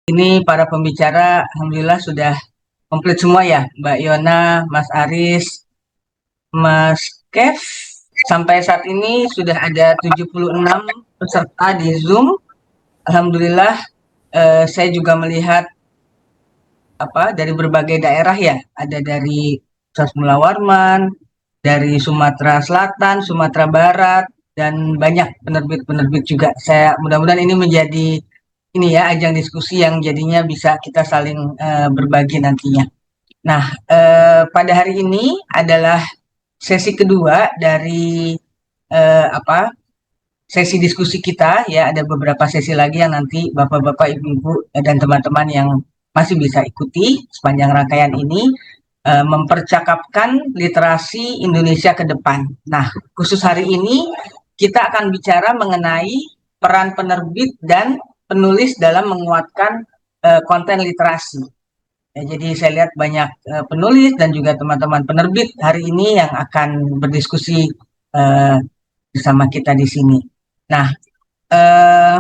Ini para pembicara, alhamdulillah sudah komplit semua ya, Mbak Yona, Mas Aris, Mas Kev. Sampai saat ini sudah ada 76 peserta di Zoom. Alhamdulillah, saya juga melihat dari berbagai daerah ya. Ada dari Sasmula Warman, dari Sumatera Selatan, Sumatera Barat, dan banyak penerbit-penerbit juga. Saya mudah-mudahan ini menjadi ini ya ajang diskusi yang jadinya bisa kita saling berbagi nantinya. Nah, pada hari ini adalah sesi kedua dari sesi diskusi kita ya. Ada beberapa sesi lagi yang nanti bapak-bapak, ibu-ibu dan teman-teman yang masih bisa ikuti sepanjang rangkaian ini mempercakapkan literasi Indonesia ke depan. Nah, khusus hari ini kita akan bicara mengenai peran penerbit dan penulis dalam menguatkan konten literasi. Ya, jadi saya lihat banyak penulis dan juga teman-teman penerbit hari ini yang akan berdiskusi uh, bersama kita di sini. Nah, eh,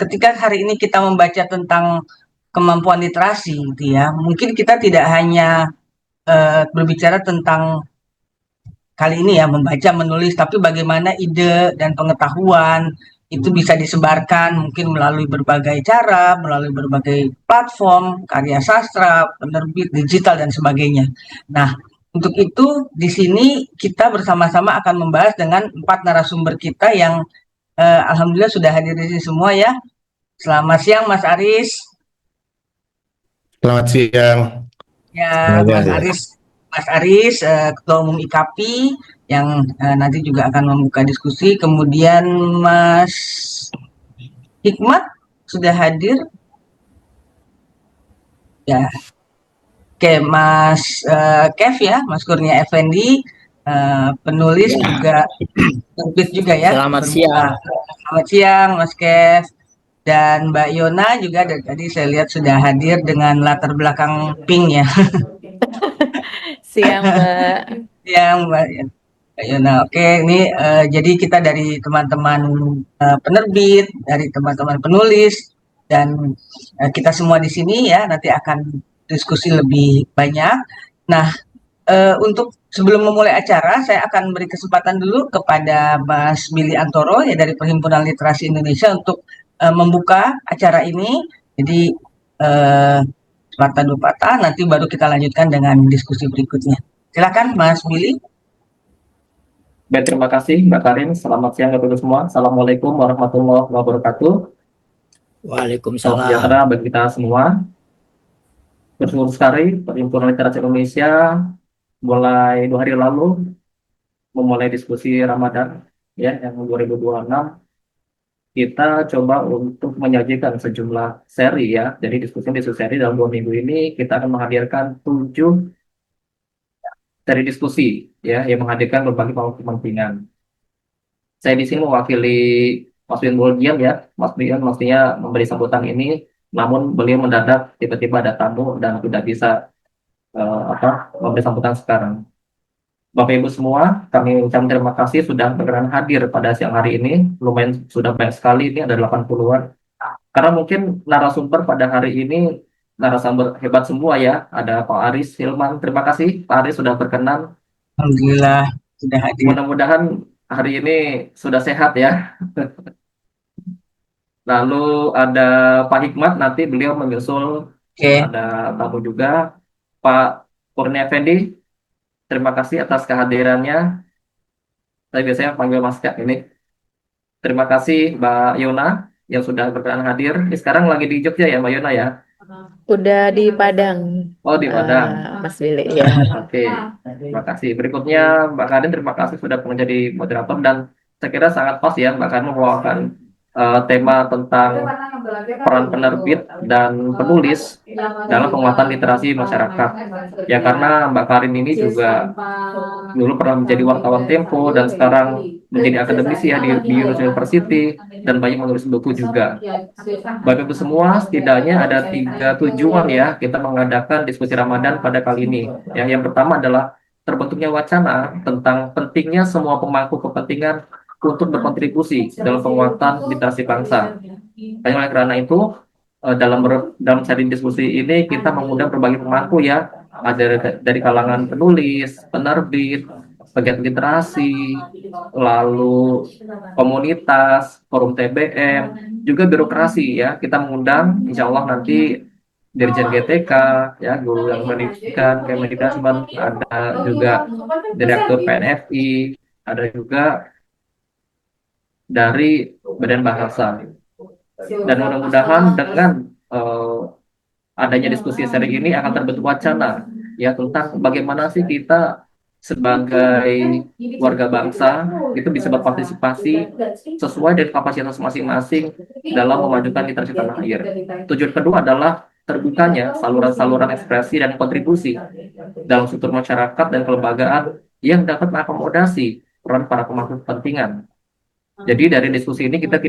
ketika hari ini kita membaca tentang kemampuan literasi, gitu ya, mungkin kita tidak hanya berbicara tentang kali ini ya membaca, menulis, tapi bagaimana ide dan pengetahuan itu bisa disebarkan mungkin melalui berbagai cara, melalui berbagai platform, karya sastra, penerbit, digital dan sebagainya. Nah, untuk itu di sini kita bersama-sama akan membahas dengan 4 narasumber kita yang alhamdulillah sudah hadir di sini semua ya. Selamat siang Mas Aris. Selamat siang Ya, semuanya Mas ya. Aris, Ketua Umum IKAPI yang nanti juga akan membuka diskusi. Kemudian Mas Hikmat sudah hadir. Ya, oke, Mas Kev ya, Mas Kurnia Effendi, penulis Ya, juga terbit juga ya. selamat siang. Selamat siang Mas Kev. Dan Mbak Yona juga dari tadi saya lihat sudah hadir dengan latar belakang pink ya. Siang, Mbak. Yang Mbak Yona. Oke, ini jadi kita dari teman-teman penerbit, dari teman-teman penulis, dan kita semua di sini ya nanti akan diskusi lebih banyak. Nah, untuk sebelum memulai acara, saya akan beri kesempatan dulu kepada Mas Billy Antoro ya dari Perhimpunan Literasi Indonesia untuk membuka acara ini. Jadi eh, sepatah dua patah, nanti baru kita lanjutkan dengan diskusi berikutnya. Silakan Mas Billy. Baik, terima kasih Mbak Karin. Selamat siang kepada semua. Assalamualaikum warahmatullahi wabarakatuh. Salam Waalaikumsalam. sejahtera bagi kita semua. Bersyukur sekali Perhimpunan Literasi Indonesia mulai 2 hari lalu memulai diskusi Ramadan ya yang 2026. Kita coba untuk menyajikan sejumlah seri ya. Jadi diskusi seri dalam 2 minggu ini kita akan menghadirkan 7 seri diskusi ya yang menghadirkan berbagai kepentingan. Saya di sini mewakili Mas Win Boldian ya. Mas Win mestinya memberi sambutan ini, namun beliau mendadak tiba-tiba ada tamu dan tidak bisa memberi sambutan sekarang. Bapak Ibu semua, kami ucapkan terima kasih sudah berkenan hadir pada siang hari ini. Lumayan sudah banyak sekali, ini ada 80-an. Karena mungkin narasumber pada hari ini narasumber hebat semua ya. Ada Pak Aris Hilman, terima kasih Pak Aris sudah berkenan. Alhamdulillah sudah hadir. Mudah-mudahan hari ini sudah sehat ya. Lalu ada Pak Hikmat, nanti beliau menyusul. Oke, Ada tamu juga, Pak Kurnia Effendi. Terima kasih atas kehadirannya. Saya biasanya panggil Mas Kak ini. Terima kasih Mbak Yona yang sudah berkenan hadir. Ini sekarang lagi di Jogja ya Mbak Yona ya? Udah di Padang, Oh di Padang. Mas Billy ya. Oke, terima kasih. Berikutnya Mbak Karin, terima kasih sudah menjadi moderator dan saya kira sangat pas ya Mbak Karin membawakan tema tentang peran penerbit dan penulis dalam penguatan literasi masyarakat. Ya karena Mbak Karin ini juga dulu pernah menjadi wartawan Tempo dan sekarang menjadi akademisi ya di University dan banyak menulis buku juga. Bapak Ibu semua, setidaknya ada 3 tujuan ya kita mengadakan diskusi Ramadan pada kali ini. Yang pertama adalah terbentuknya wacana tentang pentingnya semua pemangku kepentingan untuk berkontribusi dalam penguatan literasi bangsa. Hanya oleh karena itu, dalam seri diskusi ini kita mengundang berbagai pemangku ya, ada dari kalangan penulis, penerbit, pegiat literasi, lalu komunitas, forum TBM, juga birokrasi ya. Kita mengundang, insya Allah nanti Dirjen GTK, ya, guru yang pendidikan, Kemendikbud, ada juga Direktur PNFI, ada juga dari Badan Bahasa. Dan mudah-mudahan dengan eh, adanya diskusi seri ini akan terbentuk wacana ya tentang bagaimana sih kita sebagai warga bangsa itu bisa berpartisipasi sesuai dengan kapasitas masing-masing dalam memajukan literasi tanah air. Tujuan kedua adalah terbukanya saluran-saluran ekspresi dan kontribusi dalam struktur masyarakat dan kelembagaan yang dapat mengakomodasi peran para pemangku kepentingan. Jadi dari diskusi ini kita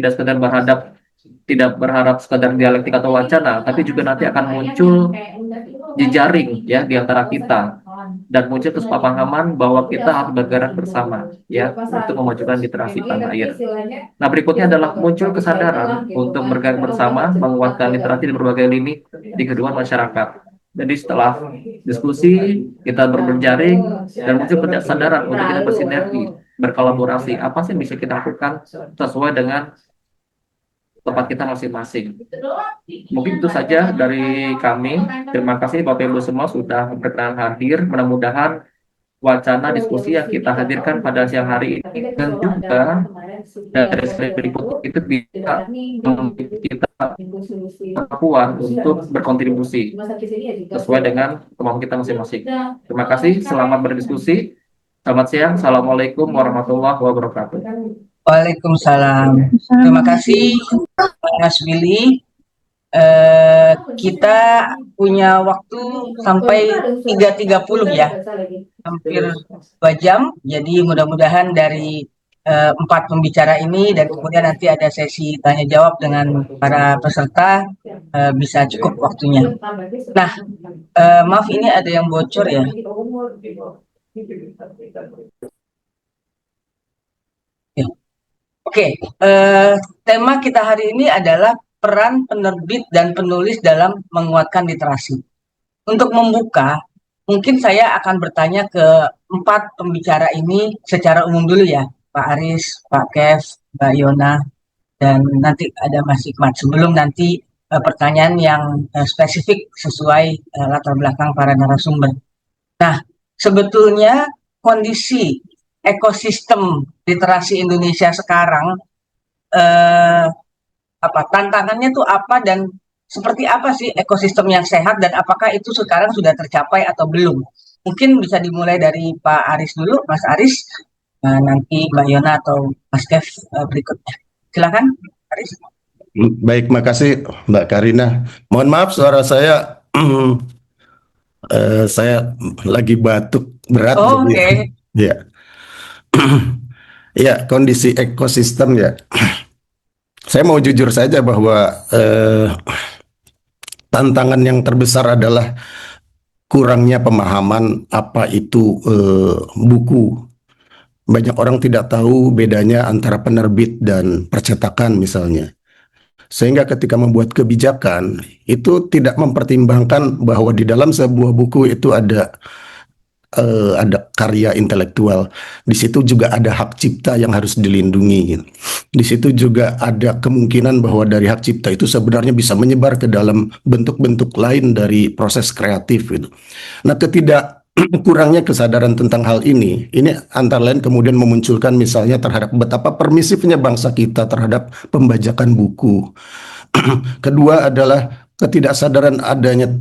tidak berharap sekadar dialektik atau wacana, tapi juga nanti akan muncul jejaring ya di antara kita dan muncul kesepahaman bahwa kita harus bergerak bersama ya untuk memajukan literasi tanah air. Nah, berikutnya adalah muncul kesadaran untuk bergerak bersama menguatkan literasi di berbagai lini di kedua masyarakat. Jadi setelah diskusi kita berjejaring dan muncul kesadaran untuk kita bersinergi, berkolaborasi, apa sih yang bisa kita lakukan sesuai dengan tempat kita masing-masing. Mungkin itu saja dari kami. Terima kasih Bapak Ibu semua sudah berkenan hadir. Mudah-mudahan wacana diskusi yang kita hadirkan pada siang hari ini dan juga dari seri berikut itu bisa membuat kita kemampuan untuk berkontribusi sesuai dengan kemampuan kita masing-masing. Terima kasih, selamat berdiskusi. Selamat siang. Assalamualaikum warahmatullahi wabarakatuh. Waalaikumsalam. Terima kasih Mas Billy. Kita punya waktu sampai 3.30 ya, hampir 2 jam. Jadi mudah-mudahan dari 4 pembicara ini dan kemudian nanti ada sesi tanya jawab dengan para peserta bisa cukup waktunya. Nah, maaf ini ada yang bocor ya. Ya. Oke, tema kita hari ini adalah peran penerbit dan penulis dalam menguatkan literasi. Untuk membuka, mungkin saya akan bertanya ke 4 pembicara ini secara umum dulu ya, Pak Aris, Pak Kev, Mbak Yona, dan nanti ada Mas Hikmat. Sebelum nanti pertanyaan yang spesifik sesuai latar belakang para narasumber. Nah, sebetulnya kondisi ekosistem literasi Indonesia sekarang tantangannya tuh apa dan seperti apa sih ekosistem yang sehat dan apakah itu sekarang sudah tercapai atau belum? Mungkin bisa dimulai dari Pak Aris dulu, Mas Aris, nanti Mbak Yona atau Mas Kev berikutnya. Silakan, Aris. Baik, makasih Mbak Karina. Mohon maaf suara saya saya lagi batuk berat. Oh, jadi, oke. ya. Ya, kondisi ekosistem ya. Saya mau jujur saja bahwa tantangan yang terbesar adalah kurangnya pemahaman apa itu buku. Banyak orang tidak tahu bedanya antara penerbit dan percetakan misalnya. Sehingga ketika membuat kebijakan itu tidak mempertimbangkan bahwa di dalam sebuah buku itu ada karya intelektual. Di situ juga ada hak cipta yang harus dilindungi. Gitu. Di situ juga ada kemungkinan bahwa dari hak cipta itu sebenarnya bisa menyebar ke dalam bentuk-bentuk lain dari proses kreatif. Gitu. Nah, kurangnya kesadaran tentang hal ini antara lain kemudian memunculkan misalnya terhadap betapa permisifnya bangsa kita terhadap pembajakan buku. Kedua adalah ketidaksadaran adanya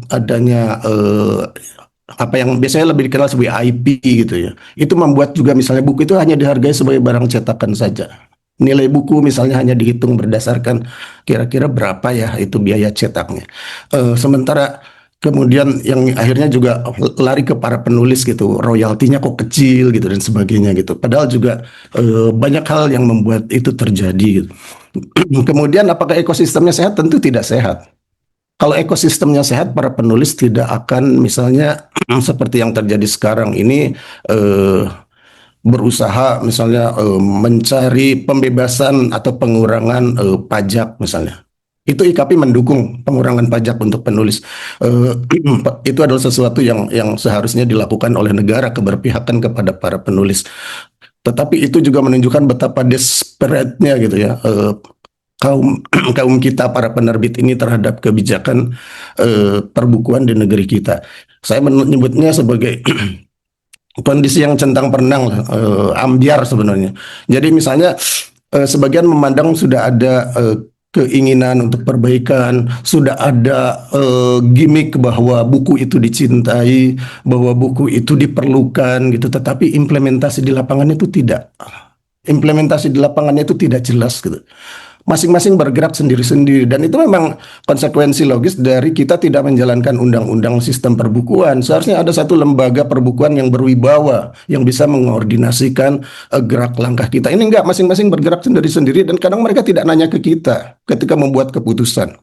apa yang biasanya lebih dikenal sebagai IP gitu ya. Itu membuat juga misalnya buku itu hanya dihargai sebagai barang cetakan saja. Nilai buku misalnya hanya dihitung berdasarkan kira-kira berapa ya itu biaya cetaknya. Sementara kemudian yang akhirnya juga lari ke para penulis gitu, royaltinya kok kecil gitu dan sebagainya gitu. Padahal juga banyak hal yang membuat itu terjadi. Gitu. Kemudian apakah ekosistemnya sehat? Tentu tidak sehat. Kalau ekosistemnya sehat, para penulis tidak akan misalnya seperti yang terjadi sekarang ini berusaha misalnya mencari pembebasan atau pengurangan pajak misalnya. Itu IKP mendukung pengurangan pajak untuk penulis. Itu adalah sesuatu yang seharusnya dilakukan oleh negara, keberpihakan kepada para penulis. Tetapi itu juga menunjukkan betapa desperate-nya gitu ya, kaum kaum kita para penerbit ini terhadap kebijakan perbukuan di negeri kita. Saya menyebutnya sebagai kondisi yang centang perenang lah, ambyar sebenarnya. Jadi misalnya sebagian memandang sudah ada keinginan untuk perbaikan, sudah ada gimmick bahwa buku itu dicintai, bahwa buku itu diperlukan gitu, tetapi implementasi di lapangan itu tidak. Implementasi di lapangannya itu tidak jelas gitu. Masing-masing bergerak sendiri-sendiri, dan itu memang konsekuensi logis dari kita tidak menjalankan undang-undang sistem perbukuan. Seharusnya ada satu lembaga perbukuan yang berwibawa yang bisa mengordinasikan gerak langkah kita. Ini enggak, masing-masing bergerak sendiri-sendiri, dan kadang mereka tidak nanya ke kita ketika membuat keputusan.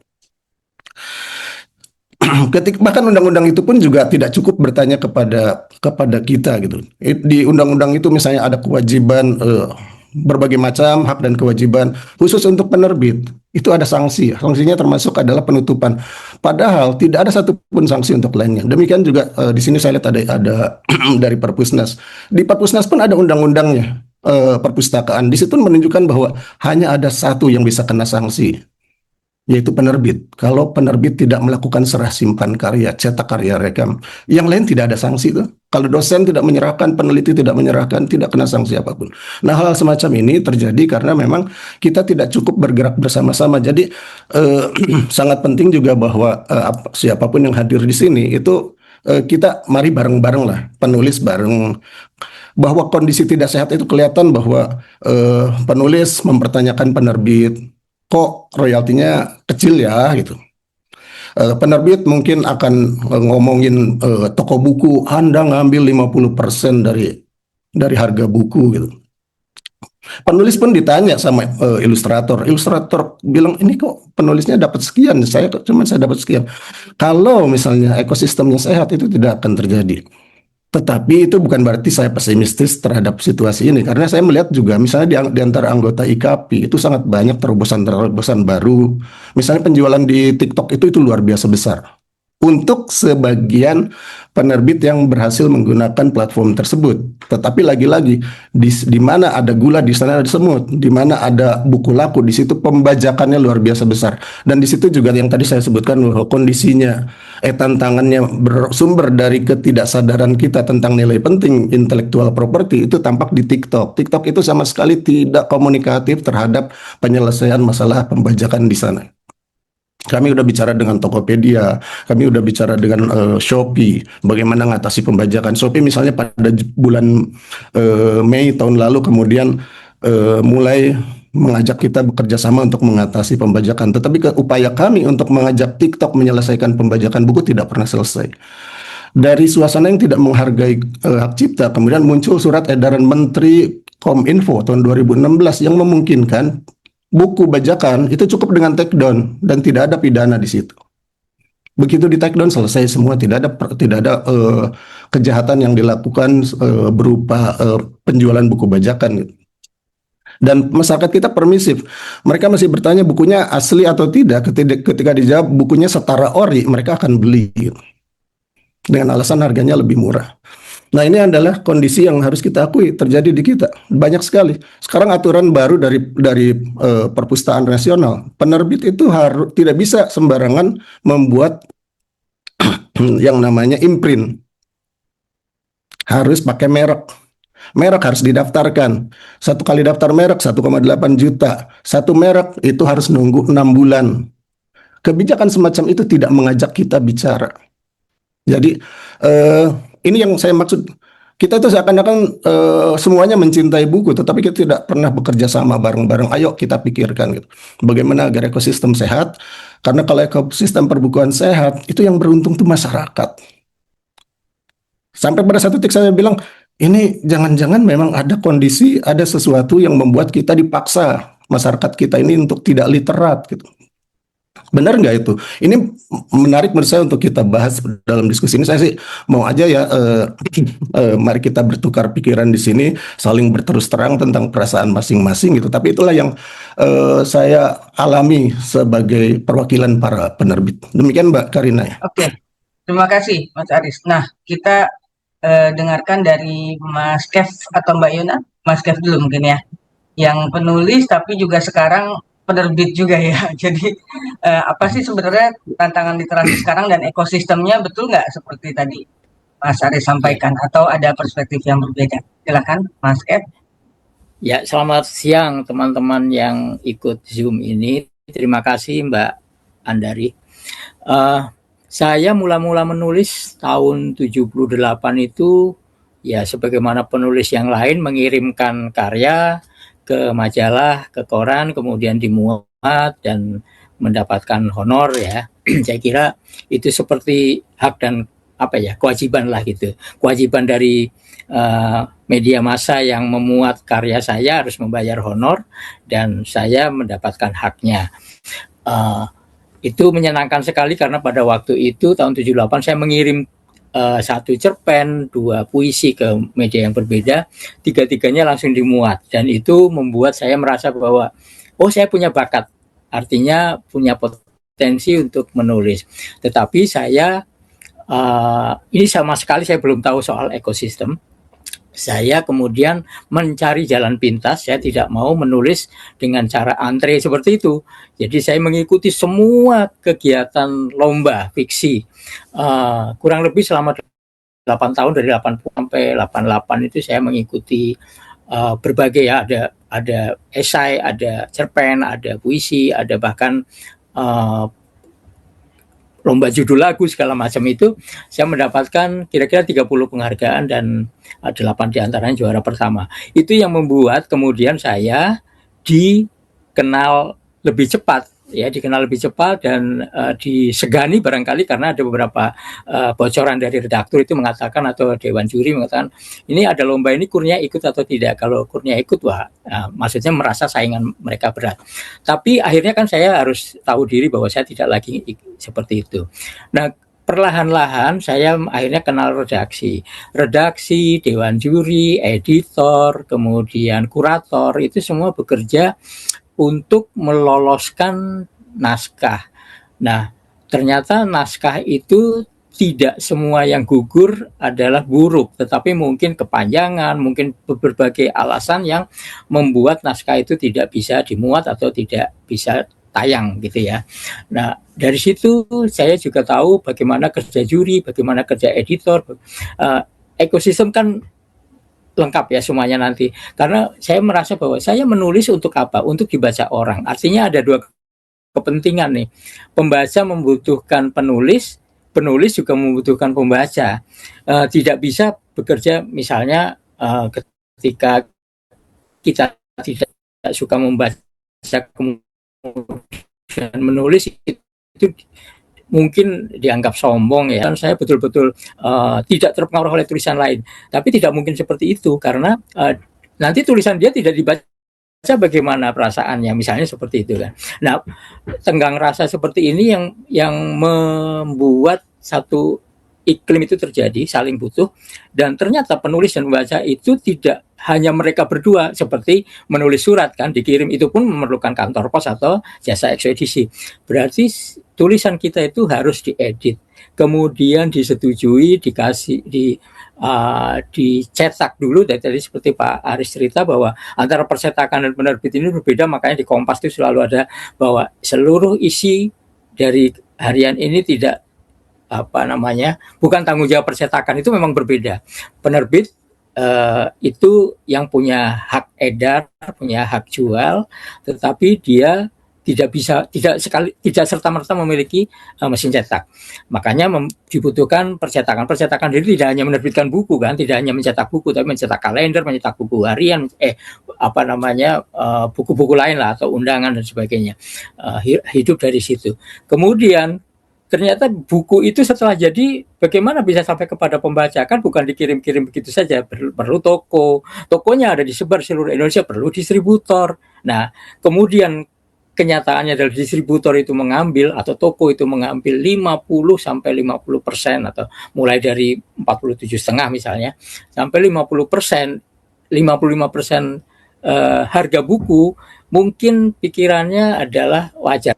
Bahkan undang-undang itu pun juga tidak cukup bertanya kepada kita gitu. Di undang-undang itu misalnya ada kewajiban berbagai macam hak dan kewajiban khusus untuk penerbit. Itu ada sanksi. Sanksinya termasuk adalah penutupan. Padahal tidak ada satupun sanksi untuk lainnya. Demikian juga di sini saya lihat ada dari Perpusnas. Di Perpusnas pun ada undang-undangnya, perpustakaan. Di situ menunjukkan bahwa hanya ada satu yang bisa kena sanksi, yaitu penerbit. Kalau penerbit tidak melakukan serah simpan karya, cetak karya, rekam, yang lain tidak ada sanksi tuh. Kalau dosen tidak menyerahkan, peneliti tidak menyerahkan, tidak kena sanksi apapun. Nah, hal semacam ini terjadi karena memang kita tidak cukup bergerak bersama-sama. Jadi sangat penting juga bahwa siapapun yang hadir di sini itu kita mari bareng-bareng lah, penulis bareng. Bahwa kondisi tidak sehat itu kelihatan bahwa penulis mempertanyakan penerbit, kok royaltinya kecil ya gitu. Penerbit mungkin akan ngomongin toko buku, Anda ngambil 50% dari harga buku gitu. Penulis pun ditanya sama ilustrator. Ilustrator bilang, ini kok penulisnya dapat sekian, saya dapat sekian. Kalau misalnya ekosistemnya sehat, itu tidak akan terjadi. Tetapi itu bukan berarti saya pesimistis terhadap situasi ini, karena saya melihat juga misalnya di antara anggota IKAPI itu sangat banyak terobosan-terobosan baru. Misalnya penjualan di TikTok itu luar biasa besar. Untuk sebagian penerbit yang berhasil menggunakan platform tersebut. Tetapi lagi-lagi di mana ada gula, di sana ada semut. Di mana ada buku laku, di situ pembajakannya luar biasa besar. Dan di situ juga yang tadi saya sebutkan bahwa kondisinya, tantangannya bersumber dari ketidaksadaran kita tentang nilai penting intellectual property itu tampak di TikTok. TikTok itu sama sekali tidak komunikatif terhadap penyelesaian masalah pembajakan di sana. Kami udah bicara dengan Tokopedia, kami udah bicara dengan Shopee, bagaimana mengatasi pembajakan. Shopee misalnya pada bulan Mei tahun lalu kemudian mulai mengajak kita bekerja sama untuk mengatasi pembajakan. Tetapi upaya kami untuk mengajak TikTok menyelesaikan pembajakan buku tidak pernah selesai. Dari suasana yang tidak menghargai hak cipta, kemudian muncul surat edaran Menteri Kominfo tahun 2016 yang memungkinkan buku bajakan itu cukup dengan take down dan tidak ada pidana di situ. Begitu di take down selesai semua, tidak ada kejahatan yang dilakukan berupa penjualan buku bajakan. Dan masyarakat kita permisif. Mereka masih bertanya bukunya asli atau tidak. Ketika dijawab bukunya setara ori, mereka akan beli dengan alasan harganya lebih murah. Nah, ini adalah kondisi yang harus kita akui terjadi di kita. Banyak sekali. Sekarang aturan baru dari Perpustakaan Nasional. Penerbit itu tidak bisa sembarangan membuat yang namanya imprint. Harus pakai merek. Merek harus didaftarkan. Satu kali daftar merek 1,8 juta. Satu merek itu harus nunggu 6 bulan. Kebijakan semacam itu tidak mengajak kita bicara. Jadi ini yang saya maksud, kita itu seakan-akan semuanya mencintai buku, tetapi kita tidak pernah bekerja sama bareng-bareng. Ayo kita pikirkan gitu, bagaimana agar ekosistem sehat, karena kalau ekosistem perbukuan sehat, itu yang beruntung itu masyarakat. Sampai pada satu titik saya bilang, ini jangan-jangan memang ada kondisi, ada sesuatu yang membuat kita dipaksa, masyarakat kita ini untuk tidak literat gitu. Benar nggak itu? Ini menarik menurut saya untuk kita bahas dalam diskusi ini. Saya sih mau aja ya, mari kita bertukar pikiran di sini, saling berterus terang tentang perasaan masing-masing gitu. Tapi itulah yang saya alami sebagai perwakilan para penerbit. Demikian Mbak Karina ya. Oke, terima kasih Mas Aris. Nah, kita dengarkan dari Mas Kev atau Mbak Yuna. Mas Kev dulu mungkin ya, yang penulis tapi juga sekarang penerbit juga ya. Jadi apa sih sebenarnya tantangan literasi sekarang dan ekosistemnya, betul nggak seperti tadi Mas Aris sampaikan, atau ada perspektif yang berbeda? Silakan Mas Kev. Ya, selamat siang teman-teman yang ikut Zoom ini. Terima kasih Mbak Andari. Saya mula-mula menulis tahun 78 itu ya sebagaimana penulis yang lain, mengirimkan karya ke majalah, ke koran, kemudian dimuat dan mendapatkan honor ya. Saya kira itu seperti hak dan kewajiban lah gitu. Kewajiban dari media massa yang memuat karya saya harus membayar honor dan saya mendapatkan haknya. Itu menyenangkan sekali karena pada waktu itu tahun 78 saya mengirim satu cerpen, 2 puisi ke media yang berbeda, 3-tiganya langsung dimuat dan itu membuat saya merasa bahwa saya punya bakat, artinya punya potensi untuk menulis. Tetapi saya ini sama sekali saya belum tahu soal ekosistem. Saya kemudian mencari jalan pintas. Saya tidak mau menulis dengan cara antre seperti itu. Jadi saya mengikuti semua kegiatan lomba fiksi. Kurang lebih selama 8 tahun, dari 80 sampai 88 itu saya mengikuti berbagai ya, ada esai, ada cerpen, ada puisi, ada bahkan lomba judul lagu segala macam. Itu saya mendapatkan kira-kira 30 penghargaan dan 8 diantaranya juara pertama. Itu yang membuat kemudian saya dikenal lebih cepat dan disegani barangkali karena ada beberapa bocoran dari redaktur itu mengatakan, atau dewan juri mengatakan, ini ada lomba ini, Kurnia ikut atau tidak. Kalau Kurnia ikut, maksudnya merasa saingan mereka berat. Tapi akhirnya kan saya harus tahu diri bahwa saya tidak lagi seperti itu. Nah, perlahan-lahan saya akhirnya kenal redaksi, dewan juri, editor, kemudian kurator, itu semua bekerja untuk meloloskan naskah. Nah, ternyata naskah itu tidak semua yang gugur adalah buruk, tetapi mungkin kepanjangan, mungkin berbagai alasan yang membuat naskah itu tidak bisa dimuat atau tidak bisa tayang gitu ya. Nah, dari situ saya juga tahu bagaimana kerja juri, bagaimana kerja editor. Ekosistem kan lengkap ya semuanya nanti. Karena saya merasa bahwa saya menulis untuk apa? Untuk dibaca orang. Artinya ada 2 kepentingan nih. Pembaca membutuhkan penulis, penulis juga membutuhkan pembaca. Tidak bisa bekerja misalnya ketika kita tidak suka membaca dan menulis itu mungkin dianggap sombong ya. Dan saya betul-betul tidak terpengaruh oleh tulisan lain. Tapi tidak mungkin seperti itu karena nanti tulisan dia tidak dibaca, bagaimana perasaannya, misalnya seperti itu kan. Nah, tenggang rasa seperti ini yang membuat satu iklim itu terjadi, saling butuh, dan ternyata penulis dan pembaca itu tidak hanya mereka berdua seperti menulis surat kan, dikirim itu pun memerlukan kantor pos atau jasa ekspedisi. Berarti tulisan kita itu harus diedit, kemudian disetujui, dicetak dulu. Tadi seperti Pak Aris cerita bahwa antara percetakan dan penerbit ini berbeda, makanya di Kompas itu selalu ada bahwa seluruh isi dari harian ini tidak bukan tanggung jawab percetakan, itu memang berbeda. Penerbit itu yang punya hak edar, punya hak jual, tetapi dia tidak serta-merta memiliki mesin cetak. Makanya dibutuhkan percetakan. Percetakan diri tidak hanya menerbitkan buku kan, tidak hanya mencetak buku, tapi mencetak kalender, mencetak buku harian, buku-buku lain lah atau undangan dan sebagainya. Hidup dari situ. Kemudian ternyata buku itu setelah jadi bagaimana bisa sampai kepada pembaca, kan bukan dikirim-kirim begitu saja, perlu tokonya ada disebar seluruh Indonesia, perlu distributor. Nah, kemudian kenyataannya adalah distributor itu mengambil atau toko itu mengambil 50-50% atau mulai dari 47,5 misalnya sampai 50%, 55% harga buku, mungkin pikirannya adalah wajar.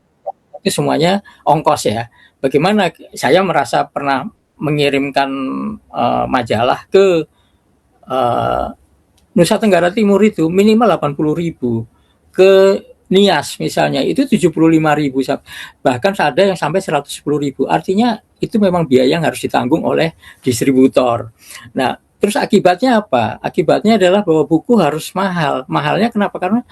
Itu semuanya ongkos ya. Bagaimana saya merasa pernah mengirimkan majalah ke Nusa Tenggara Timur itu minimal 80.000, ke Nias misalnya itu 75.000, bahkan ada yang sampai 110.000. Artinya itu memang biaya yang harus ditanggung oleh distributor. Nah, terus akibatnya apa? Akibatnya adalah bahwa buku harus mahal. Mahalnya kenapa? Karena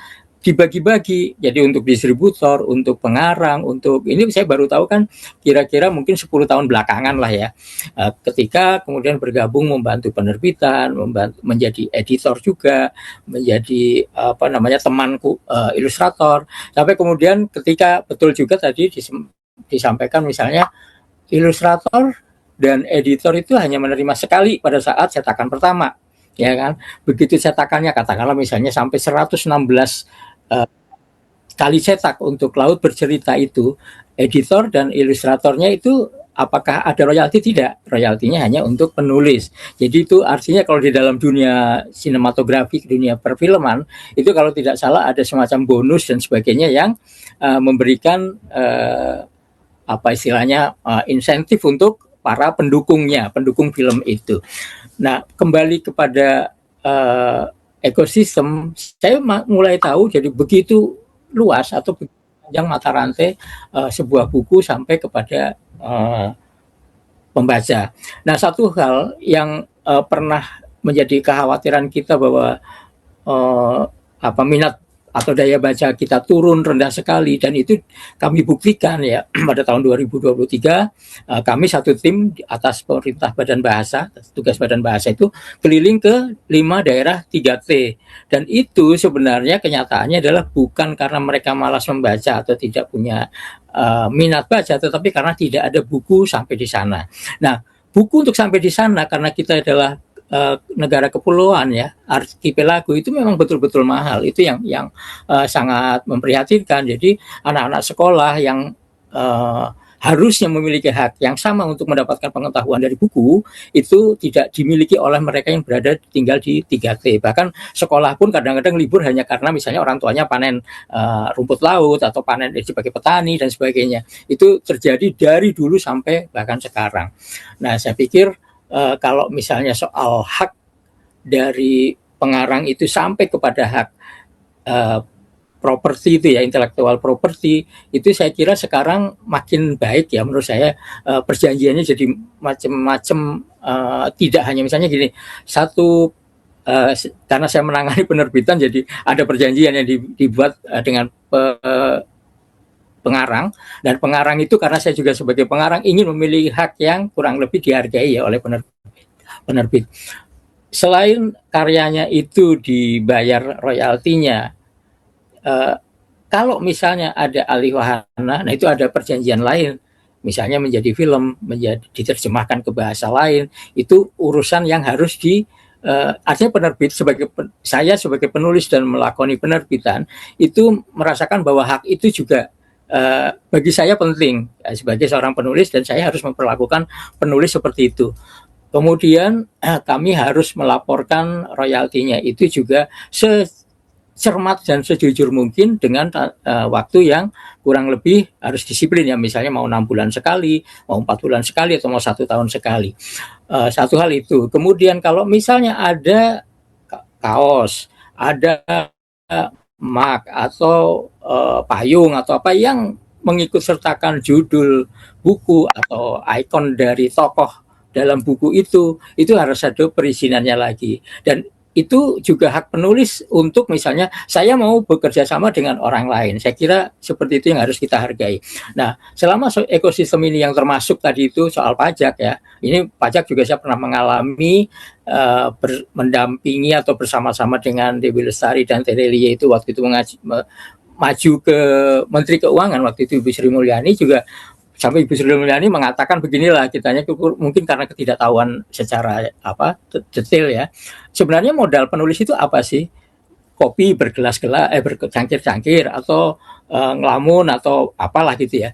dibagi-bagi. Jadi untuk distributor, untuk pengarang, untuk ini saya baru tahu kan kira-kira mungkin 10 tahun belakangan lah ya. Ketika kemudian bergabung membantu penerbitan, menjadi editor juga, menjadi temanku ilustrator. Sampai kemudian ketika betul juga tadi disampaikan misalnya ilustrator dan editor itu hanya menerima sekali pada saat cetakan pertama. Ya kan, begitu cetakannya katakanlah misalnya sampai 116 kali cetak untuk Laut Bercerita itu, editor dan ilustratornya itu apakah ada royalti? Tidak, royaltinya hanya untuk penulis. Jadi itu artinya kalau di dalam dunia sinematografi, dunia perfilman itu kalau tidak salah ada semacam bonus dan sebagainya yang memberikan insentif untuk para pendukungnya, pendukung film itu. Nah, kembali kepada ekosistem, saya mulai tahu jadi begitu luas atau panjang mata rantai sebuah buku sampai kepada pembaca. Nah, satu hal yang pernah menjadi kekhawatiran kita bahwa minat atau daya baca kita turun rendah sekali, dan itu kami buktikan ya pada tahun 2023 kami satu tim di atas perintah Badan Bahasa, tugas Badan Bahasa itu keliling ke 5 daerah 3T, dan itu sebenarnya kenyataannya adalah bukan karena mereka malas membaca atau tidak punya minat baca, tetapi karena tidak ada buku sampai di sana. Nah, buku untuk sampai di sana karena kita adalah negara kepulauan ya, arkipelago, itu memang betul-betul mahal. Itu yang sangat memprihatinkan. Jadi anak-anak sekolah yang harusnya memiliki hak yang sama untuk mendapatkan pengetahuan dari buku itu tidak dimiliki oleh mereka yang tinggal di 3T. Bahkan sekolah pun kadang-kadang libur hanya karena misalnya orang tuanya panen rumput laut atau panen sebagai petani dan sebagainya. Itu terjadi dari dulu sampai bahkan sekarang. Nah, saya pikir kalau misalnya soal hak dari pengarang itu sampai kepada hak properti itu ya, intellectual property, itu saya kira sekarang makin baik ya menurut saya. Perjanjiannya jadi macam-macam, tidak hanya misalnya gini, karena saya menangani penerbitan jadi ada perjanjian yang dibuat dengan pengarang, dan pengarang itu karena saya juga sebagai pengarang ingin memiliki hak yang kurang lebih dihargai ya oleh penerbit. Selain karyanya itu dibayar royaltinya, kalau misalnya ada alih wahana, nah itu ada perjanjian lain, misalnya menjadi film, diterjemahkan ke bahasa lain, itu urusan yang harus artinya penerbit saya sebagai penulis dan melakoni penerbitan itu merasakan bahwa hak itu juga bagi saya penting sebagai seorang penulis, dan saya harus memperlakukan penulis seperti itu. Kemudian kami harus melaporkan royaltinya itu juga secermat dan sejujur mungkin dengan waktu yang kurang lebih harus disiplin ya, misalnya mau 6 bulan sekali, mau 4 bulan sekali, atau mau 1 tahun sekali. Satu hal itu. Kemudian kalau misalnya ada kaos, ada mug atau payung atau apa yang mengikut sertakan judul buku atau ikon dari tokoh dalam buku itu harus ada perizinannya lagi. Dan itu juga hak penulis untuk misalnya saya mau bekerja sama dengan orang lain. Saya kira seperti itu yang harus kita hargai. Nah, selama ekosistem ini yang termasuk tadi itu soal pajak ya, ini pajak juga saya pernah mengalami mendampingi atau bersama-sama dengan Dewi Lestari dan Terelie itu waktu itu maju ke Menteri Keuangan waktu itu Ibu Sri Mulyani juga. Sampai Ibu Sri Mulyani mengatakan beginilah, kitanya mungkin karena ketidaktahuan secara detail ya. Sebenarnya modal penulis itu apa sih? Kopi bergelas-gelas, bercangkir-cangkir, atau ngelamun atau apalah gitu ya.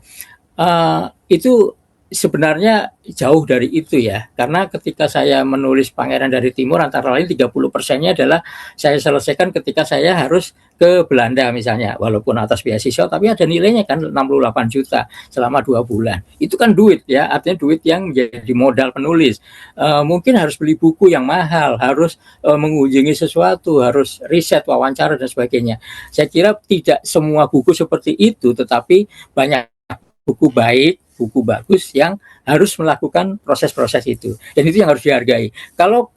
Itu sebenarnya jauh dari itu ya, karena ketika saya menulis Pangeran dari Timur antara lain 30%-nya adalah saya selesaikan ketika saya harus ke Belanda misalnya, walaupun atas beasiswa tapi ada nilainya kan 68 juta selama 2 bulan. Itu kan duit ya, artinya duit yang jadi modal penulis. Mungkin harus beli buku yang mahal, harus mengunjungi sesuatu, harus riset, wawancara dan sebagainya. Saya kira tidak semua buku seperti itu, tetapi banyak buku baik, buku bagus yang harus melakukan proses-proses itu. Dan itu yang harus dihargai. Kalau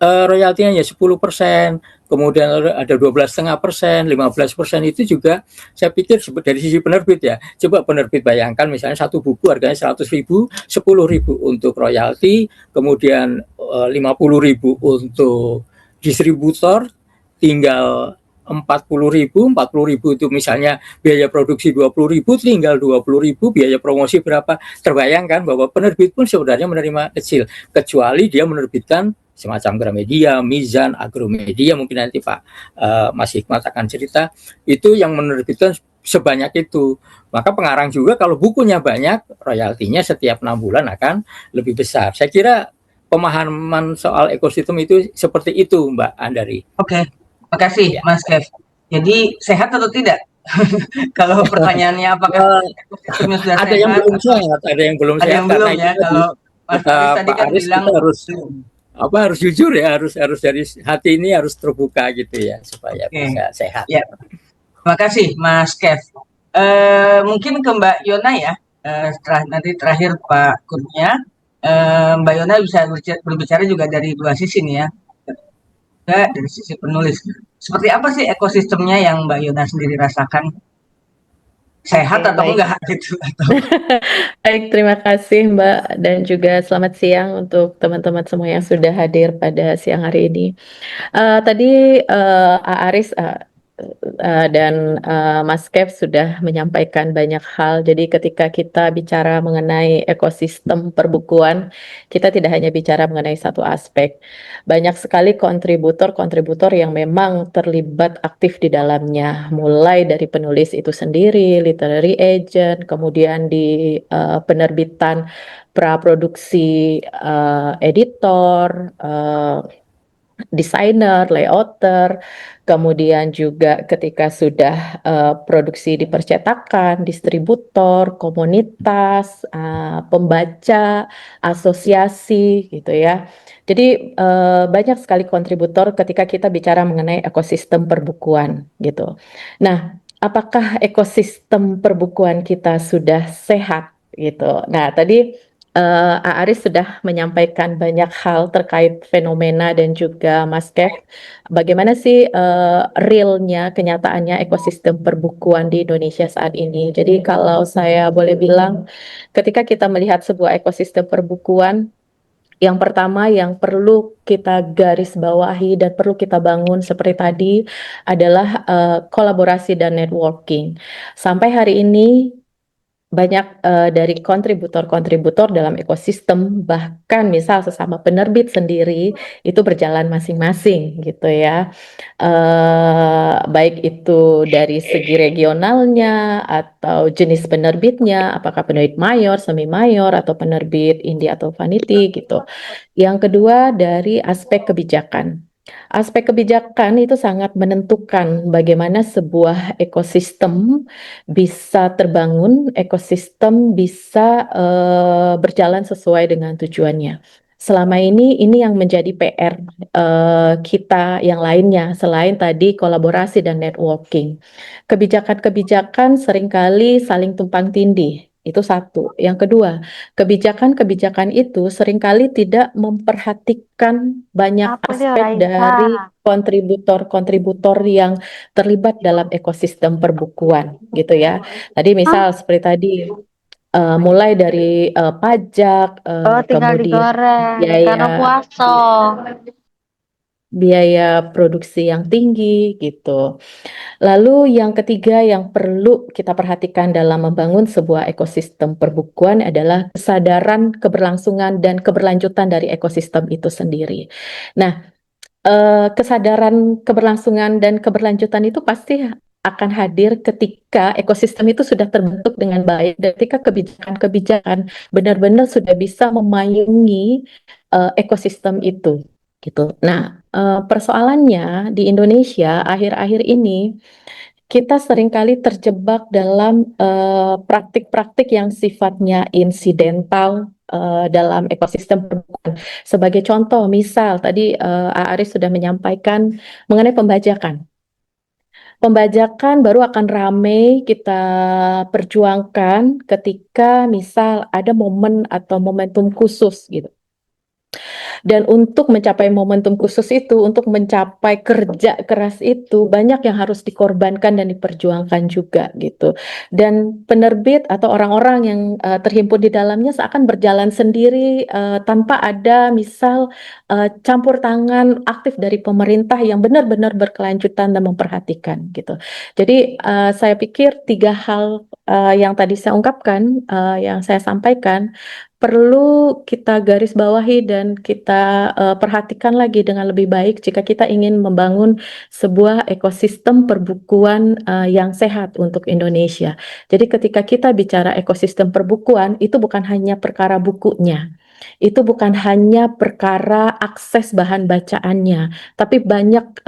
royaltinya hanya 10%, kemudian ada 12,5%, 15% itu juga saya pikir dari sisi penerbit ya. Coba penerbit bayangkan misalnya satu buku harganya 100.000, 10.000 untuk royalti, kemudian 50.000 untuk distributor, tinggal 40.000 itu misalnya biaya produksi 20.000, tinggal 20.000 biaya promosi berapa. Terbayangkan bahwa penerbit pun sebenarnya menerima kecil, kecuali dia menerbitkan semacam Gramedia, Mizan, Agromedia, mungkin nanti Pak Mas Hikmat akan cerita, itu yang menerbitkan sebanyak itu. Maka pengarang juga kalau bukunya banyak, royaltinya setiap 6 bulan akan lebih besar. Saya kira pemahaman soal ekosistem itu seperti itu Mbak Andari. Oke, makasih Ya. Mas Kev. Jadi sehat atau tidak? Kalau pertanyaannya apakah ekosistemnya sudah Ada yang sehat belum atau sehat, ada yang belum ada sehat yang karena belum itu ya? tadi Kalau Mas kata Aris tadi Pak kan Aris bilang kita harus belum. harus jujur ya, harus dari hati ini harus terbuka gitu ya supaya Oke, bisa sehat. ya. Makasih Mas Kev. Mungkin ke Mbak Yona ya. Nanti terakhir Pak Kurnia. Mbak Yona bisa berbicara juga dari dua sisi nih ya. Juga dari sisi penulis. Seperti apa sih ekosistemnya yang Mbak Yona sendiri rasakan? Sehat Oke, atau baik. enggak gitu? Atau Baik, terima kasih Mbak dan juga selamat siang untuk teman-teman semua yang sudah hadir pada siang hari ini. Tadi Aris dan Mas Kev sudah menyampaikan banyak hal. Jadi ketika kita bicara mengenai ekosistem perbukuan, kita tidak hanya bicara mengenai satu aspek. Banyak sekali kontributor-kontributor yang memang terlibat aktif di dalamnya, mulai dari penulis itu sendiri, literary agent, kemudian di penerbitan, praproduksi, editor, desainer, layouter, kemudian juga ketika sudah produksi di percetakan, distributor, komunitas, pembaca, asosiasi gitu ya. Jadi banyak sekali kontributor ketika kita bicara mengenai ekosistem perbukuan gitu. Nah, apakah ekosistem perbukuan kita sudah sehat gitu? Nah, tadi Aris sudah menyampaikan banyak hal terkait fenomena dan juga Mas Kev. Bagaimana sih realnya, kenyataannya ekosistem perbukuan di Indonesia saat ini? Jadi kalau saya boleh bilang, ketika kita melihat sebuah ekosistem perbukuan, yang pertama yang perlu kita garis bawahi dan perlu kita bangun seperti tadi adalah kolaborasi dan networking. Sampai hari ini banyak dari kontributor-kontributor dalam ekosistem, bahkan misal sesama penerbit sendiri itu berjalan masing-masing gitu ya. Baik itu dari segi regionalnya atau jenis penerbitnya, apakah penerbit mayor, semi mayor, atau penerbit indie atau vanity gitu. Yang kedua dari aspek kebijakan. Aspek kebijakan itu sangat menentukan bagaimana sebuah ekosistem bisa terbangun, ekosistem bisa berjalan sesuai dengan tujuannya. Selama ini yang menjadi PR kita yang lainnya selain tadi kolaborasi dan networking. Kebijakan-kebijakan seringkali saling tumpang tindih. Itu satu. Yang kedua, kebijakan-kebijakan itu seringkali tidak memperhatikan banyak Apa dia aspek Raisa? dari kontributor-kontributor yang terlibat dalam ekosistem perbukuan, gitu ya. Tadi misal seperti tadi, mulai dari pajak, Oh, tinggal kemudian digoreng karena biaya puasa. biaya produksi yang tinggi, gitu. Lalu yang ketiga yang perlu kita perhatikan dalam membangun sebuah ekosistem perbukuan adalah kesadaran keberlangsungan dan keberlanjutan dari ekosistem itu sendiri. Nah, kesadaran keberlangsungan dan keberlanjutan itu pasti akan hadir ketika ekosistem itu sudah terbentuk dengan baik dan ketika kebijakan-kebijakan benar-benar sudah bisa memayungi ekosistem itu gitu. Nah, persoalannya di Indonesia akhir-akhir ini kita seringkali terjebak dalam praktik-praktik yang sifatnya insidental dalam ekosistem perbukuan. Sebagai contoh, misal tadi Aris sudah menyampaikan mengenai pembajakan. Pembajakan baru akan ramai kita perjuangkan ketika misal ada momen atau momentum khusus gitu. Dan untuk mencapai momentum khusus itu, untuk mencapai kerja keras itu, banyak yang harus dikorbankan dan diperjuangkan juga gitu. Dan penerbit atau orang-orang yang terhimpun di dalamnya seakan berjalan sendiri tanpa ada misal campur tangan aktif dari pemerintah yang benar-benar berkelanjutan dan memperhatikan gitu. Jadi saya pikir 3 hal yang tadi saya ungkapkan, yang saya sampaikan, perlu kita garis bawahi dan kita perhatikan lagi dengan lebih baik jika kita ingin membangun sebuah ekosistem perbukuan yang sehat untuk Indonesia. Jadi ketika kita bicara ekosistem perbukuan, itu bukan hanya perkara bukunya. Itu bukan hanya perkara akses bahan bacaannya, tapi banyak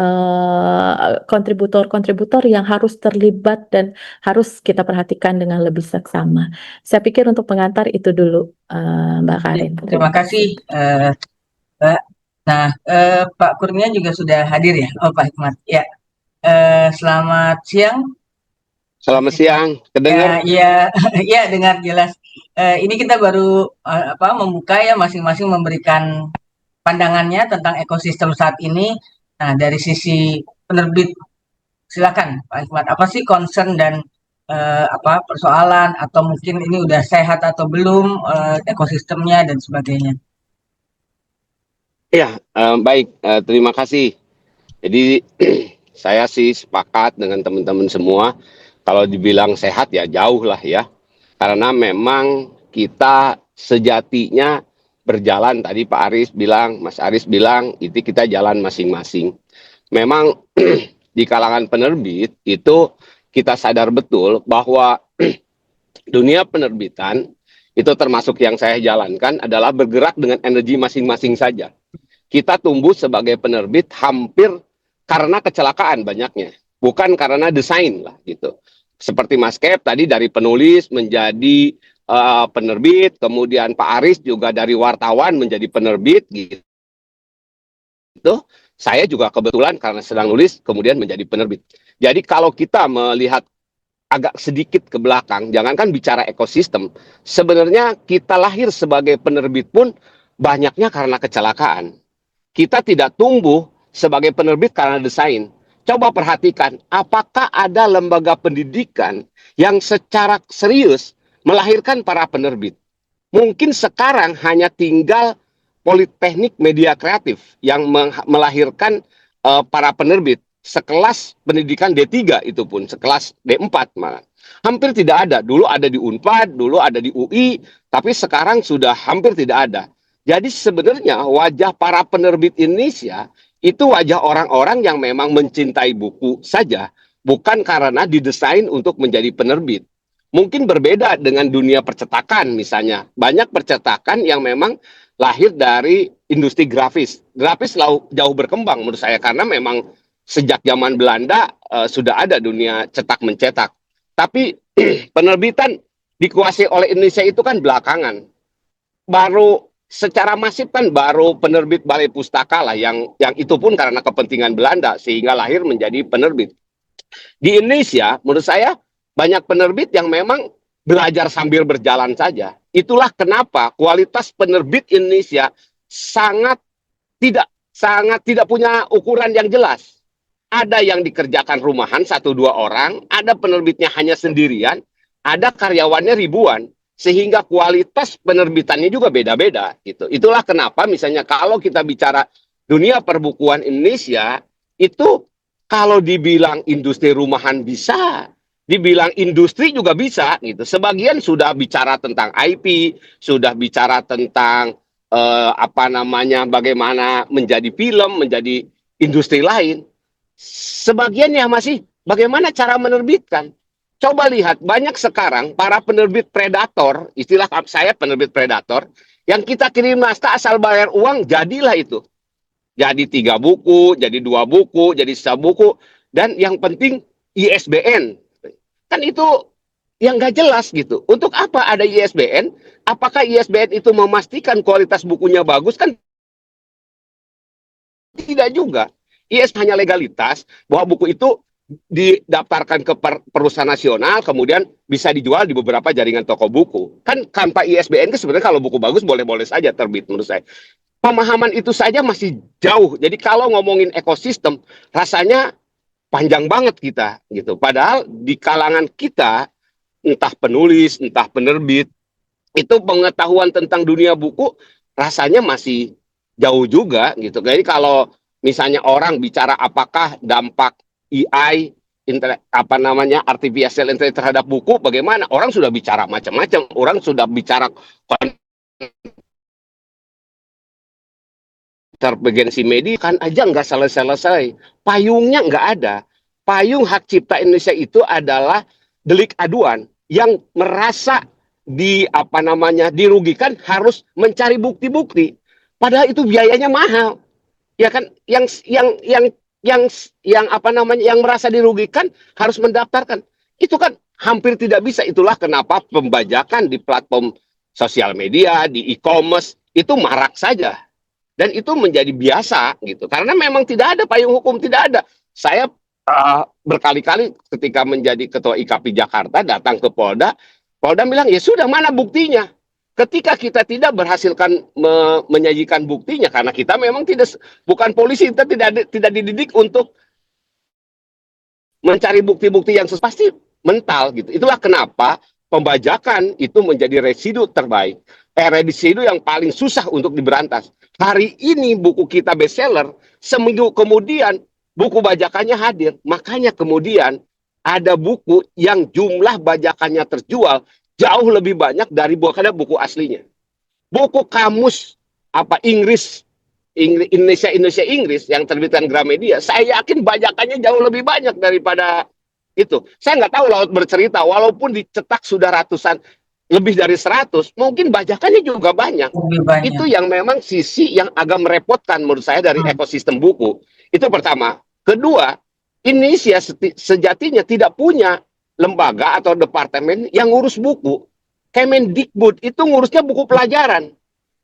kontributor-kontributor yang harus terlibat dan harus kita perhatikan dengan lebih seksama. Saya pikir untuk pengantar itu dulu, Mbak Karin. Terima kasih, Mbak. Nah, Pak Kurnia juga sudah hadir ya? Oh, Pak Hikmat. Ya, selamat siang. Selamat siang, Ya, kedengar? ya, ya, dengar jelas. Ini kita baru membuka ya, masing-masing memberikan pandangannya tentang ekosistem saat ini. Nah, dari sisi penerbit, silakan Pak Hikmat. Apa sih concern dan persoalan atau mungkin ini udah sehat atau belum ekosistemnya dan sebagainya? Ya, baik, terima kasih. Jadi saya sih sepakat dengan teman-teman semua. Kalau dibilang sehat ya jauh lah ya. Karena memang kita sejatinya berjalan, tadi Pak Aris bilang, Mas Aris bilang, itu kita jalan masing-masing. Memang di kalangan penerbit itu kita sadar betul bahwa dunia penerbitan itu termasuk yang saya jalankan adalah bergerak dengan energi masing-masing saja. Kita tumbuh sebagai penerbit hampir karena kecelakaan banyaknya, bukan karena desain lah gitu. Seperti Mas Kep tadi dari penulis menjadi penerbit, kemudian Pak Aris juga dari wartawan menjadi penerbit gitu. Saya juga kebetulan karena sedang nulis kemudian menjadi penerbit. Jadi kalau kita melihat agak sedikit ke belakang, jangankan bicara ekosistem, sebenarnya kita lahir sebagai penerbit pun banyaknya karena kecelakaan. Kita tidak tumbuh sebagai penerbit karena desain. Coba perhatikan, apakah ada lembaga pendidikan yang secara serius melahirkan para penerbit? Mungkin sekarang hanya tinggal Politeknik Media Kreatif yang melahirkan para penerbit. Sekelas pendidikan D3 itu pun, sekelas D4 malah. Hampir tidak ada. Dulu ada di Unpad, dulu ada di UI, tapi sekarang sudah hampir tidak ada. Jadi sebenarnya wajah para penerbit Indonesia itu wajah orang-orang yang memang mencintai buku saja, bukan karena didesain untuk menjadi penerbit. Mungkin berbeda dengan dunia percetakan misalnya. Banyak percetakan yang memang lahir dari industri grafis. Grafis jauh berkembang menurut saya karena memang sejak zaman Belanda sudah ada dunia cetak mencetak. Tapi penerbitan dikuasai oleh Indonesia itu kan belakangan. Baru secara masif kan baru penerbit Balai Pustaka lah yang itu pun karena kepentingan Belanda sehingga lahir menjadi penerbit. Di Indonesia menurut saya banyak penerbit yang memang belajar sambil berjalan saja. Itulah kenapa kualitas penerbit Indonesia sangat tidak punya ukuran yang jelas. Ada yang dikerjakan rumahan 1-2 orang, ada penerbitnya hanya sendirian, ada karyawannya ribuan, sehingga kualitas penerbitannya juga beda-beda gitu. Itulah kenapa misalnya kalau kita bicara dunia perbukuan Indonesia itu kalau dibilang industri rumahan bisa, dibilang industri juga bisa gitu. Sebagian sudah bicara tentang IP, sudah bicara tentang bagaimana menjadi film, menjadi industri lain. Sebagian ya masih bagaimana cara menerbitkan. Coba lihat, banyak sekarang para penerbit predator, istilah saya penerbit predator, yang kita kirim naskah asal bayar uang, jadilah itu. Jadi 3 buku, jadi 2 buku, jadi 1 buku, dan yang penting ISBN. Kan itu yang nggak jelas gitu. Untuk apa ada ISBN? Apakah ISBN itu memastikan kualitas bukunya bagus? Kan tidak juga. IS hanya legalitas bahwa buku itu didaftarkan ke perusahaan nasional, kemudian bisa dijual di beberapa jaringan toko buku. Kan tanpa ISBN sebenarnya kalau buku bagus boleh-boleh saja terbit menurut saya. Pemahaman itu saja masih jauh. Jadi kalau ngomongin ekosistem, rasanya panjang banget kita gitu. Padahal di kalangan kita, entah penulis, entah penerbit, itu pengetahuan tentang dunia buku rasanya masih jauh juga gitu. Jadi kalau misalnya orang bicara apakah dampak AI artificial intelligence terhadap buku, bagaimana? Orang sudah bicara macam-macam, orang sudah bicara intervensi media kan aja nggak selesai-selesai. Payungnya nggak ada. Payung hak cipta Indonesia itu adalah delik aduan yang merasa dirugikan harus mencari bukti-bukti. Padahal itu biayanya mahal. Ya kan yang merasa dirugikan harus mendaftarkan. Itu kan hampir tidak bisa. Itulah kenapa pembajakan di platform sosial media, di e-commerce itu marak saja. Dan itu menjadi biasa gitu. Karena memang tidak ada payung hukum, tidak ada. Saya berkali-kali ketika menjadi ketua IKAPI Jakarta datang ke Polda, Polda bilang, ya sudah, mana buktinya? Ketika kita tidak berhasilkan menyajikan buktinya, karena kita memang bukan polisi, kita tidak dididik untuk mencari bukti-bukti yang pasti mental gitu. Itulah kenapa pembajakan itu menjadi residu terbaik. Residu yang paling susah untuk diberantas. Hari ini buku kita bestseller, seminggu kemudian buku bajakannya hadir. Makanya kemudian ada buku yang jumlah bajakannya terjual jauh lebih banyak dari buku aslinya. Buku kamus Inggris Indonesia Inggris yang terbitkan Gramedia, saya yakin bajakannya jauh lebih banyak daripada itu. Saya nggak tahu Laut Bercerita, walaupun dicetak sudah ratusan, lebih dari 100, mungkin bajakannya juga banyak. Itu yang memang sisi yang agak merepotkan menurut saya dari ekosistem buku. Itu pertama. Kedua, Indonesia sejatinya tidak punya lembaga atau departemen yang ngurus buku. Kemendikbud itu ngurusnya buku pelajaran.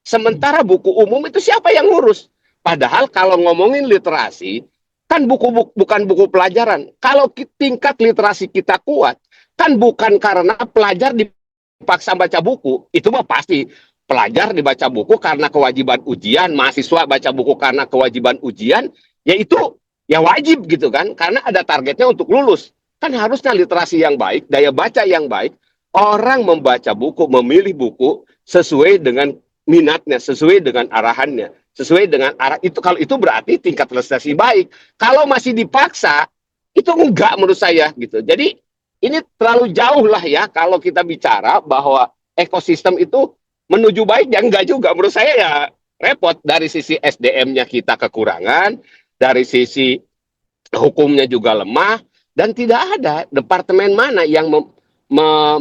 Sementara buku umum itu siapa yang ngurus? Padahal kalau ngomongin literasi, kan bukan buku pelajaran. Kalau tingkat literasi kita kuat, kan bukan karena pelajar dipaksa baca buku. Itu mah pasti. Pelajar dibaca buku karena kewajiban ujian, mahasiswa baca buku karena kewajiban ujian, yaitu ya wajib gitu kan, karena ada targetnya untuk lulus. Kan harusnya literasi yang baik, daya baca yang baik, orang membaca buku, memilih buku sesuai dengan minatnya, sesuai dengan arahannya, sesuai dengan arah itu. Kalau itu berarti tingkat literasi baik. Kalau masih dipaksa, itu enggak menurut saya gitu. Jadi ini terlalu jauh lah ya kalau kita bicara bahwa ekosistem itu menuju baik, ya enggak juga. Menurut saya ya repot. Dari sisi SDM-nya kita kekurangan, dari sisi hukumnya juga lemah, dan tidak ada departemen mana yang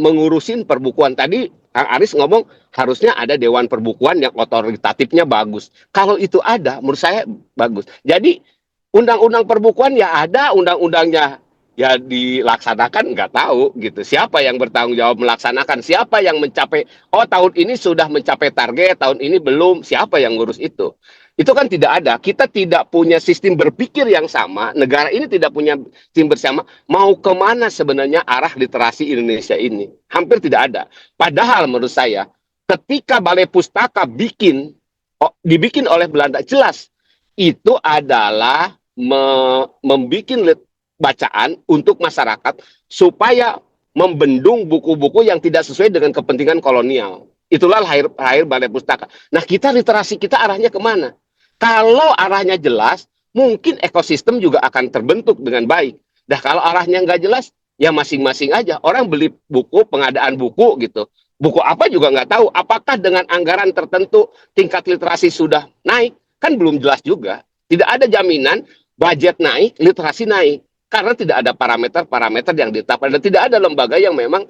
mengurusin perbukuan. Tadi Kang Aris ngomong harusnya ada Dewan Perbukuan yang otoritatifnya bagus. Kalau itu ada, menurut saya bagus. Jadi undang-undang perbukuan ya ada, undang-undangnya ya dilaksanakan nggak tahu gitu. Siapa yang bertanggung jawab melaksanakan? Siapa yang mencapai? Oh, tahun ini sudah mencapai target, tahun ini belum. Siapa yang ngurus itu? Itu kan tidak ada. Kita tidak punya sistem berpikir yang sama. Negara ini tidak punya sistem bersama. Mau kemana sebenarnya arah literasi Indonesia ini? Hampir tidak ada. Padahal menurut saya, ketika Balai Pustaka dibikin oleh Belanda, jelas itu adalah membuat bacaan untuk masyarakat supaya membendung buku-buku yang tidak sesuai dengan kepentingan kolonial. Itulah lahir Balai Pustaka. Nah, literasi kita arahnya kemana? Kalau arahnya jelas, mungkin ekosistem juga akan terbentuk dengan baik. Nah, kalau arahnya nggak jelas, ya masing-masing aja. Orang beli buku, pengadaan buku gitu. Buku apa juga nggak tahu. Apakah dengan anggaran tertentu tingkat literasi sudah naik? Kan belum jelas juga. Tidak ada jaminan budget naik, literasi naik. karena tidak ada parameter-parameter yang ditetapkan dan tidak ada lembaga yang memang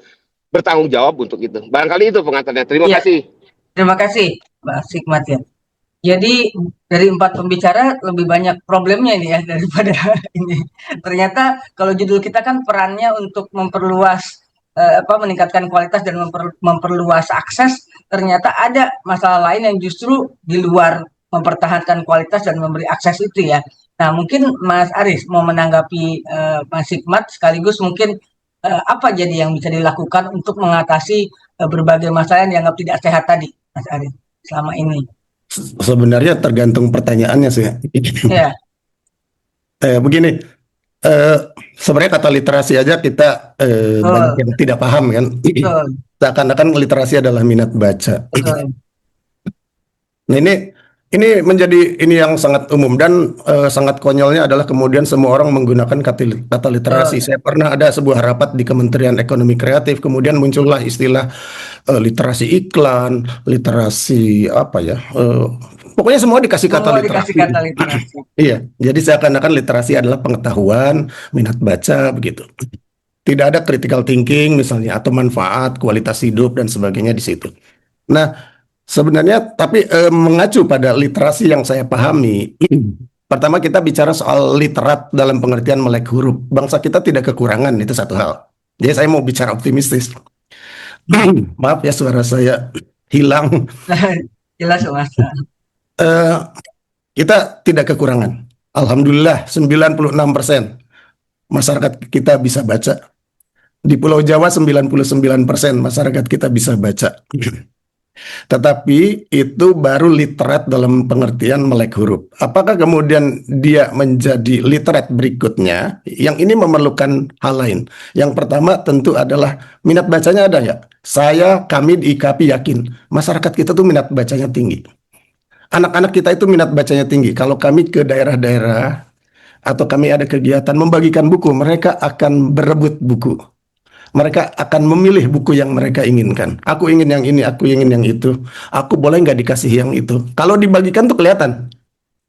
bertanggung jawab untuk itu. Barangkali itu pengantarnya. Terima Iya. kasih. Terima kasih, Mbak Hikmat ya. Jadi dari 4 pembicara lebih banyak problemnya ini ya daripada ini. Ternyata kalau judul kita kan perannya untuk memperluas meningkatkan kualitas dan memperluas akses, ternyata ada masalah lain yang justru di luar mempertahankan kualitas dan memberi akses itu ya. Nah, mungkin Mas Aris mau menanggapi Mas Hikmat sekaligus mungkin apa jadi yang bisa dilakukan untuk mengatasi berbagai masalah yang dianggap tidak sehat tadi, Mas Aris, selama ini. Sebenarnya tergantung pertanyaannya sih. Ya, Begini, sebenarnya kata literasi aja kita banyak betul, yang tidak paham kan. betul, Seakan-akan literasi adalah minat baca. betul. Nah ini menjadi ini yang sangat umum dan sangat konyolnya adalah kemudian semua orang menggunakan kata literasi. Betul. Saya pernah ada sebuah rapat di Kementerian Ekonomi Kreatif, kemudian muncullah istilah literasi iklan, literasi apa ya? Pokoknya semua dikasih kata Semua literasi. dikasih kata literasi. Iya, jadi seakan-akan literasi adalah pengetahuan, minat baca begitu. Tidak ada critical thinking misalnya atau manfaat, kualitas hidup dan sebagainya di situ. Nah, sebenarnya tapi mengacu pada literasi yang saya pahami, pertama kita bicara soal literat dalam pengertian melek huruf. Bangsa kita tidak kekurangan, itu satu hal. Jadi saya mau bicara optimistis. Maaf ya suara saya hilang. Jelas, Mas. Eh, kita tidak kekurangan. Alhamdulillah 96% masyarakat kita bisa baca. Di Pulau Jawa 99% masyarakat kita bisa baca. Tetapi itu baru literat dalam pengertian melek huruf. Apakah kemudian dia menjadi literat berikutnya? Yang ini memerlukan hal lain. Yang pertama tentu adalah minat bacanya ada ya. Kami di IKAPI yakin masyarakat kita tuh minat bacanya tinggi. Anak-anak kita itu minat bacanya tinggi. Kalau kami ke daerah-daerah atau kami ada kegiatan membagikan buku, mereka akan berebut buku. Mereka akan memilih buku yang mereka inginkan. Aku ingin yang ini, aku ingin yang itu. Aku boleh nggak dikasih yang itu? Kalau dibagikan tuh kelihatan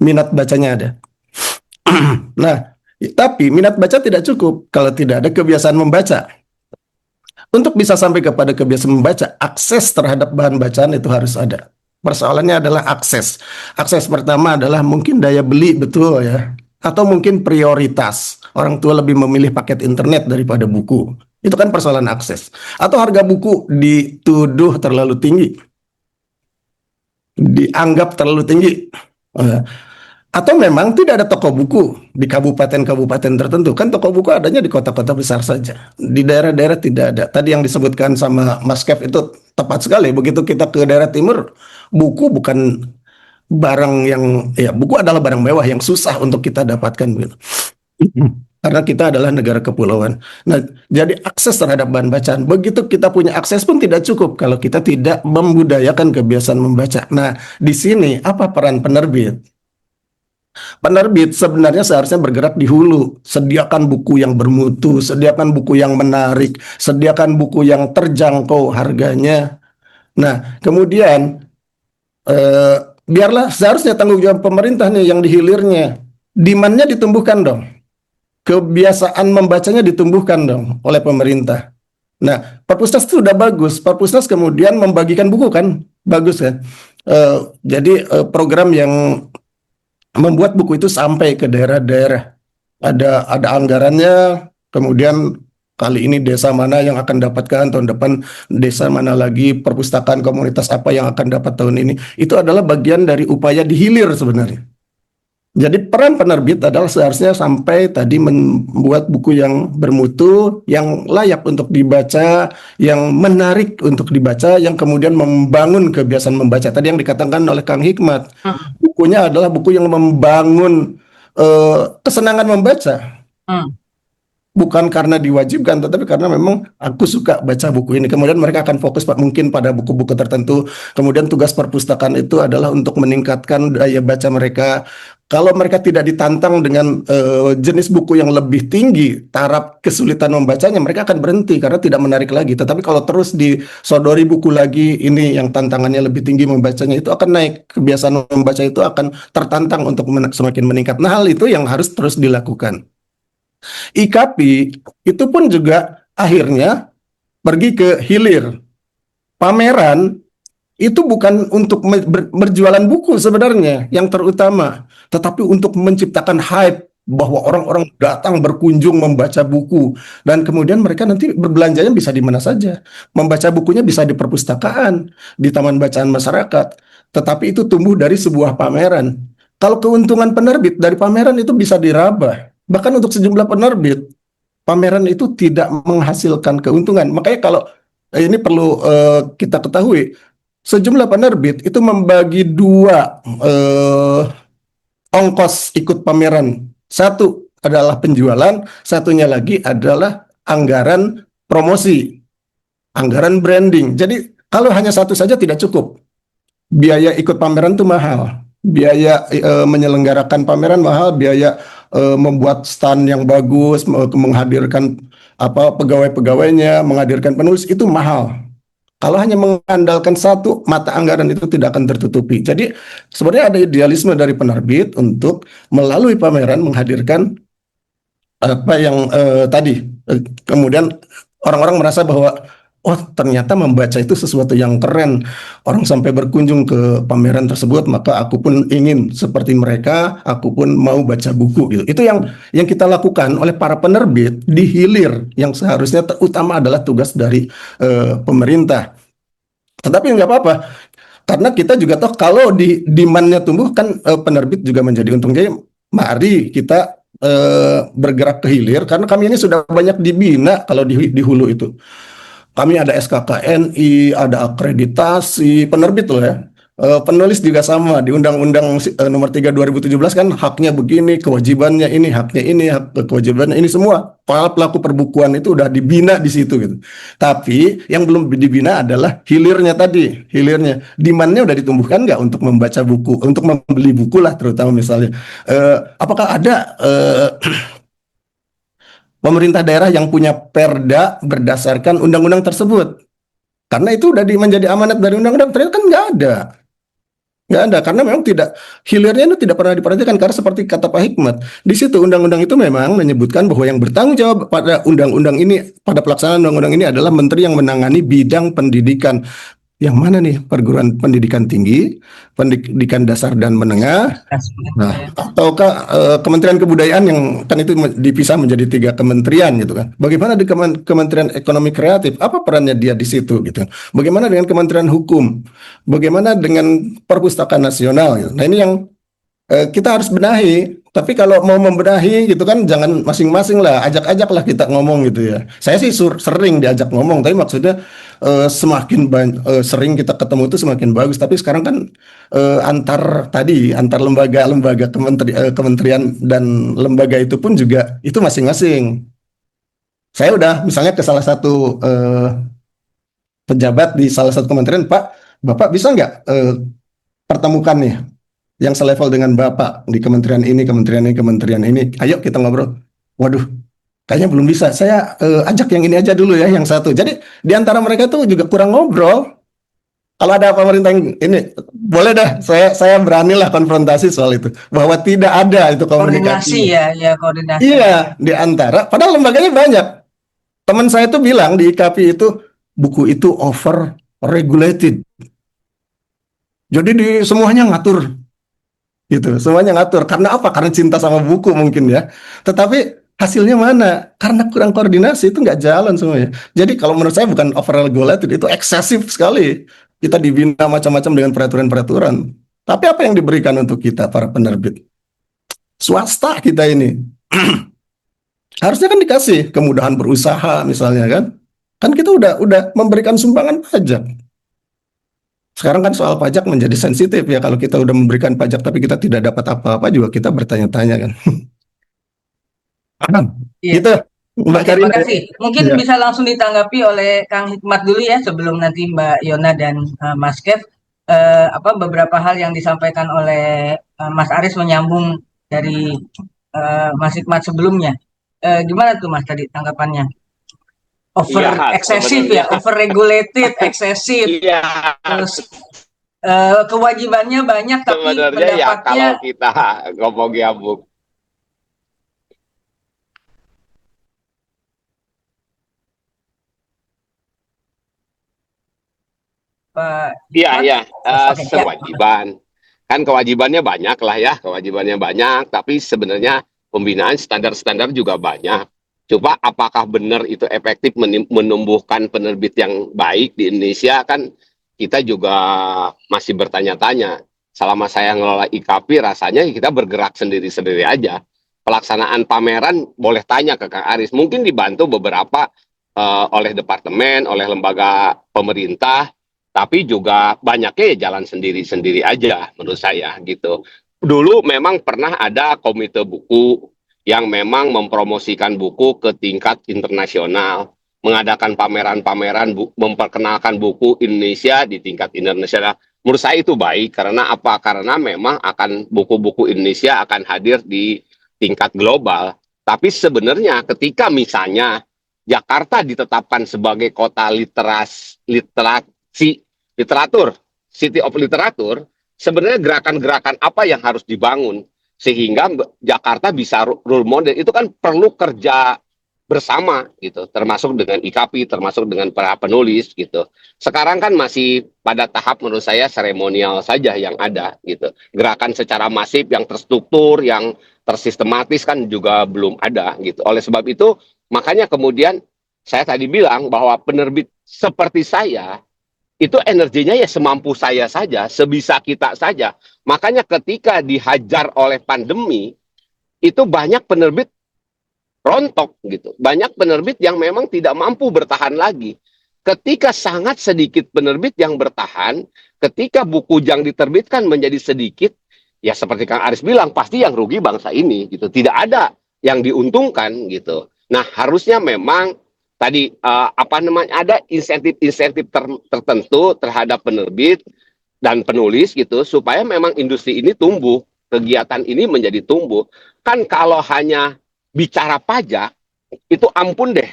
minat bacanya ada. Nah, tapi minat baca tidak cukup kalau tidak ada kebiasaan membaca. Untuk bisa sampai kepada kebiasaan membaca, akses terhadap bahan bacaan itu harus ada. Persoalannya adalah akses. Akses pertama adalah mungkin daya beli, betul ya. Atau mungkin prioritas. Orang tua lebih memilih paket internet daripada buku. Itu kan persoalan akses. Atau harga buku dituduh terlalu tinggi. Dianggap terlalu tinggi. Atau memang tidak ada toko buku di kabupaten-kabupaten tertentu. Kan toko buku adanya di kota-kota besar saja. Di daerah-daerah tidak ada. Tadi yang disebutkan sama Mas Kev itu tepat sekali. Begitu kita ke daerah timur, buku bukan barang yang, ya buku adalah barang mewah yang susah untuk kita dapatkan. Gitu. Karena kita adalah negara kepulauan. Nah, jadi akses terhadap bahan bacaan. Begitu kita punya akses pun tidak cukup kalau kita tidak membudayakan kebiasaan membaca. Nah, di sini apa peran penerbit? Penerbit sebenarnya seharusnya bergerak di hulu, sediakan buku yang bermutu, sediakan buku yang menarik, sediakan buku yang terjangkau harganya. Nah, kemudian biarlah seharusnya tanggung jawab pemerintah nih yang dihilirnya, demand-nya ditumbuhkan dong, kebiasaan membacanya ditumbuhkan dong oleh pemerintah. Nah, Perpusnas itu sudah bagus, Perpusnas kemudian membagikan buku kan, bagus kan. Jadi program yang membuat buku itu sampai ke daerah-daerah. Ada anggarannya, kemudian kali ini desa mana yang akan dapatkan, tahun depan desa mana lagi, perpustakaan komunitas apa yang akan dapat tahun ini. Itu adalah bagian dari upaya dihilir sebenarnya. Jadi peran penerbit adalah seharusnya sampai tadi membuat buku yang bermutu, yang layak untuk dibaca, yang menarik untuk dibaca, yang kemudian membangun kebiasaan membaca. Tadi yang dikatakan oleh Kang Hikmat, bukunya adalah buku yang membangun kesenangan membaca. Bukan karena diwajibkan, tetapi karena memang aku suka baca buku ini. Kemudian mereka akan fokus mungkin pada buku-buku tertentu. Kemudian tugas perpustakaan itu adalah untuk meningkatkan daya baca mereka. Kalau mereka tidak ditantang dengan jenis buku yang lebih tinggi, taraf kesulitan membacanya, mereka akan berhenti karena tidak menarik lagi. Tetapi kalau terus disodori buku lagi, ini yang tantangannya lebih tinggi membacanya, itu akan naik. Kebiasaan membaca itu akan tertantang untuk semakin meningkat. Nah, hal itu yang harus terus dilakukan. IKP itu pun juga akhirnya pergi ke hilir. Pameran itu bukan untuk berjualan buku sebenarnya yang terutama, tetapi untuk menciptakan hype bahwa orang-orang datang berkunjung membaca buku, dan kemudian mereka nanti berbelanjanya bisa di mana saja. Membaca bukunya bisa di perpustakaan, di taman bacaan masyarakat, tetapi itu tumbuh dari sebuah pameran. Kalau keuntungan penerbit dari pameran itu bisa diraba, bahkan untuk sejumlah penerbit pameran itu tidak menghasilkan keuntungan. Makanya kalau ini perlu kita ketahui, sejumlah penerbit itu membagi dua ongkos ikut pameran. Satu adalah penjualan, satunya lagi adalah anggaran promosi, anggaran branding. Jadi kalau hanya satu saja tidak cukup. Biaya ikut pameran itu mahal, biaya menyelenggarakan pameran mahal, biaya membuat stand yang bagus, menghadirkan pegawai-pegawainya, menghadirkan penulis itu mahal. Kalau hanya mengandalkan satu, mata anggaran itu tidak akan tertutupi. Jadi sebenarnya ada idealisme dari penerbit untuk melalui pameran menghadirkan apa yang tadi. Kemudian orang-orang merasa bahwa oh ternyata membaca itu sesuatu yang keren. Orang sampai berkunjung ke pameran tersebut, maka aku pun ingin seperti mereka, aku pun mau baca buku gitu. Itu yang kita lakukan oleh para penerbit di hilir yang seharusnya terutama adalah tugas dari pemerintah. Tetapi nggak apa-apa, karena kita juga tahu kalau di demand-nya tumbuh kan penerbit juga menjadi untung. Jadi mari kita bergerak ke hilir, karena kami ini sudah banyak dibina kalau di hulu itu. Kami ada SKKNI, ada akreditasi, penerbit loh ya. Penulis juga sama, di Undang-Undang Nomor 3 2017 kan haknya begini, kewajibannya ini, haknya ini, kewajibannya ini, semua. Para pelaku perbukuan itu udah dibina di situ gitu. Tapi yang belum dibina adalah hilirnya tadi, hilirnya. Demand-nya udah ditumbuhkan nggak untuk membaca buku, untuk membeli buku lah terutama misalnya. Apakah ada pemerintah daerah yang punya perda berdasarkan undang-undang tersebut? Karena itu udah menjadi amanat dari undang-undang, ternyata kan nggak ada. Nggak ada, karena memang hilirnya itu tidak pernah diperhatikan, karena seperti kata Pak Hikmat, di situ undang-undang itu memang menyebutkan bahwa yang bertanggung jawab pada undang-undang ini, pada pelaksanaan undang-undang ini adalah menteri yang menangani bidang pendidikan. Yang mana nih? Perguruan pendidikan tinggi, pendidikan dasar dan menengah, ataukah Kementerian Kebudayaan yang kan itu dipisah menjadi 3 kementerian gitu kan. Bagaimana di Kementerian Ekonomi Kreatif? Apa perannya dia di situ gitu. Bagaimana dengan Kementerian Hukum? Bagaimana dengan Perpustakaan Nasional gitu. Nah, ini yang kita harus benahi. Tapi kalau mau membenahi gitu kan jangan masing-masing lah, ajak-ajak lah kita ngomong gitu ya. Saya sih sering diajak ngomong, tapi maksudnya semakin sering kita ketemu itu semakin bagus. Tapi sekarang kan antar lembaga kementerian dan lembaga itu pun juga itu masing-masing. Saya udah misalnya ke salah satu pejabat di salah satu kementerian, Pak, Bapak bisa nggak pertemukan nih yang selevel dengan Bapak di kementerian ini, kementerian ini, kementerian ini. Ayo kita ngobrol. Waduh, kayaknya belum bisa. Saya ajak yang ini aja dulu ya, yang satu. Jadi di antara mereka tuh juga kurang ngobrol. Kalau ada pemerintah yang ini, boleh dah. Saya beranilah konfrontasi soal itu. Bahwa tidak ada itu komunikasi. Koordinasi. Iya, di antara. Padahal lembaganya banyak. Teman saya tuh bilang di IKP itu, buku itu over regulated. Jadi semuanya ngatur. Gitu, semuanya ngatur. Karena apa? Karena cinta sama buku mungkin ya. Tetapi hasilnya mana? Karena kurang koordinasi itu nggak jalan semuanya. Jadi kalau menurut saya bukan over regulated, itu eksesif sekali. Kita dibina macam-macam dengan peraturan-peraturan. Tapi apa yang diberikan untuk kita para penerbit? Swasta kita ini. Harusnya kan dikasih kemudahan berusaha misalnya kan. Kan kita udah memberikan sumbangan pajak. Sekarang kan soal pajak menjadi sensitif ya, kalau kita udah memberikan pajak tapi kita tidak dapat apa-apa juga kita bertanya-tanya kan. Iya. Gitu, Mbak Karina. Terima kasih. Mungkin bisa langsung ditanggapi oleh Kang Hikmat dulu ya, sebelum nanti Mbak Yona dan Mas Kev. Beberapa hal yang disampaikan oleh Mas Aris menyambung dari Mas Hikmat sebelumnya. Gimana tuh Mas tadi tanggapannya? Eksesif ya, over regulated, eksesif. Iya. Terus kewajibannya banyak tapi sebenarnya ya pendapatnya kalau kita ngomong ya Bu, Pak Iya, Yusman? iya, Oke, ya. sewajiban. Kan kewajibannya banyak lah ya, kewajibannya banyak, tapi sebenarnya pembinaan standar-standar juga banyak. Coba apakah benar itu efektif menumbuhkan penerbit yang baik di Indonesia kan kita juga masih bertanya-tanya. Selama saya ngelola IKP rasanya kita bergerak sendiri-sendiri aja. Pelaksanaan pameran boleh tanya ke Kang Aris, mungkin dibantu beberapa oleh departemen, oleh lembaga pemerintah, tapi juga banyaknya ya jalan sendiri-sendiri aja menurut saya gitu. Dulu memang pernah ada komite buku yang memang mempromosikan buku ke tingkat internasional, mengadakan pameran-pameran, memperkenalkan buku Indonesia di tingkat internasional. Menurut saya itu baik karena apa? Karena memang akan buku-buku Indonesia akan hadir di tingkat global. Tapi sebenarnya ketika misalnya Jakarta ditetapkan sebagai kota literasi literatur, City of Literatur, sebenarnya gerakan-gerakan apa yang harus dibangun sehingga Jakarta bisa role model itu kan perlu kerja bersama gitu, termasuk dengan IKP, termasuk dengan para penulis gitu. Sekarang kan masih pada tahap menurut saya seremonial saja yang ada gitu. Gerakan secara masif yang terstruktur, yang tersistematis kan juga belum ada gitu. Oleh sebab itu, makanya kemudian saya tadi bilang bahwa penerbit seperti saya itu energinya ya semampu saya saja, sebisa kita saja. Makanya ketika dihajar oleh pandemi, itu banyak penerbit rontok gitu. Banyak penerbit yang memang tidak mampu bertahan lagi. Ketika sangat sedikit penerbit yang bertahan, ketika buku yang diterbitkan menjadi sedikit, ya seperti Kang Aris bilang, pasti yang rugi bangsa ini gitu. Tidak ada yang diuntungkan gitu. Nah, harusnya memang tadi apa namanya ada insentif-insentif tertentu terhadap penerbit dan penulis gitu supaya memang industri ini tumbuh, kegiatan ini menjadi tumbuh. Kan kalau hanya bicara pajak itu ampun deh.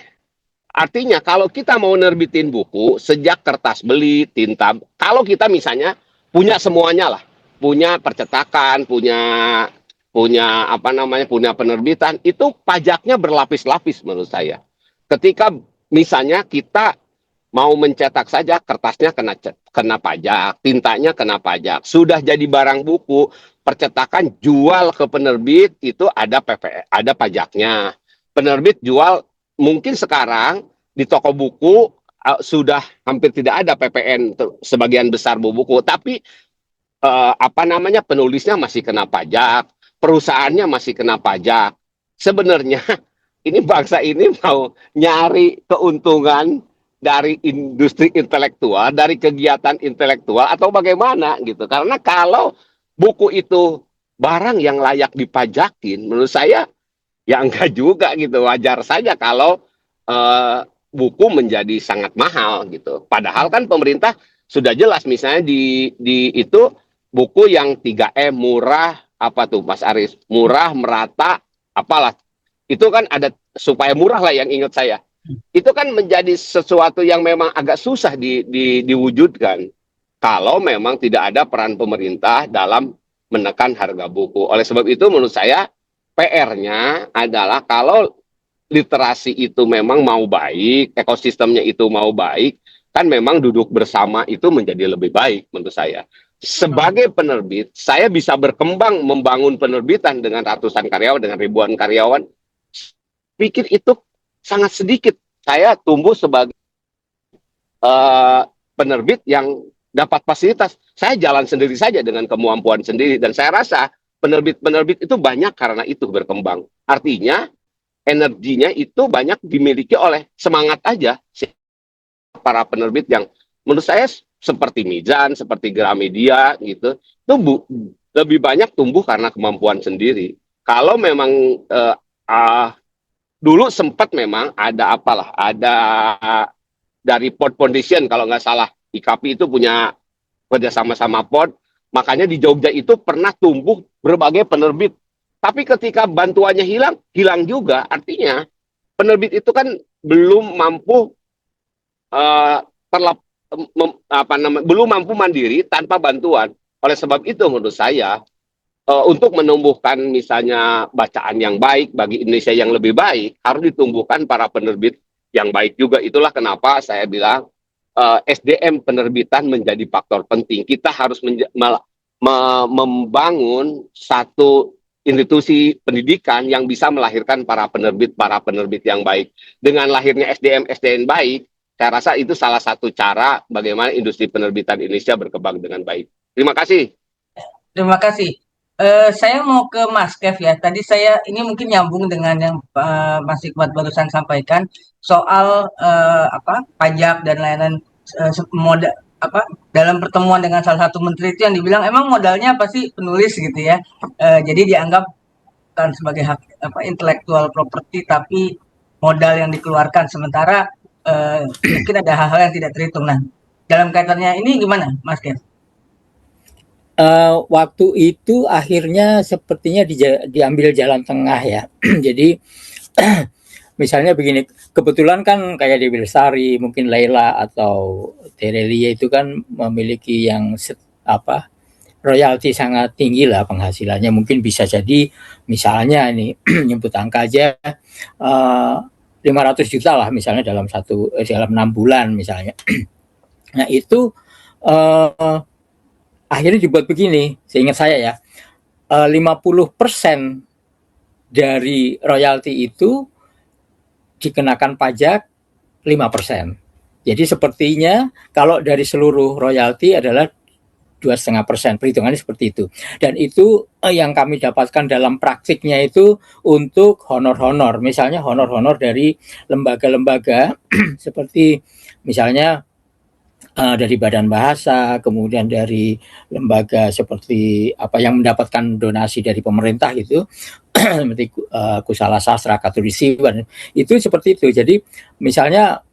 Artinya kalau kita mau nerbitin buku sejak kertas beli, tinta, kalau kita misalnya punya semuanya lah, punya percetakan, punya punya apa namanya, punya penerbitan, itu pajaknya berlapis-lapis menurut saya. Ketika misalnya kita mau mencetak saja kertasnya kena pajak, tintanya kena pajak. Sudah jadi barang buku, percetakan jual ke penerbit itu ada ada pajaknya. Penerbit jual mungkin sekarang di toko buku sudah hampir tidak ada PPN sebagian besar buku, tapi apa namanya penulisnya masih kena pajak, perusahaannya masih kena pajak. Sebenarnya ini bangsa ini mau nyari keuntungan dari industri intelektual, dari kegiatan intelektual atau bagaimana gitu. Karena kalau buku itu barang yang layak dipajakin, menurut saya ya enggak juga gitu. Wajar saja kalau buku menjadi sangat mahal gitu. Padahal kan pemerintah sudah jelas misalnya di itu buku yang 3M murah apa tuh Mas Aris? Murah, merata, apalah. Itu kan ada supaya murah lah yang ingat saya. Itu kan menjadi sesuatu yang memang agak susah diwujudkan kalau memang tidak ada peran pemerintah dalam menekan harga buku. Oleh sebab itu menurut saya PR-nya adalah kalau literasi itu memang mau baik, ekosistemnya itu mau baik, kan memang duduk bersama itu menjadi lebih baik menurut saya. Sebagai penerbit, saya bisa berkembang membangun penerbitan dengan ratusan karyawan, dengan ribuan karyawan. Pikir itu sangat sedikit. Saya tumbuh sebagai penerbit yang dapat fasilitas. Saya jalan sendiri saja dengan kemampuan sendiri. Dan saya rasa penerbit-penerbit itu banyak karena itu berkembang. Artinya energinya itu banyak dimiliki oleh semangat aja para penerbit yang menurut saya seperti Mizan, seperti Gramedia gitu, itu lebih banyak tumbuh karena kemampuan sendiri. Kalau memang dulu sempat memang ada apalah, ada dari Port Foundation kalau nggak salah, IKP itu punya kerjasama sama Port, makanya di Jogja itu pernah tumbuh berbagai penerbit. Tapi ketika bantuannya hilang, hilang juga. Artinya penerbit itu kan belum mampu belum mampu mandiri tanpa bantuan. Oleh sebab itu menurut saya untuk menumbuhkan misalnya bacaan yang baik bagi Indonesia yang lebih baik harus ditumbuhkan para penerbit yang baik juga. Itulah kenapa saya bilang SDM penerbitan menjadi faktor penting. Kita harus membangun satu institusi pendidikan yang bisa melahirkan para penerbit yang baik. Dengan lahirnya SDM baik, saya rasa itu salah satu cara bagaimana industri penerbitan Indonesia berkembang dengan baik. Terima kasih. Terima kasih. Saya mau ke Mas Kev ya. Tadi saya ini mungkin nyambung dengan yang Mas Hikmat barusan sampaikan soal pajak dan layanan modal dalam pertemuan dengan salah satu menteri itu yang dibilang emang modalnya pasti penulis gitu ya. Jadi dianggap bukan sebagai hak intellectual property tapi modal yang dikeluarkan sementara mungkin ada hal-hal yang tidak terhitung. Nah, dalam kaitannya ini gimana, Mas Kev? Waktu itu akhirnya sepertinya diambil jalan tengah ya. Jadi misalnya begini, kebetulan kan kayak Dewi Lestari, mungkin Laila atau Terelia itu kan memiliki yang royalti sangat tinggi lah penghasilannya. Mungkin bisa jadi misalnya ini nyebut angka aja 500 juta lah misalnya dalam 6 bulan misalnya. Nah itu akhirnya dibuat begini, seingat saya ya, 50% dari royalti itu dikenakan pajak 5%. Jadi sepertinya kalau dari seluruh royalti adalah 2,5%, perhitungannya seperti itu. Dan itu yang kami dapatkan dalam praktiknya itu untuk honor-honor, misalnya honor-honor dari lembaga-lembaga seperti misalnya dari Badan Bahasa, kemudian dari lembaga seperti yang mendapatkan donasi dari pemerintah gitu, seperti Kusala Sastra, Katulisiwan, itu seperti itu. Jadi misalnya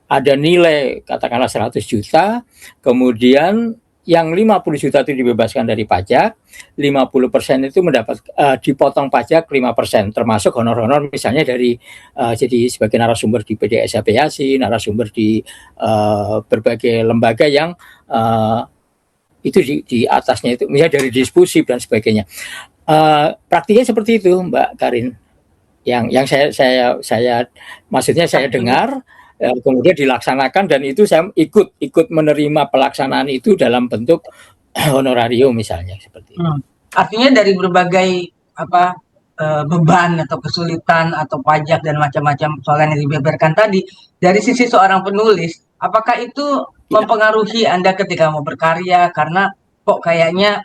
ada nilai katakanlah 100 juta, kemudian yang 50 juta itu dibebaskan dari pajak, 50% itu dipotong pajak 5%, termasuk honor-honor misalnya dari jadi sebagai narasumber di PDS Aviasi, narasumber di berbagai lembaga yang itu di atasnya itu, misalnya dari Dispusif dan sebagainya. Praktiknya seperti itu, Mbak Karin. Yang saya maksudnya saya dengar. Kemudian dilaksanakan dan itu saya ikut menerima pelaksanaan itu dalam bentuk honorarium misalnya seperti itu. Artinya dari berbagai beban atau kesulitan atau pajak dan macam-macam soal yang dibeberkan tadi, dari sisi seorang penulis, apakah itu mempengaruhi Anda ketika mau berkarya? Karena kok kayaknya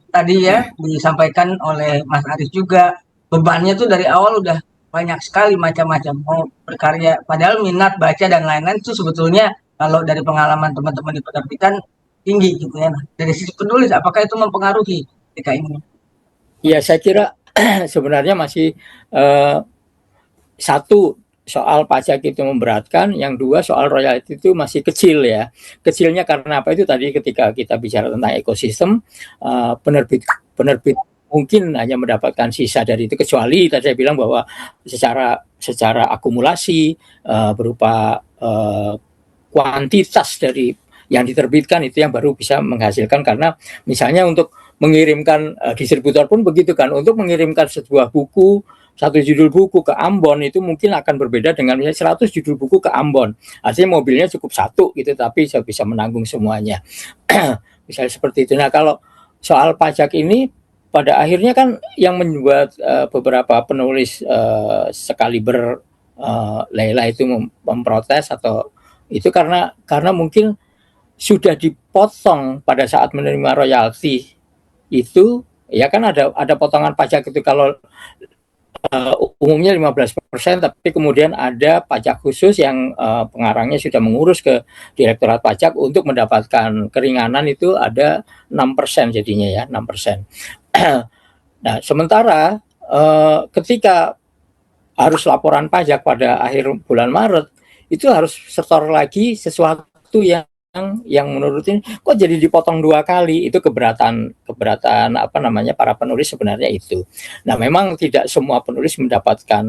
tadi ya disampaikan oleh Mas Aris juga, bebannya tuh dari awal udah banyak sekali macam-macam mau berkarya, padahal minat baca dan lain-lain itu sebetulnya kalau dari pengalaman teman-teman di penerbitan tinggi gitu ya. Nah, dari sisi penulis apakah itu mempengaruhi ketika ini? Ya saya kira sebenarnya masih satu soal pajak itu memberatkan, yang dua soal royalti itu masih kecil ya. Kecilnya karena apa itu tadi ketika kita bicara tentang ekosistem, penerbit mungkin hanya mendapatkan sisa dari itu, kecuali tadi saya bilang bahwa secara akumulasi berupa kuantitas dari yang diterbitkan itu yang baru bisa menghasilkan. Karena misalnya untuk mengirimkan distributor pun begitu kan, untuk mengirimkan sebuah buku, satu judul buku ke Ambon itu mungkin akan berbeda dengan misalnya 100 judul buku ke Ambon. Artinya mobilnya cukup satu gitu, tapi saya bisa menanggung semuanya. Misalnya seperti itu. Nah kalau soal pajak ini pada akhirnya kan yang membuat beberapa penulis sekaliber Laila itu memprotes atau itu karena mungkin sudah dipotong pada saat menerima royalti itu ya kan ada potongan pajak itu kalau umumnya 15%, tapi kemudian ada pajak khusus yang pengarangnya sudah mengurus ke Direktorat Pajak untuk mendapatkan keringanan itu ada 6% jadinya ya, 6%. Nah, sementara ketika harus laporan pajak pada akhir bulan Maret, itu harus setor lagi sesuatu yang menurut ini kok jadi dipotong 2 kali. Itu keberatan para penulis sebenarnya itu. Nah memang tidak semua penulis mendapatkan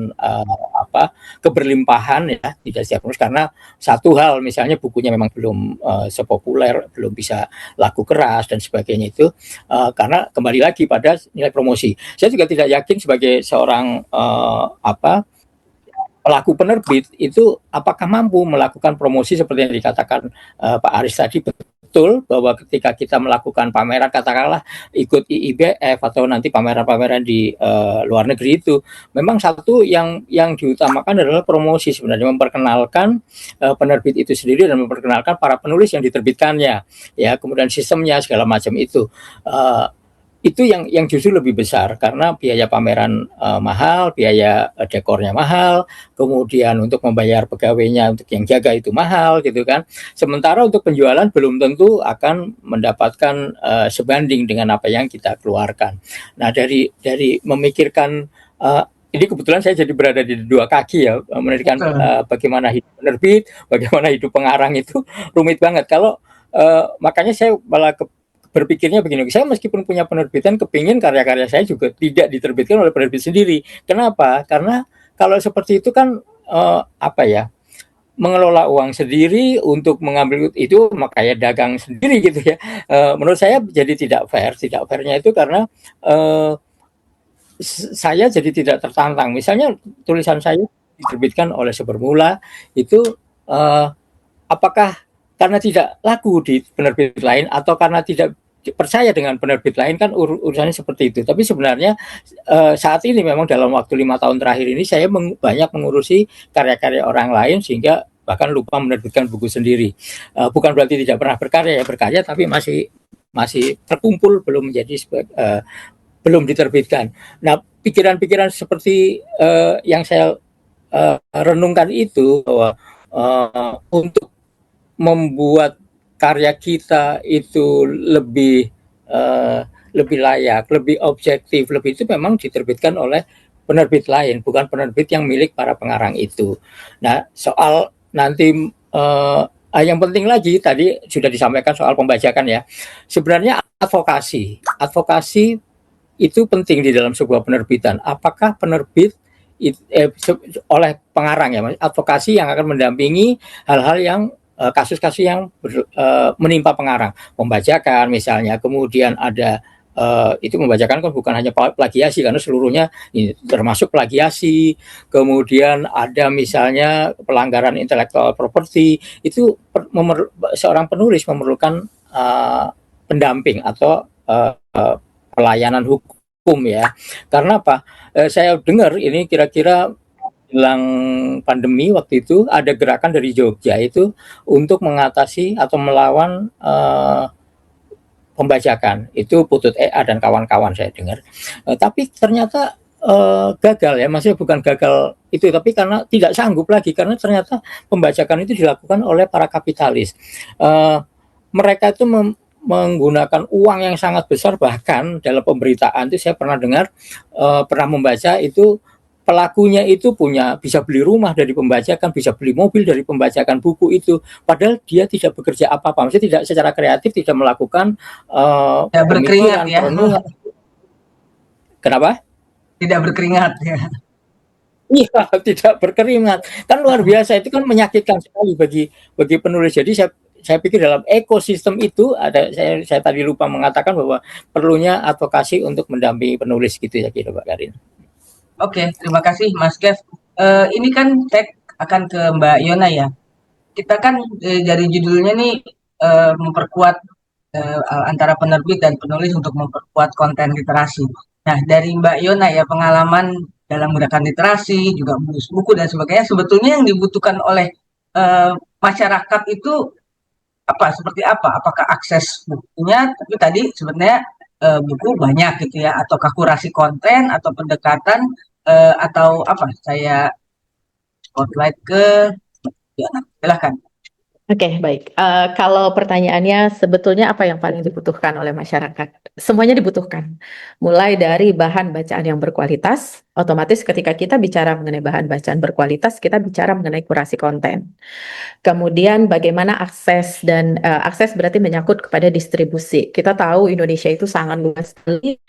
keberlimpahan ya, tidak setiap penulis, karena satu hal misalnya bukunya memang belum sepopuler, belum bisa laku keras dan sebagainya itu karena kembali lagi pada nilai promosi. Saya juga tidak yakin sebagai seorang pelaku penerbit itu apakah mampu melakukan promosi seperti yang dikatakan Pak Aris tadi, betul bahwa ketika kita melakukan pameran, katakanlah ikut IIBF atau nanti pameran-pameran di luar negeri, itu memang satu yang diutamakan adalah promosi sebenarnya, memperkenalkan penerbit itu sendiri dan memperkenalkan para penulis yang diterbitkannya, ya, kemudian sistemnya segala macam itu yang justru lebih besar karena biaya pameran mahal, biaya dekornya mahal, kemudian untuk membayar pegawainya untuk yang jaga itu mahal gitu kan. Sementara untuk penjualan belum tentu akan mendapatkan sebanding dengan apa yang kita keluarkan. Nah, dari memikirkan ini kebetulan saya jadi berada di dua kaki ya, memikirkan bagaimana hidup penerbit, bagaimana hidup pengarang itu rumit banget. Kalau makanya saya malah berpikirnya begini, saya meskipun punya penerbitan, kepingin karya-karya saya juga tidak diterbitkan oleh penerbit sendiri. Kenapa? Karena kalau seperti itu kan mengelola uang sendiri untuk mengambil itu makanya dagang sendiri gitu ya. Menurut saya jadi tidak fair. Tidak fairnya itu karena saya jadi tidak tertantang. Misalnya tulisan saya diterbitkan oleh Sebermula itu apakah karena tidak laku di penerbit lain atau karena tidak percaya dengan penerbit lain, kan urusannya seperti itu. Tapi sebenarnya saat ini memang dalam waktu 5 tahun terakhir ini saya banyak mengurusi karya-karya orang lain sehingga bahkan lupa menerbitkan buku sendiri. Bukan berarti tidak pernah berkarya tapi masih terkumpul, belum menjadi belum diterbitkan. Nah, pikiran-pikiran seperti yang saya renungkan itu bahwa untuk membuat karya kita itu lebih layak, lebih objektif, lebih itu memang diterbitkan oleh penerbit lain, bukan penerbit yang milik para pengarang itu. Nah, soal nanti yang penting lagi tadi sudah disampaikan soal pembajakan ya. Sebenarnya advokasi itu penting di dalam sebuah penerbitan. Apakah penerbit oleh pengarang ya, advokasi yang akan mendampingi hal-hal yang kasus-kasus yang menimpa pengarang, pembajakan misalnya, kemudian ada itu membacakan kan bukan hanya plagiasi karena seluruhnya ini termasuk plagiasi, kemudian ada misalnya pelanggaran intellectual property, itu seorang penulis memerlukan pendamping atau pelayanan hukum ya. Karena apa? Saya dengar ini kira-kira jelang pandemi waktu itu ada gerakan dari Jogja itu untuk mengatasi atau melawan pembajakan. Itu Putut EA dan kawan-kawan saya dengar. Tapi ternyata gagal ya, maksudnya bukan gagal itu, tapi karena tidak sanggup lagi, karena ternyata pembajakan itu dilakukan oleh para kapitalis. Mereka itu menggunakan uang yang sangat besar, bahkan dalam pemberitaan itu saya pernah dengar, pernah membaca itu pelakunya itu bisa beli rumah dari pembajakan, bisa beli mobil dari pembajakan buku itu, padahal dia tidak bekerja apa-apa, maksudnya tidak secara kreatif, tidak melakukan berkeringat ya. perenungan. Kenapa? Tidak berkeringat ya. Iya, tidak berkeringat. Kan luar biasa, itu kan menyakitkan sekali bagi penulis. Jadi saya pikir dalam ekosistem itu ada, saya tadi lupa mengatakan bahwa perlunya advokasi untuk mendampingi penulis gitu ya, kira Pak Karin. Oke, terima kasih Mas Kev. Ini kan tag akan ke Mbak Yona ya. Kita kan dari judulnya nih memperkuat antara penerbit dan penulis untuk memperkuat konten literasi. Nah, dari Mbak Yona ya, pengalaman dalam gerakan literasi, juga menulis buku dan sebagainya, sebetulnya yang dibutuhkan oleh masyarakat itu seperti apa? Apakah akses bukunya? Tapi tadi sebenarnya buku banyak gitu ya, ataukah kurasi konten atau pendekatan atau apa? Saya spotlight ke Yona. Silahkan. Oke, baik. Kalau pertanyaannya sebetulnya apa yang paling dibutuhkan oleh masyarakat? Semuanya dibutuhkan. Mulai dari bahan bacaan yang berkualitas, otomatis ketika kita bicara mengenai bahan bacaan berkualitas, kita bicara mengenai kurasi konten. Kemudian bagaimana akses, dan akses berarti menyangkut kepada distribusi. Kita tahu Indonesia itu sangat luas sekali,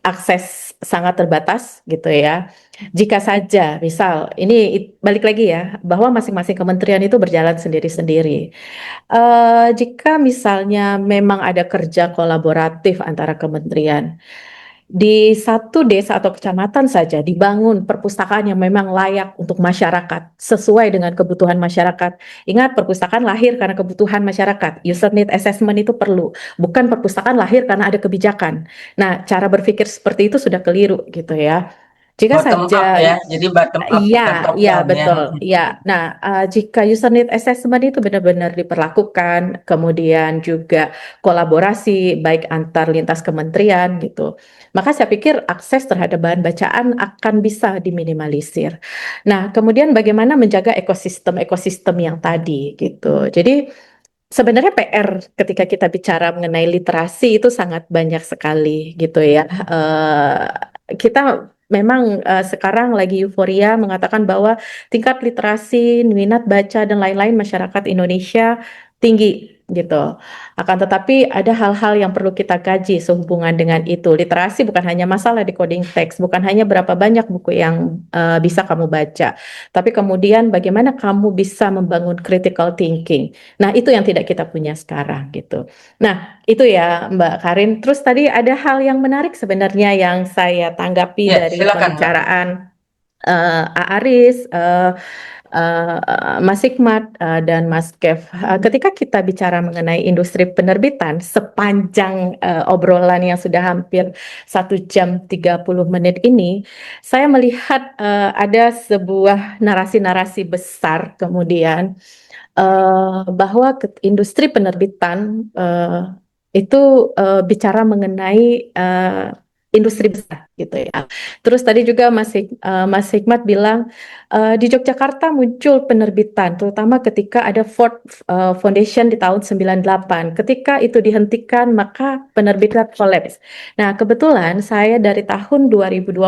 akses sangat terbatas gitu ya. Jika saja misal ini balik lagi ya, bahwa masing-masing kementerian itu berjalan sendiri-sendiri. Jika misalnya memang ada kerja kolaboratif antara kementerian, di satu desa atau kecamatan saja dibangun perpustakaan yang memang layak untuk masyarakat, sesuai dengan kebutuhan masyarakat. Ingat, perpustakaan lahir karena kebutuhan masyarakat. User need assessment itu perlu, bukan perpustakaan lahir karena ada kebijakan. Nah, cara berpikir seperti itu sudah keliru gitu ya. Jika Bottom up saja ya, jadi bottom up bukan Iya, top iya down ya. betul. Iya. Nah, jika user need assessment itu benar-benar diperlakukan, kemudian juga kolaborasi baik antar lintas kementerian gitu, maka saya pikir akses terhadap bahan bacaan akan bisa diminimalisir. Nah, kemudian bagaimana menjaga ekosistem-ekosistem yang tadi gitu. Jadi sebenarnya PR ketika kita bicara mengenai literasi itu sangat banyak sekali gitu ya. Kita memang sekarang lagi euforia mengatakan bahwa tingkat literasi, minat baca dan lain-lain masyarakat Indonesia tinggi gitu. Akan tetapi ada hal-hal yang perlu kita kaji sehubungan dengan itu. Literasi bukan hanya masalah decoding teks, bukan hanya berapa banyak buku yang bisa kamu baca, tapi kemudian bagaimana kamu bisa membangun critical thinking. Nah, itu yang tidak kita punya sekarang gitu. Nah, itu ya Mbak Karin. Terus tadi ada hal yang menarik sebenarnya yang saya tanggapi Ya, dari silakan Mbak. pembicaraan Aris, Mas Hikmat, dan Mas Kev. Ketika kita bicara mengenai industri penerbitan, sepanjang obrolan yang sudah hampir 1 jam 30 menit ini, saya melihat ada sebuah narasi-narasi besar kemudian bahwa industri penerbitan itu bicara mengenai industri besar gitu ya. Terus tadi juga Mas Hikmat bilang di Yogyakarta muncul penerbitan, terutama ketika ada Ford Foundation di tahun 98. Ketika itu dihentikan, maka penerbitan kolaps. Nah, kebetulan saya dari tahun 2020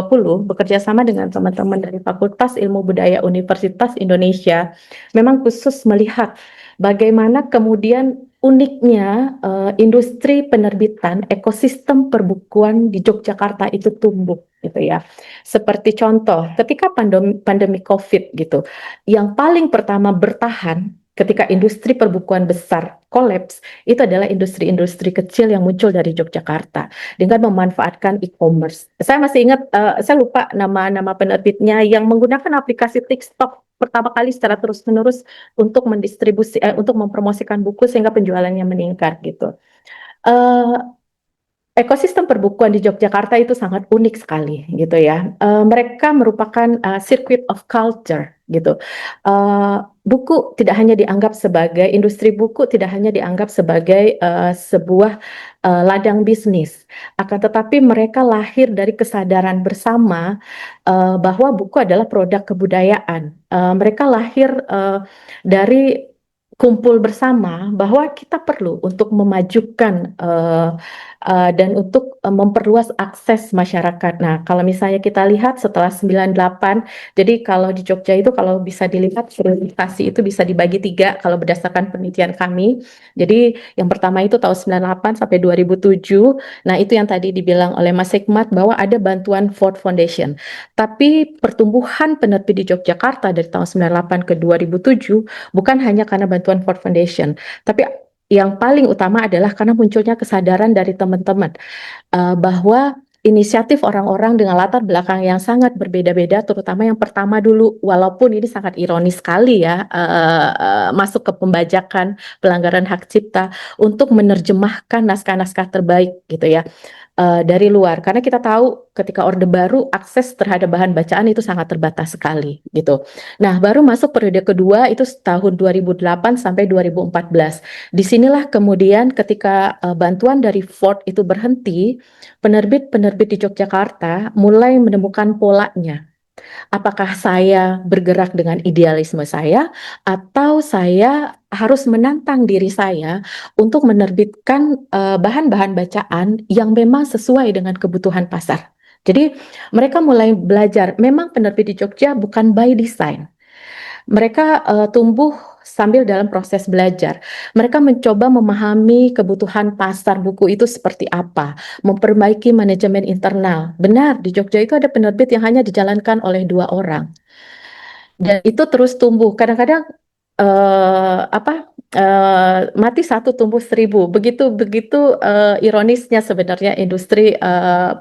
bekerja sama dengan teman-teman dari Fakultas Ilmu Budaya Universitas Indonesia, memang khusus melihat bagaimana kemudian uniknya industri penerbitan, ekosistem perbukuan di Yogyakarta itu tumbuh gitu ya. Seperti contoh, ketika pandemi COVID gitu, yang paling pertama bertahan ketika industri perbukuan besar kolaps, itu adalah industri-industri kecil yang muncul dari Yogyakarta dengan memanfaatkan e-commerce. Saya masih ingat, saya lupa nama penerbitnya yang menggunakan aplikasi TikTok pertama kali secara terus-menerus untuk untuk mempromosikan buku sehingga penjualannya meningkat gitu. Eh, Ekosistem perbukuan di Yogyakarta itu sangat unik sekali gitu ya. Mereka merupakan circuit of culture gitu. Buku tidak hanya dianggap sebagai industri buku tidak hanya dianggap sebagai sebuah ladang bisnis, akan tetapi mereka lahir dari kesadaran bersama bahwa buku adalah produk kebudayaan. Mereka lahir dari kumpul bersama bahwa kita perlu untuk memajukan dan untuk memperluas akses masyarakat. Nah, kalau misalnya kita lihat setelah 98, jadi kalau di Jogja itu kalau bisa dilihat prioritasi itu bisa dibagi 3 kalau berdasarkan penelitian kami. Jadi yang pertama itu tahun 98 sampai 2007. Nah, itu yang tadi dibilang oleh Mas Hikmat bahwa ada bantuan Ford Foundation. Tapi pertumbuhan penerbit di Yogyakarta dari tahun 98 ke 2007 bukan hanya karena bantuan Ford Foundation, tapi yang paling utama adalah karena munculnya kesadaran dari teman-teman bahwa inisiatif orang-orang dengan latar belakang yang sangat berbeda-beda, terutama yang pertama dulu, walaupun ini sangat ironis sekali ya, masuk ke pembajakan, pelanggaran hak cipta, untuk menerjemahkan naskah-naskah terbaik gitu ya, dari luar. Karena kita tahu ketika Orde Baru, akses terhadap bahan bacaan itu sangat terbatas sekali gitu. Nah, baru masuk periode kedua itu tahun 2008 sampai 2014. Disinilah kemudian ketika bantuan dari Ford itu berhenti, penerbit-penerbit di Yogyakarta mulai menemukan polanya. Apakah saya bergerak dengan idealisme saya, atau saya harus menantang diri saya untuk menerbitkan bahan-bahan bacaan yang memang sesuai dengan kebutuhan pasar. Jadi mereka mulai belajar, memang penerbit di Jogja bukan by design. Mereka tumbuh sambil dalam proses belajar. Mereka mencoba memahami kebutuhan pasar buku itu seperti apa, memperbaiki manajemen internal. Benar, di Jogja itu ada penerbit yang hanya dijalankan oleh 2 orang. Dan itu terus tumbuh. Kadang-kadang mati satu tumbuh seribu. Begitu begitu ironisnya sebenarnya industri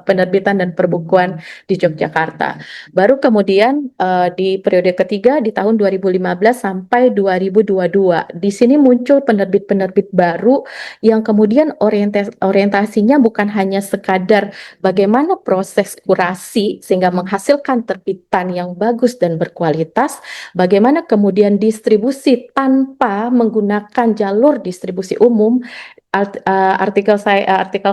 penerbitan dan perbukuan di Yogyakarta. Baru kemudian di periode ketiga di tahun 2015 sampai 2022, di sini muncul penerbit-penerbit baru yang kemudian orientasinya bukan hanya sekadar bagaimana proses kurasi sehingga menghasilkan terbitan yang bagus dan berkualitas, bagaimana kemudian distribusi tanpa menggunakan jalur distribusi umum. Artikel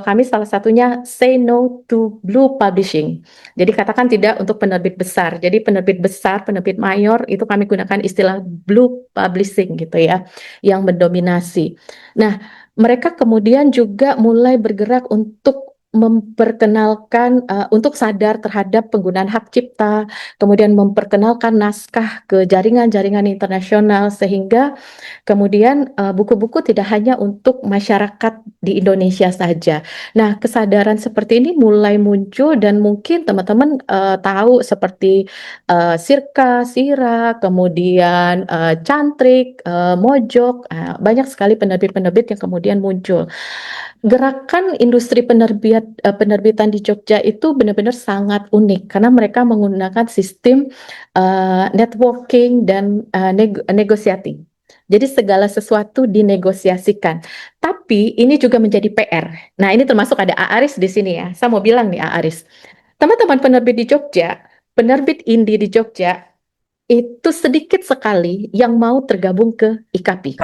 kami salah satunya Say No to Blue Publishing. Jadi katakan tidak untuk penerbit besar. Jadi penerbit besar, penerbit mayor itu kami gunakan istilah Blue Publishing gitu ya, yang mendominasi. Nah, mereka kemudian juga mulai bergerak untuk memperkenalkan untuk sadar terhadap penggunaan hak cipta, kemudian memperkenalkan naskah ke jaringan-jaringan internasional sehingga kemudian buku-buku tidak hanya untuk masyarakat di Indonesia saja. Nah, kesadaran seperti ini mulai muncul dan mungkin teman-teman tahu seperti Sirka, Sira, kemudian Cantrik, Mojok, banyak sekali penerbit-penerbit yang kemudian muncul. Gerakan industri penerbitan di Jogja itu benar-benar sangat unik karena mereka menggunakan sistem networking dan negotiating. Jadi segala sesuatu dinegosiasikan. Tapi ini juga menjadi PR. Nah, ini termasuk ada Aaris di sini ya. Saya mau bilang nih Aaris, teman-teman penerbit di Jogja, penerbit indie di Jogja itu sedikit sekali yang mau tergabung ke IKAPI.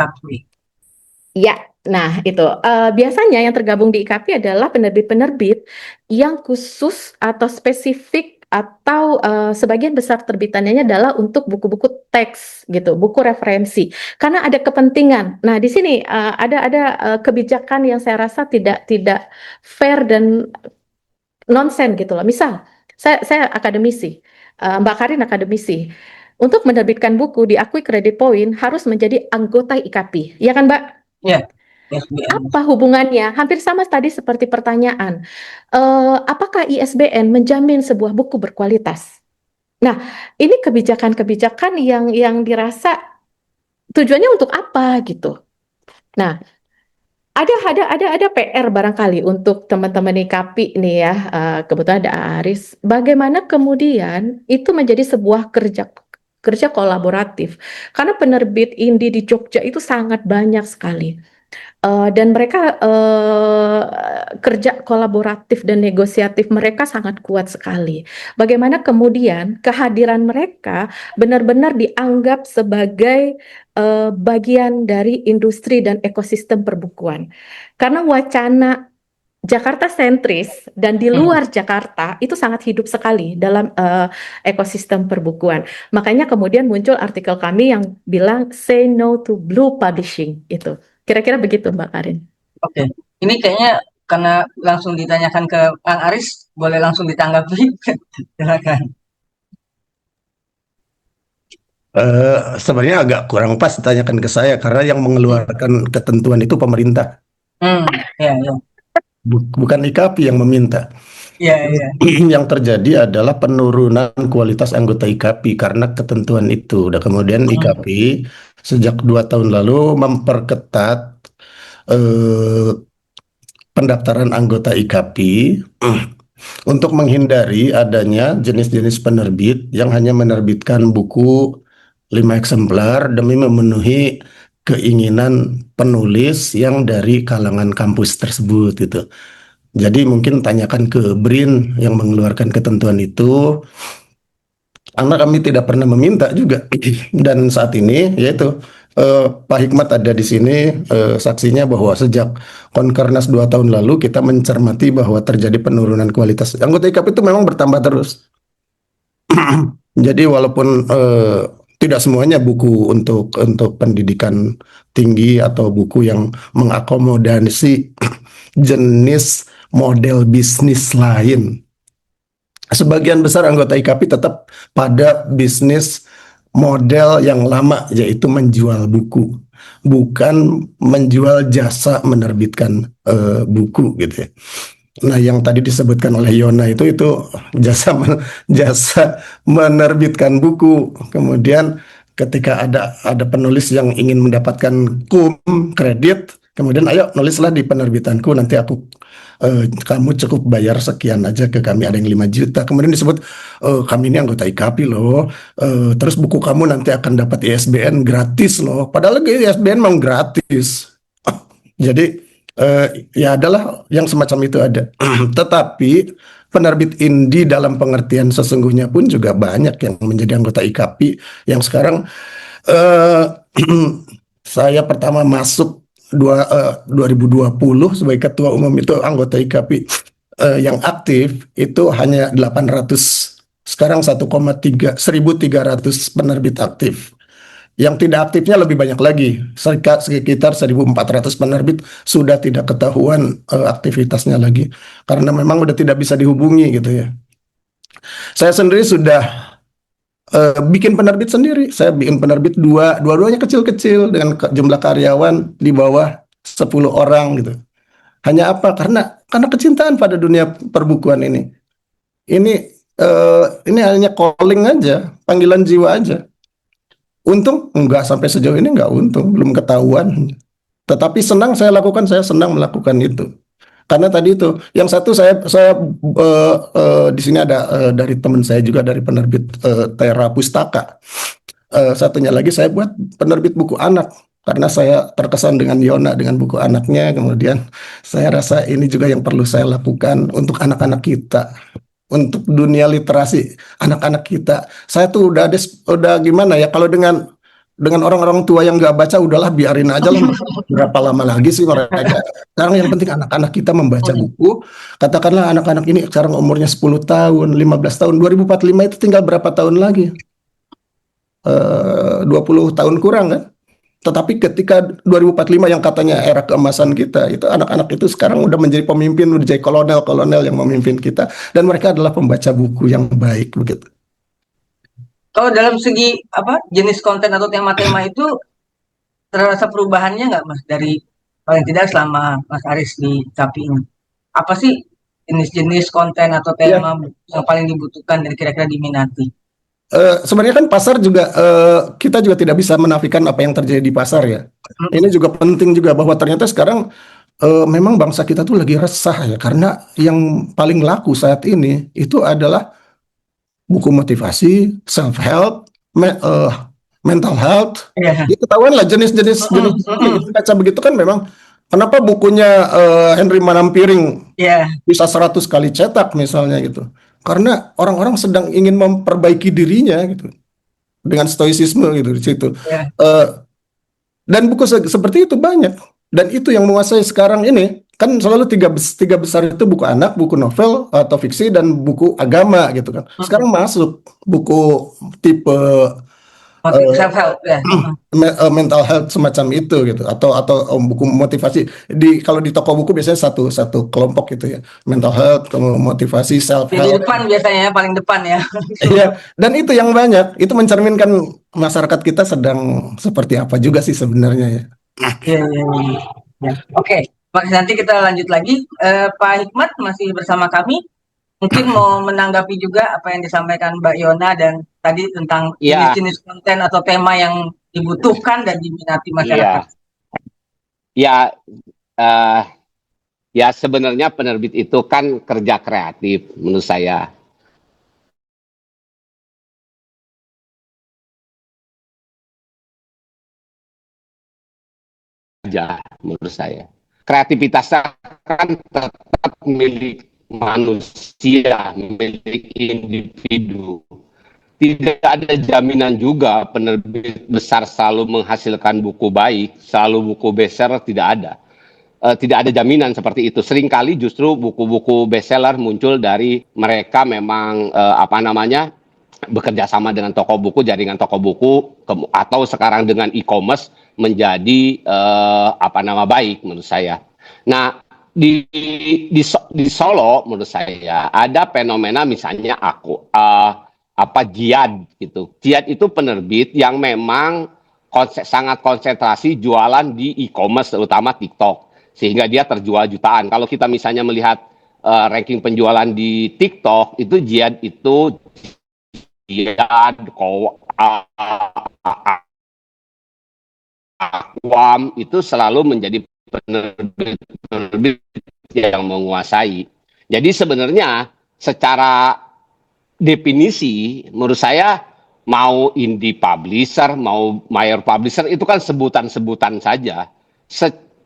Ya, nah itu biasanya yang tergabung di IKAPI adalah penerbit-penerbit yang khusus atau spesifik atau sebagian besar terbitannya adalah untuk buku-buku teks gitu, buku referensi. Karena ada kepentingan. Nah, di sini ada kebijakan yang saya rasa tidak fair dan nonsen gitu loh. Misal, saya akademisi, Mbak Karin akademisi. Untuk menerbitkan buku diakui kredit poin harus menjadi anggota IKAPI, ya kan Mbak? Ya, Apa hubungannya? Hampir sama tadi seperti pertanyaan, apakah ISBN menjamin sebuah buku berkualitas? Nah, ini kebijakan-kebijakan yang dirasa tujuannya untuk apa gitu. Nah, ada PR barangkali untuk teman-teman IKAPI nih ya, kebetulan ada Aris. Bagaimana kemudian itu menjadi sebuah kerja kolaboratif? Karena penerbit indie di Jogja itu sangat banyak sekali. Dan mereka kerja kolaboratif dan negosiatif mereka sangat kuat sekali. Bagaimana kemudian kehadiran mereka benar-benar dianggap sebagai bagian dari industri dan ekosistem perbukuan. Karena wacana Jakarta sentris dan di luar Jakarta itu sangat hidup sekali dalam ekosistem perbukuan. Makanya kemudian muncul artikel kami yang bilang Say No to Blue Publishing itu. Kira-kira begitu Mbak Karin. Oke. Ini kayaknya karena langsung ditanyakan ke Kang Aris, boleh langsung ditanggapi. Silakan. Sebenarnya agak kurang pas ditanyakan ke saya karena yang mengeluarkan ketentuan itu pemerintah, Ya, ya. bukan IKAPI yang meminta. Ya, ya. Yang terjadi adalah penurunan kualitas anggota IKAPI karena ketentuan itu. Dan kemudian IKAPI sejak 2 tahun lalu memperketat pendaftaran anggota IKAPI untuk menghindari adanya jenis-jenis penerbit yang hanya menerbitkan buku 5 eksemplar demi memenuhi keinginan penulis yang dari kalangan kampus tersebut gitu. Jadi mungkin tanyakan ke BRIN yang mengeluarkan ketentuan itu, karena kami tidak pernah meminta juga. Dan saat ini yaitu Pak Hikmat ada di sini saksinya bahwa sejak Konkernas 2 tahun lalu kita mencermati bahwa terjadi penurunan kualitas anggota IKAPI itu memang bertambah terus. Jadi walaupun tidak semuanya buku untuk pendidikan tinggi atau buku yang mengakomodasi jenis model bisnis lain. Sebagian besar anggota IKAPI tetap pada bisnis model yang lama, yaitu menjual buku, bukan menjual jasa menerbitkan buku gitu ya. Nah, yang tadi disebutkan oleh Yona itu jasa menerbitkan buku. Kemudian Ketika ada penulis yang ingin mendapatkan kredit, kemudian ayo nulislah di penerbitanku, nanti kamu cukup bayar sekian aja ke kami, ada yang 5 juta. Kemudian disebut kami ini anggota IKAPI loh. Terus buku kamu nanti akan dapat ISBN gratis loh. Padahal ISBN memang gratis. Jadi ya adalah yang semacam itu ada. Tetapi penerbit indie dalam pengertian sesungguhnya pun juga banyak yang menjadi anggota IKAPI yang sekarang saya pertama masuk 2020 sebagai ketua umum itu anggota IKAPI yang aktif itu hanya 800, sekarang 1,3 1.300 penerbit aktif. Yang tidak aktifnya lebih banyak lagi, sekitar 1.400 penerbit sudah tidak ketahuan aktivitasnya lagi karena memang udah tidak bisa dihubungi gitu ya. Saya sendiri sudah bikin penerbit sendiri. Saya bikin penerbit dua-duanya kecil-kecil dengan jumlah karyawan di bawah 10 orang gitu. Hanya apa? Karena kecintaan pada dunia perbukuan ini. Ini hanya calling aja, panggilan jiwa aja. Untung enggak, sampai sejauh ini enggak untung, belum ketahuan. Tetapi saya senang melakukan itu. Karena tadi itu, yang satu saya di sini ada dari teman saya juga dari penerbit Tera Pustaka. Satunya lagi saya buat penerbit buku anak karena saya terkesan dengan Yona dengan buku anaknya. Kemudian saya rasa ini juga yang perlu saya lakukan untuk anak-anak kita. Untuk dunia literasi anak-anak kita, saya tuh udah gimana ya, kalau dengan orang-orang tua yang nggak baca, udahlah biarin aja lah, berapa lama lagi sih mereka. Sekarang yang penting anak-anak kita membaca buku. Katakanlah anak-anak ini sekarang umurnya 10 tahun, 15 tahun, 2045 itu tinggal berapa tahun lagi? 20 tahun kurang kan? Tetapi ketika 2045 yang katanya era keemasan kita, itu anak-anak itu sekarang udah menjadi pemimpin, udah jadi kolonel-kolonel yang memimpin kita, dan mereka adalah pembaca buku yang baik begitu. Kalau dalam segi jenis konten atau tema-tema itu terasa perubahannya nggak Mas dari paling tidak selama Mas Aris di KAPI ini? Apa sih jenis-jenis konten atau tema yang paling dibutuhkan dan kira-kira diminati? Sebenarnya kan pasar juga kita juga tidak bisa menafikan apa yang terjadi di pasar ya. Ini juga penting juga bahwa ternyata sekarang memang bangsa kita tuh lagi resah ya, karena yang paling laku saat ini itu adalah buku motivasi, self help, mental health. Itu ketahuan lah jenis-jenis baca begitu kan. Memang kenapa bukunya Henry Manampiring bisa 100 kali cetak misalnya gitu. Karena orang-orang sedang ingin memperbaiki dirinya gitu dengan stoicisme gitu di situ. Dan buku seperti itu banyak, dan itu yang menguasai sekarang ini. Kan selalu tiga besar itu buku anak, buku novel atau fiksi, dan buku agama gitu kan. Sekarang masuk buku tipe self help mental health semacam itu gitu, atau buku motivasi. Kalau di toko buku biasanya satu kelompok gitu ya, mental health, motivasi, self help. Di depan biasanya paling depan ya. Iya, dan itu yang banyak, itu mencerminkan masyarakat kita sedang seperti apa juga sih sebenarnya ya. Oke, nanti kita lanjut lagi. Pak Hikmat masih bersama kami. Mungkin mau menanggapi juga apa yang disampaikan Mbak Yona dan tadi tentang jenis-jenis konten atau tema yang dibutuhkan dan diminati masyarakat. Ya sebenarnya penerbit itu kan kerja kreatif menurut saya. Menurut saya kreativitasnya kan tetap milik manusia, milik individu. Tidak ada jaminan juga penerbit besar selalu menghasilkan buku baik, selalu buku bestseller, tidak ada. Tidak ada jaminan seperti itu. Seringkali justru buku-buku bestseller muncul dari mereka memang bekerja sama dengan toko buku, jaringan toko buku, atau sekarang dengan e-commerce menjadi baik menurut saya. Nah, di Solo menurut saya ada fenomena misalnya Jiyad gitu. Jiyad itu penerbit yang memang sangat konsentrasi jualan di e-commerce, terutama TikTok, sehingga dia terjual jutaan. Kalau kita misalnya melihat ranking penjualan di TikTok, itu Jiyad itu Akwam itu selalu menjadi penerbit yang menguasai. Jadi sebenarnya secara definisi menurut saya mau indie publisher, mau mayor publisher itu kan sebutan-sebutan saja.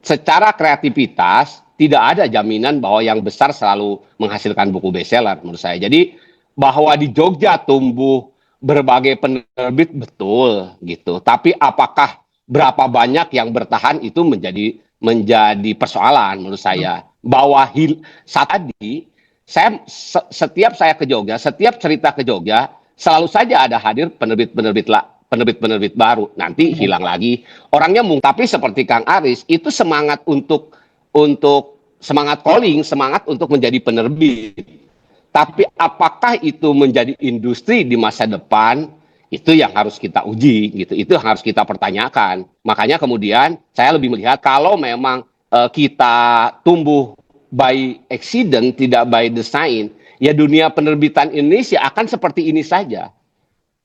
Secara kreativitas tidak ada jaminan bahwa yang besar selalu menghasilkan buku bestseller menurut saya. Jadi bahwa di Jogja tumbuh berbagai penerbit betul gitu. Tapi apakah berapa banyak yang bertahan itu menjadi persoalan menurut saya. Bahwa saat tadi setiap saya ke Jogja, setiap cerita ke Jogja selalu saja ada hadir penerbit-penerbit baru. Nanti hilang lagi. Orangnya tapi seperti Kang Aris itu semangat untuk semangat calling, semangat untuk menjadi penerbit. Tapi apakah itu menjadi industri di masa depan? Itu yang harus kita uji, gitu. Itu yang harus kita pertanyakan. Makanya kemudian saya lebih melihat kalau memang kita tumbuh by accident, tidak by design, ya dunia penerbitan Indonesia akan seperti ini saja.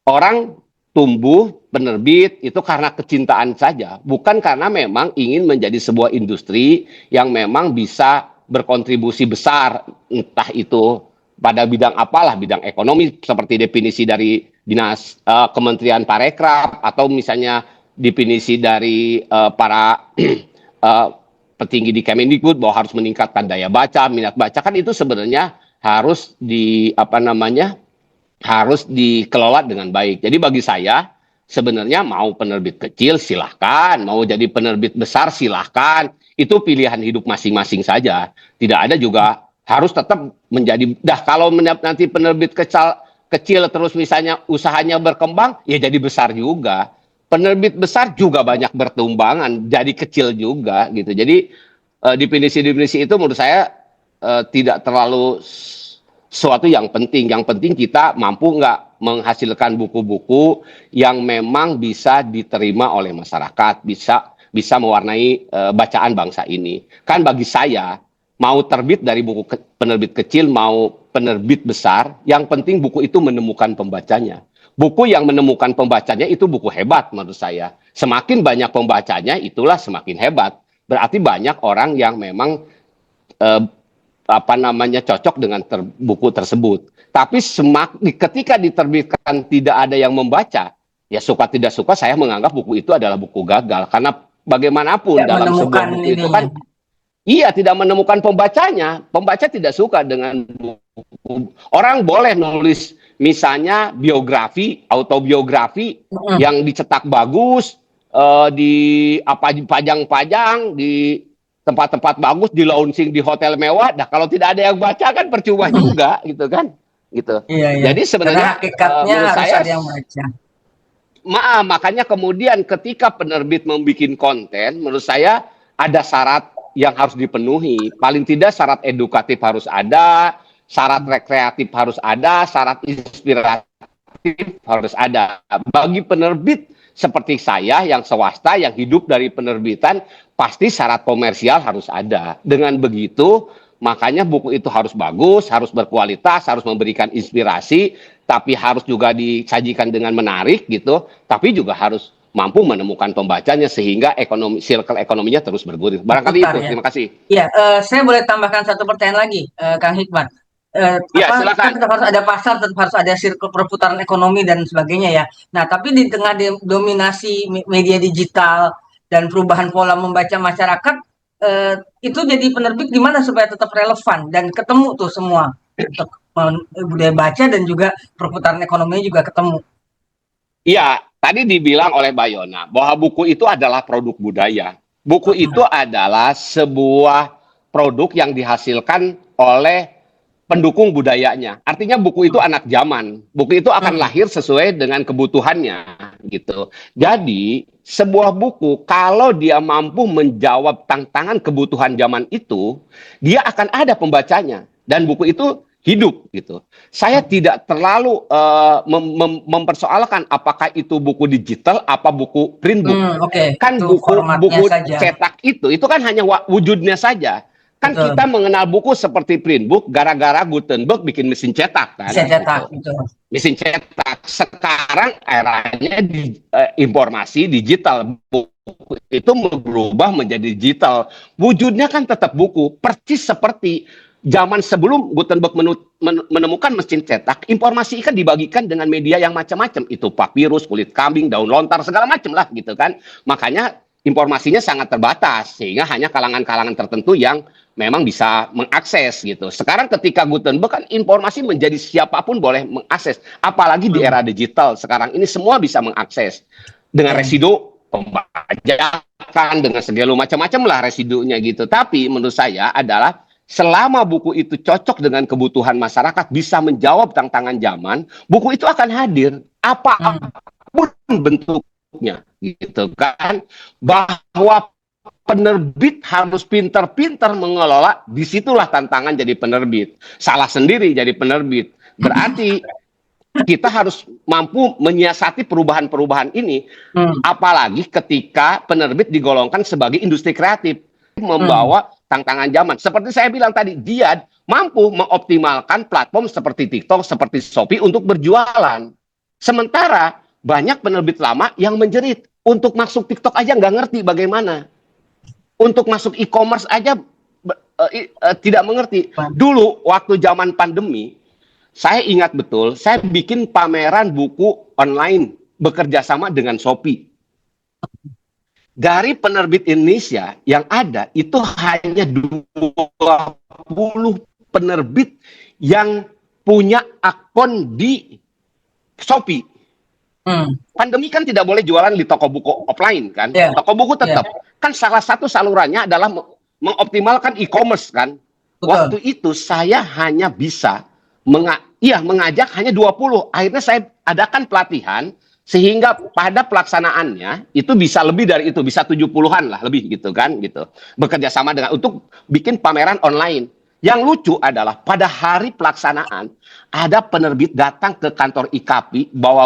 Orang tumbuh penerbit itu karena kecintaan saja, bukan karena memang ingin menjadi sebuah industri yang memang bisa berkontribusi besar, entah itu pada bidang apalah, bidang ekonomi seperti definisi dari Dinas Kementerian Parekraf atau misalnya definisi dari para petinggi di Kemendikbud bahwa harus meningkatkan daya baca, minat baca, kan itu sebenarnya harus harus dikelola dengan baik. Jadi bagi saya sebenarnya mau penerbit kecil silahkan, mau jadi penerbit besar silahkan, itu pilihan hidup masing-masing saja. Tidak ada juga harus tetap menjadi, kalau nanti penerbit kecil terus misalnya usahanya berkembang, ya jadi besar juga. Penerbit besar juga banyak bertumbangan, jadi kecil juga gitu. Jadi definisi-definisi itu menurut saya tidak terlalu sesuatu yang penting. Yang penting kita mampu nggak menghasilkan buku-buku yang memang bisa diterima oleh masyarakat, bisa mewarnai bacaan bangsa ini. Kan bagi saya mau terbit dari buku penerbit kecil, mau penerbit besar, yang penting buku itu menemukan pembacanya. Buku yang menemukan pembacanya itu buku hebat menurut saya. Semakin banyak pembacanya, itulah semakin hebat. Berarti banyak orang yang memang cocok dengan buku tersebut. Tapi ketika diterbitkan tidak ada yang membaca, ya suka tidak suka saya menganggap buku itu adalah buku gagal. Karena bagaimanapun dalam sebuah buku itu kan, iya, tidak menemukan pembacanya. Pembaca tidak suka dengan buku. Orang boleh nulis misalnya biografi, autobiografi yang dicetak bagus, dipajang-pajang di tempat-tempat bagus, di launching di hotel mewah. Nah, kalau tidak ada yang baca kan percuma juga, gitu kan? Gitu. Iya. Jadi sebenarnya hakikatnya harus saya, ada yang baca. Makanya kemudian ketika penerbit membuat konten, menurut saya ada syarat yang harus dipenuhi. Paling tidak syarat edukatif harus ada, syarat rekreatif harus ada, syarat inspiratif harus ada. Bagi penerbit seperti saya yang swasta, yang hidup dari penerbitan, pasti syarat komersial harus ada. Dengan begitu, makanya buku itu harus bagus, harus berkualitas, harus memberikan inspirasi, tapi harus juga disajikan dengan menarik gitu, tapi juga harus mampu menemukan pembacanya sehingga circle ekonominya terus bergulir. Barangkali itu. Ya. Terima kasih. Iya, saya boleh tambahkan satu pertanyaan lagi, Kang Hikmat. Silakan. Tetap harus ada pasar, tetap harus ada circle perputaran ekonomi dan sebagainya ya. Nah, tapi di tengah dominasi media digital dan perubahan pola membaca masyarakat, itu jadi penerbit gimana supaya tetap relevan dan ketemu tuh semua untuk budaya baca dan juga perputaran ekonominya juga ketemu. Iya, tadi dibilang oleh Mbak Yona bahwa buku itu adalah produk budaya. Buku itu adalah sebuah produk yang dihasilkan oleh pendukung budayanya. Artinya buku itu anak zaman. Buku itu akan lahir sesuai dengan kebutuhannya gitu. Jadi, sebuah buku kalau dia mampu menjawab tantangan kebutuhan zaman itu, dia akan ada pembacanya dan buku itu hidup gitu. Saya tidak terlalu mempersoalkan apakah itu buku digital apa buku print book. Kan buku cetak itu kan hanya wujudnya saja. Kan kita mengenal buku seperti print book gara-gara Gutenberg bikin mesin cetak kan. Mesin cetak, Mesin cetak. sekarang eranya informasi digital, buku itu berubah menjadi digital. Wujudnya kan tetap buku, persis seperti zaman sebelum Gutenberg menemukan mesin cetak. Informasi kan dibagikan dengan media yang macam-macam, itu papirus, kulit kambing, daun lontar, segala macam lah gitu kan. Makanya informasinya sangat terbatas, sehingga hanya kalangan-kalangan tertentu yang memang bisa mengakses gitu. Sekarang ketika Gutenberg kan informasi menjadi siapapun boleh mengakses, apalagi di era digital sekarang ini semua bisa mengakses dengan residu pembajakan, dengan segala macam-macam lah residunya gitu. Tapi menurut saya adalah selama buku itu cocok dengan kebutuhan masyarakat, bisa menjawab tantangan zaman, buku itu akan hadir apapun bentuknya gitu kan. Bahwa penerbit harus pintar-pintar mengelola, disitulah tantangan jadi penerbit. Salah sendiri jadi penerbit. Berarti kita harus mampu menyiasati perubahan-perubahan ini, apalagi ketika penerbit digolongkan sebagai industri kreatif, membawa tantangan zaman. Seperti saya bilang tadi, dia mampu mengoptimalkan platform seperti TikTok, seperti Shopee untuk berjualan. Sementara banyak penerbit lama yang menjerit, untuk masuk TikTok aja nggak ngerti bagaimana. Untuk masuk e-commerce aja tidak mengerti. Dulu waktu zaman pandemi, saya ingat betul, saya bikin pameran buku online bekerja sama dengan Shopee. Dari penerbit Indonesia yang ada, itu hanya 20 penerbit yang punya akun di Shopee. Pandemi kan tidak boleh jualan di toko buku offline kan, toko buku tetap. Kan salah satu salurannya adalah mengoptimalkan e-commerce kan. Betul. Waktu itu saya hanya bisa mengajak hanya 20. Akhirnya saya adakan pelatihan sehingga pada pelaksanaannya itu bisa lebih dari itu, bisa 70-an lah lebih gitu kan gitu. Bekerja sama dengan untuk bikin pameran online. Yang lucu adalah pada hari pelaksanaan ada penerbit datang ke kantor IKAPI bawa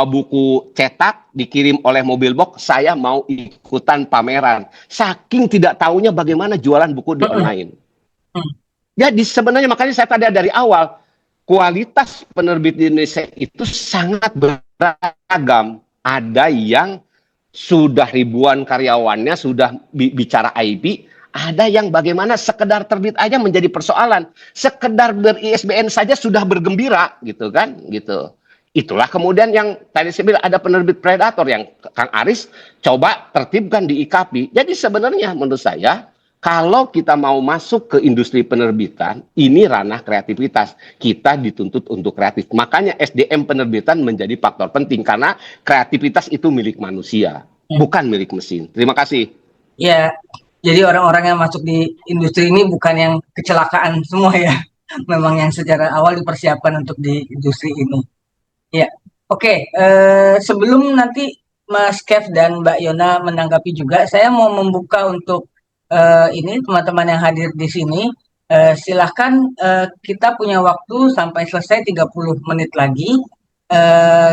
buku cetak dikirim oleh mobil box, saya mau ikutan pameran. Saking tidak tahunya bagaimana jualan buku di online. Jadi sebenarnya makanya saya tadi dari awal, kualitas penerbit di Indonesia itu sangat beragam. Ada yang sudah ribuan karyawannya, sudah bicara IP, ada yang bagaimana sekedar terbit aja menjadi persoalan. Sekedar ber-ISBN saja sudah bergembira gitu kan, gitu. Itulah kemudian yang tadi saya bilang ada penerbit predator yang Kang Aris coba tertibkan di IKAPI. Jadi sebenarnya menurut saya kalau kita mau masuk ke industri penerbitan, ini ranah kreativitas. Kita dituntut untuk kreatif. Makanya SDM penerbitan menjadi faktor penting karena kreativitas itu milik manusia, bukan milik mesin. Terima kasih. Ya, jadi orang-orang yang masuk di industri ini bukan yang kecelakaan semua ya. Memang yang secara awal dipersiapkan untuk di industri ini. Ya, oke. Sebelum nanti Mas Kev dan Mbak Yona menanggapi juga, saya mau membuka untuk ini teman-teman yang hadir di sini. Silahkan, kita punya waktu sampai selesai 30 menit lagi.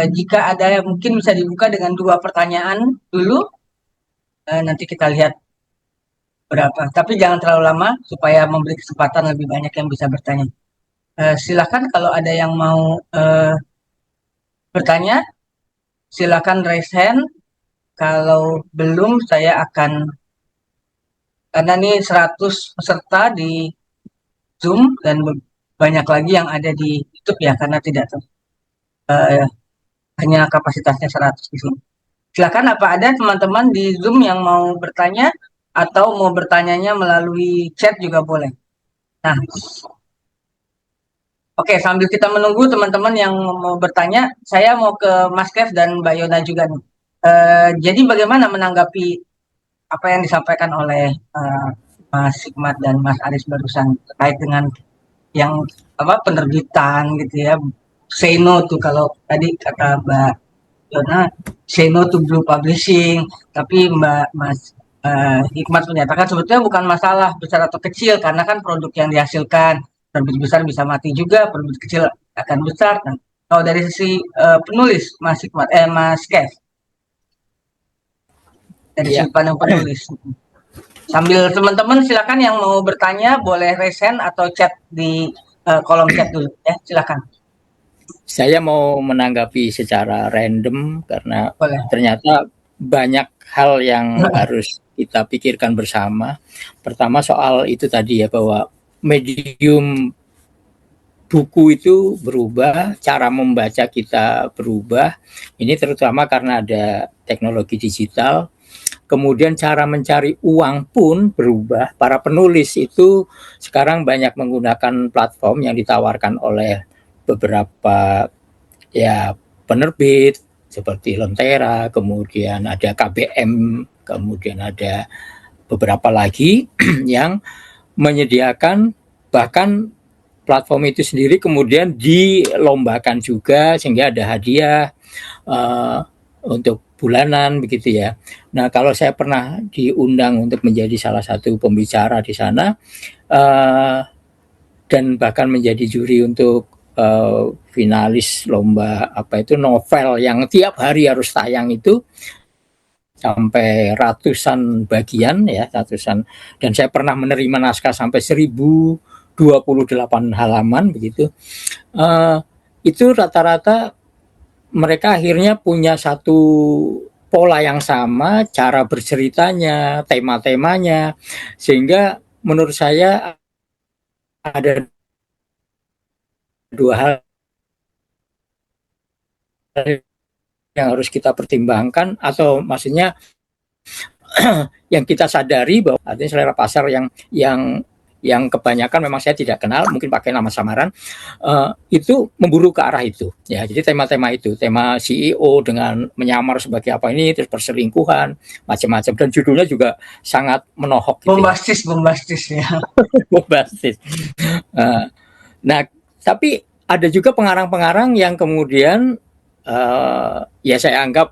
Jika ada mungkin bisa dibuka dengan 2 pertanyaan dulu. Nanti kita lihat berapa. Tapi jangan terlalu lama supaya memberi kesempatan lebih banyak yang bisa bertanya. Silakan kalau ada yang mau bertanya, silakan raise hand. Kalau belum saya akan, karena ini 100 peserta di Zoom dan banyak lagi yang ada di YouTube ya, karena tidak hanya kapasitasnya 100 di sini. Silakan, apa ada teman-teman di Zoom yang mau bertanya atau mau bertanyanya melalui chat juga boleh. Nah, oke, sambil kita menunggu teman-teman yang mau bertanya, saya mau ke Mas Kev dan Mbak Yona juga nih. Jadi bagaimana menanggapi apa yang disampaikan oleh Mas Hikmat dan Mas Aris barusan terkait dengan yang penerbitan gitu ya, say no to, kalau tadi kata Mbak Yona say no to blue publishing, tapi Mas Hikmat menyatakan sebetulnya bukan masalah besar atau kecil karena kan produk yang dihasilkan, penerbit besar bisa mati juga, penerbit kecil akan besar. Nah, kalau dari sisi penulis Mas Hikmat, Mas Kev, dari sudut pandang penulis. Sambil teman-teman silakan yang mau bertanya boleh raise hand atau chat di kolom chat dulu ya, silakan. Saya mau menanggapi secara random karena Boleh. ternyata banyak hal yang harus kita pikirkan bersama. Pertama soal itu tadi ya, bahwa medium buku itu berubah, cara membaca kita berubah. Ini terutama karena ada teknologi digital. Kemudian cara mencari uang pun berubah. Para penulis itu sekarang banyak menggunakan platform yang ditawarkan oleh beberapa ya penerbit seperti Lentera, kemudian ada KBM, kemudian ada beberapa lagi yang menyediakan, bahkan platform itu sendiri kemudian dilombakan juga sehingga ada hadiah untuk bulanan begitu ya. Nah, kalau saya pernah diundang untuk menjadi salah satu pembicara di sana dan bahkan menjadi juri untuk finalis lomba apa itu novel yang tiap hari harus tayang itu sampai ratusan bagian ya, ratusan, dan saya pernah menerima naskah sampai 1028 halaman begitu. Itu rata-rata mereka akhirnya punya satu pola yang sama, cara berceritanya, tema-temanya, sehingga menurut saya ada dua hal yang harus kita pertimbangkan, atau maksudnya yang kita sadari bahwa artinya selera pasar yang kebanyakan memang saya tidak kenal, mungkin pakai nama samaran, itu memburu ke arah itu. Ya, jadi tema-tema itu, tema CEO dengan menyamar sebagai apa ini, terus perselingkuhan, macam-macam, dan judulnya juga sangat menohok. Gitu bombastis ya. Bombastis. Nah, tapi ada juga pengarang-pengarang yang kemudian ya saya anggap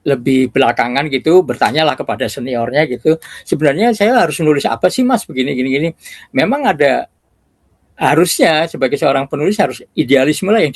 lebih belakangan gitu, bertanyalah kepada seniornya gitu, sebenarnya saya harus nulis apa sih mas, begini gini. Memang ada, harusnya sebagai seorang penulis harus idealisme lah yang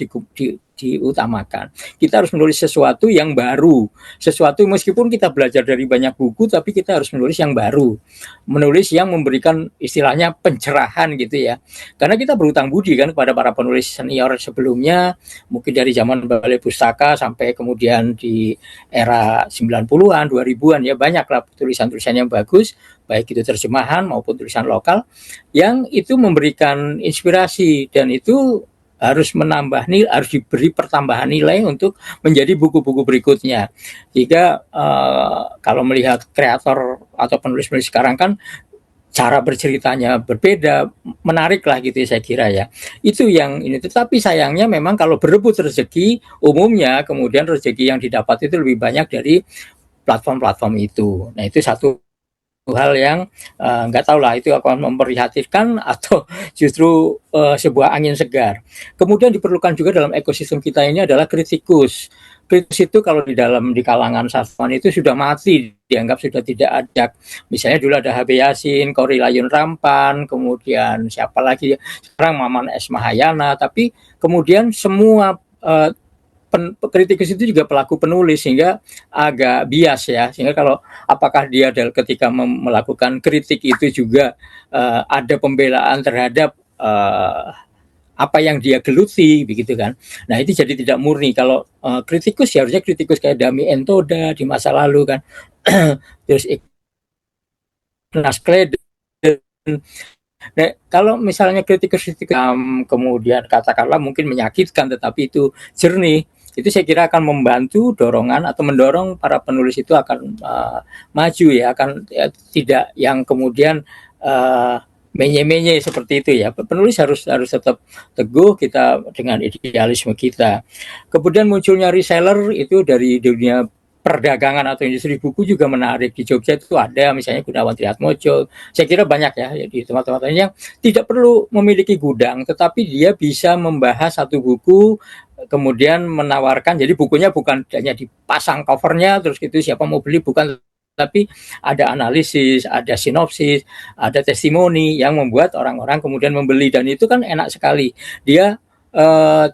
diutamakan. Kita harus menulis sesuatu yang baru, sesuatu meskipun kita belajar dari banyak buku, tapi kita harus menulis yang baru, menulis yang memberikan istilahnya pencerahan gitu ya. Karena kita berutang budi kan kepada para penulis senior sebelumnya, mungkin dari zaman Balai Pustaka sampai kemudian di era 90-an, 2000-an ya, banyaklah tulisan-tulisan yang bagus, baik itu terjemahan maupun tulisan lokal, yang itu memberikan inspirasi, dan itu harus menambah nilai, harus diberi pertambahan nilai untuk menjadi buku-buku berikutnya. Jika kalau melihat kreator atau penulis-penulis sekarang kan cara berceritanya berbeda, menarik lah gitu saya kira ya. Itu yang ini. Tetapi sayangnya memang kalau berebut rezeki, umumnya kemudian rezeki yang didapat itu lebih banyak dari platform-platform itu. Nah, itu satu hal yang nggak tahu lah itu akan memprihatinkan atau justru sebuah angin segar. Kemudian diperlukan juga dalam ekosistem kita ini adalah kritikus. Kritikus itu kalau di kalangan sastrawan itu sudah mati, dianggap sudah tidak ada. Misalnya dulu ada H.B. Yasin, Korrie Layun Rampan, kemudian siapa lagi, sekarang Maman S. Mahayana, tapi kemudian semua kritikus itu juga pelaku penulis, sehingga agak bias ya, sehingga kalau apakah dia ketika melakukan kritik itu juga ada pembelaan terhadap apa yang dia geluti begitu kan. Nah, itu jadi tidak murni. Kalau kritikus ya harusnya kritikus kayak Dami Entoda di masa lalu kan. Terus Ignaz Kleden. Nah, kalau misalnya kritikus kemudian katakanlah mungkin menyakitkan tetapi itu jernih, itu saya kira akan membantu dorongan atau mendorong para penulis itu akan maju ya, akan tidak yang kemudian menye-menye seperti itu ya. Penulis harus tetap teguh kita dengan idealisme kita. Kemudian munculnya reseller itu dari dunia perdagangan atau industri buku juga menarik. Di Jogja itu ada misalnya Gunawan Triatmojo. Saya kira banyak ya di tempat-tempat lain yang tidak perlu memiliki gudang, tetapi dia bisa membahas satu buku, kemudian menawarkan, jadi bukunya bukan hanya dipasang covernya terus gitu siapa mau beli, bukan, tapi ada analisis, ada sinopsis, ada testimoni yang membuat orang-orang kemudian membeli, dan itu kan enak sekali. Dia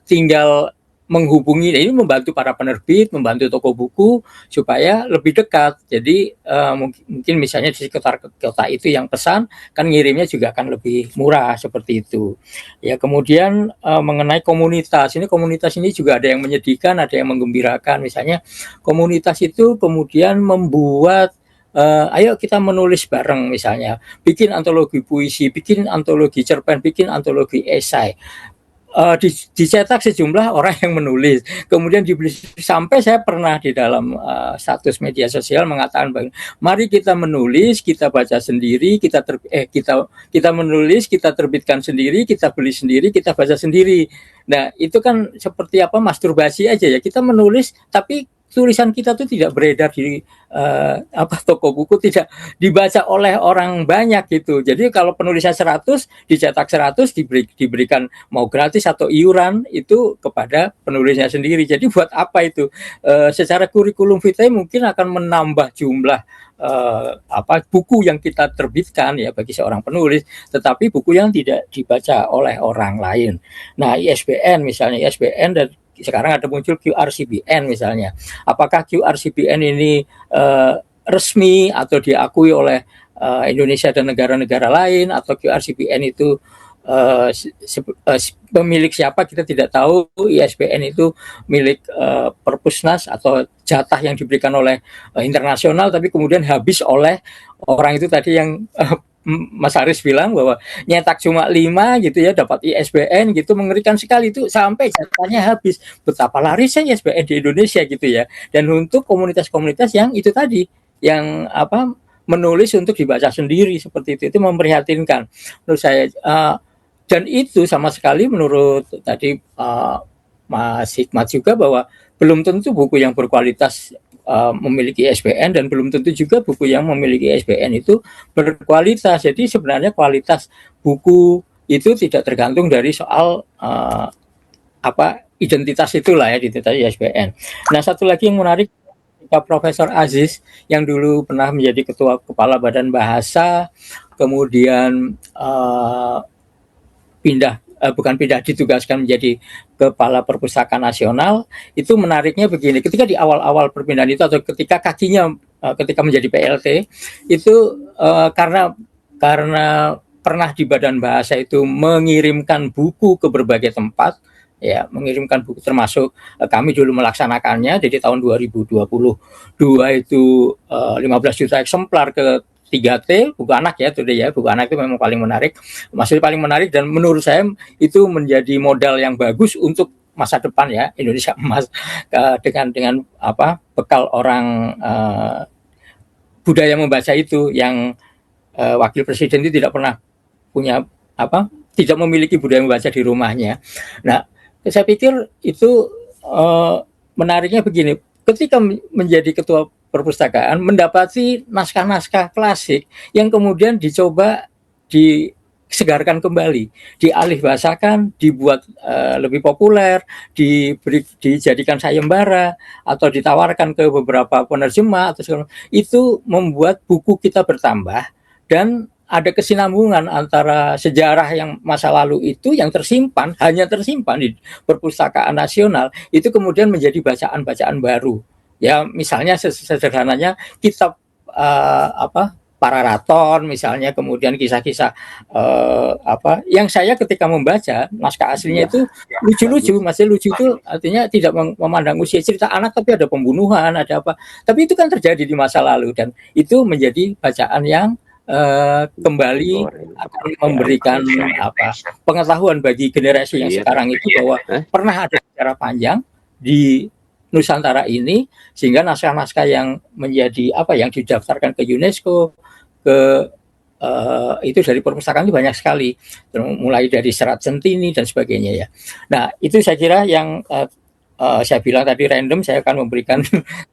tinggal menghubungi, ini membantu para penerbit, membantu toko buku supaya lebih dekat. Jadi mungkin misalnya di sekitar kota itu yang pesan, kan ngirimnya juga akan lebih murah seperti itu. Ya, kemudian mengenai komunitas ini juga ada yang menyedihkan, ada yang menggembirakan. Misalnya komunitas itu kemudian membuat ayo kita menulis bareng, misalnya bikin antologi puisi, bikin antologi cerpen, bikin antologi esai. Dicetak sejumlah orang yang menulis, kemudian dibeli. Sampai saya pernah di dalam status media sosial mengatakan, mari kita menulis, kita baca sendiri, kita menulis, kita terbitkan sendiri, kita beli sendiri, kita baca sendiri. Nah, itu kan seperti apa, masturbasi aja ya, kita menulis tapi tulisan kita tuh tidak beredar di toko buku, tidak dibaca oleh orang banyak gitu. Jadi kalau penulisan 100, dicetak 100, diberikan mau gratis atau iuran itu kepada penulisnya sendiri. Jadi buat apa itu? Secara kurikulum vitae mungkin akan menambah jumlah buku yang kita terbitkan ya bagi seorang penulis, tetapi buku yang tidak dibaca oleh orang lain. Nah, ISBN misalnya, ISBN dan sekarang ada muncul QRCBN misalnya. Apakah QRCBN ini resmi atau diakui oleh Indonesia dan negara-negara lain, atau QRCBN itu pemilik siapa kita tidak tahu. ISBN itu milik Perpusnas atau jatah yang diberikan oleh internasional, tapi kemudian habis oleh orang itu tadi yang Mas Haris bilang bahwa nyetak cuma 5 gitu ya, dapat ISBN gitu, mengerikan sekali itu, sampai jatahnya habis. Betapa larisnya ISBN di Indonesia gitu ya. Dan untuk komunitas-komunitas yang itu tadi, yang menulis untuk dibaca sendiri seperti itu memprihatinkan menurut saya. Dan itu sama sekali menurut tadi Mas Hikmat juga, bahwa belum tentu buku yang berkualitas memiliki ISBN, dan belum tentu juga buku yang memiliki ISBN itu berkualitas. Jadi sebenarnya kualitas buku itu tidak tergantung dari soal identitas itulah ya, identitas ISBN. Nah, satu lagi yang menarik, Pak Profesor Aziz yang dulu pernah menjadi ketua kepala Badan Bahasa, kemudian ditugaskan menjadi kepala Perpustakaan Nasional. Itu menariknya begini, ketika di awal-awal perpindahan itu, atau ketika ketika menjadi PLT itu, karena pernah di Badan Bahasa itu mengirimkan buku ke berbagai tempat ya, mengirimkan buku, termasuk kami dulu melaksanakannya. Jadi tahun 2022 itu 15 juta eksemplar ke 3T, buku anak ya, buku anak itu memang paling menarik, masih paling menarik, dan menurut saya itu menjadi modal yang bagus untuk masa depan ya, Indonesia emas, dengan bekal orang budaya membaca itu, yang wakil presiden itu tidak pernah punya tidak memiliki budaya membaca di rumahnya. Nah, saya pikir itu menariknya begini, ketika menjadi ketua perpustakaan, mendapati naskah-naskah klasik yang kemudian dicoba disegarkan kembali, dialihbahasakan, dibuat lebih populer, dijadikan sayembara atau ditawarkan ke beberapa penerjemah itu membuat buku kita bertambah, dan ada kesinambungan antara sejarah yang masa lalu itu yang hanya tersimpan di Perpustakaan Nasional, itu kemudian menjadi bacaan-bacaan baru. Ya, misalnya sederhananya kitab Pararaton misalnya, kemudian kisah-kisah yang saya ketika membaca naskah aslinya itu lucu-lucu, masih lucu itu artinya tidak memandang usia, cerita anak tapi ada pembunuhan, ada apa, tapi itu kan terjadi di masa lalu, dan itu menjadi bacaan yang kembali akan memberikan pengetahuan bagi generasi yang sekarang itu, bahwa pernah ada sejarah panjang di Nusantara ini, sehingga naskah-naskah yang menjadi yang didaftarkan ke UNESCO, itu dari perpustakaan itu banyak sekali, mulai dari Serat Centini dan sebagainya ya. Nah, itu saya kira yang saya bilang tadi random, saya akan memberikan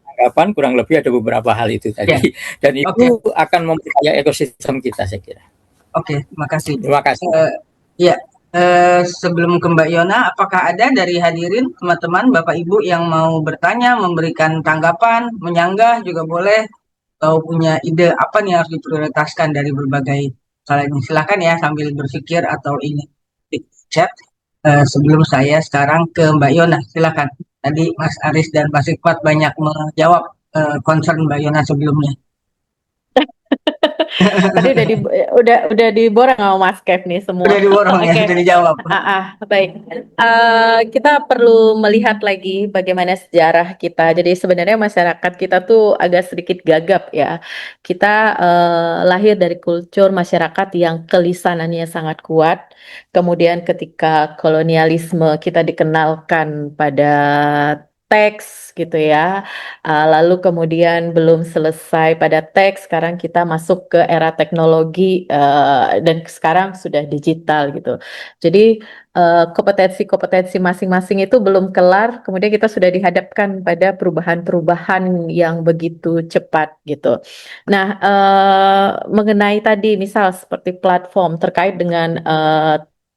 tanggapan, kurang lebih ada beberapa hal itu tadi, dan itu akan memperkaya ekosistem kita, saya kira. Oke, terima kasih. Terima kasih. Sebelum ke Mbak Yona, apakah ada dari hadirin teman-teman Bapak Ibu yang mau bertanya, memberikan tanggapan, menyanggah juga boleh, atau punya ide apa nih harus diprioritaskan dari berbagai hal ini? Silakan ya, sambil berpikir atau ini di chat. Sebelum saya sekarang ke Mbak Yona, silakan. Tadi Mas Aris dan Mas Hikmat banyak menjawab concern Mbak Yona sebelumnya. Tadi udah diborong sama Mas Kev nih semua. Udah diborong ya, Oke. udah dijawab. Baik. Kita perlu melihat lagi bagaimana sejarah kita. Jadi sebenarnya masyarakat kita tuh agak sedikit gagap ya. Kita lahir dari kultur masyarakat yang kelisanannya sangat kuat. Kemudian ketika kolonialisme kita dikenalkan pada teks gitu ya. Lalu kemudian belum selesai pada teks, sekarang kita masuk ke era teknologi dan sekarang sudah digital gitu. Jadi kompetensi-kompetensi masing-masing itu belum kelar, kemudian kita sudah dihadapkan pada perubahan-perubahan yang begitu cepat gitu. Nah, mengenai tadi misal seperti platform terkait dengan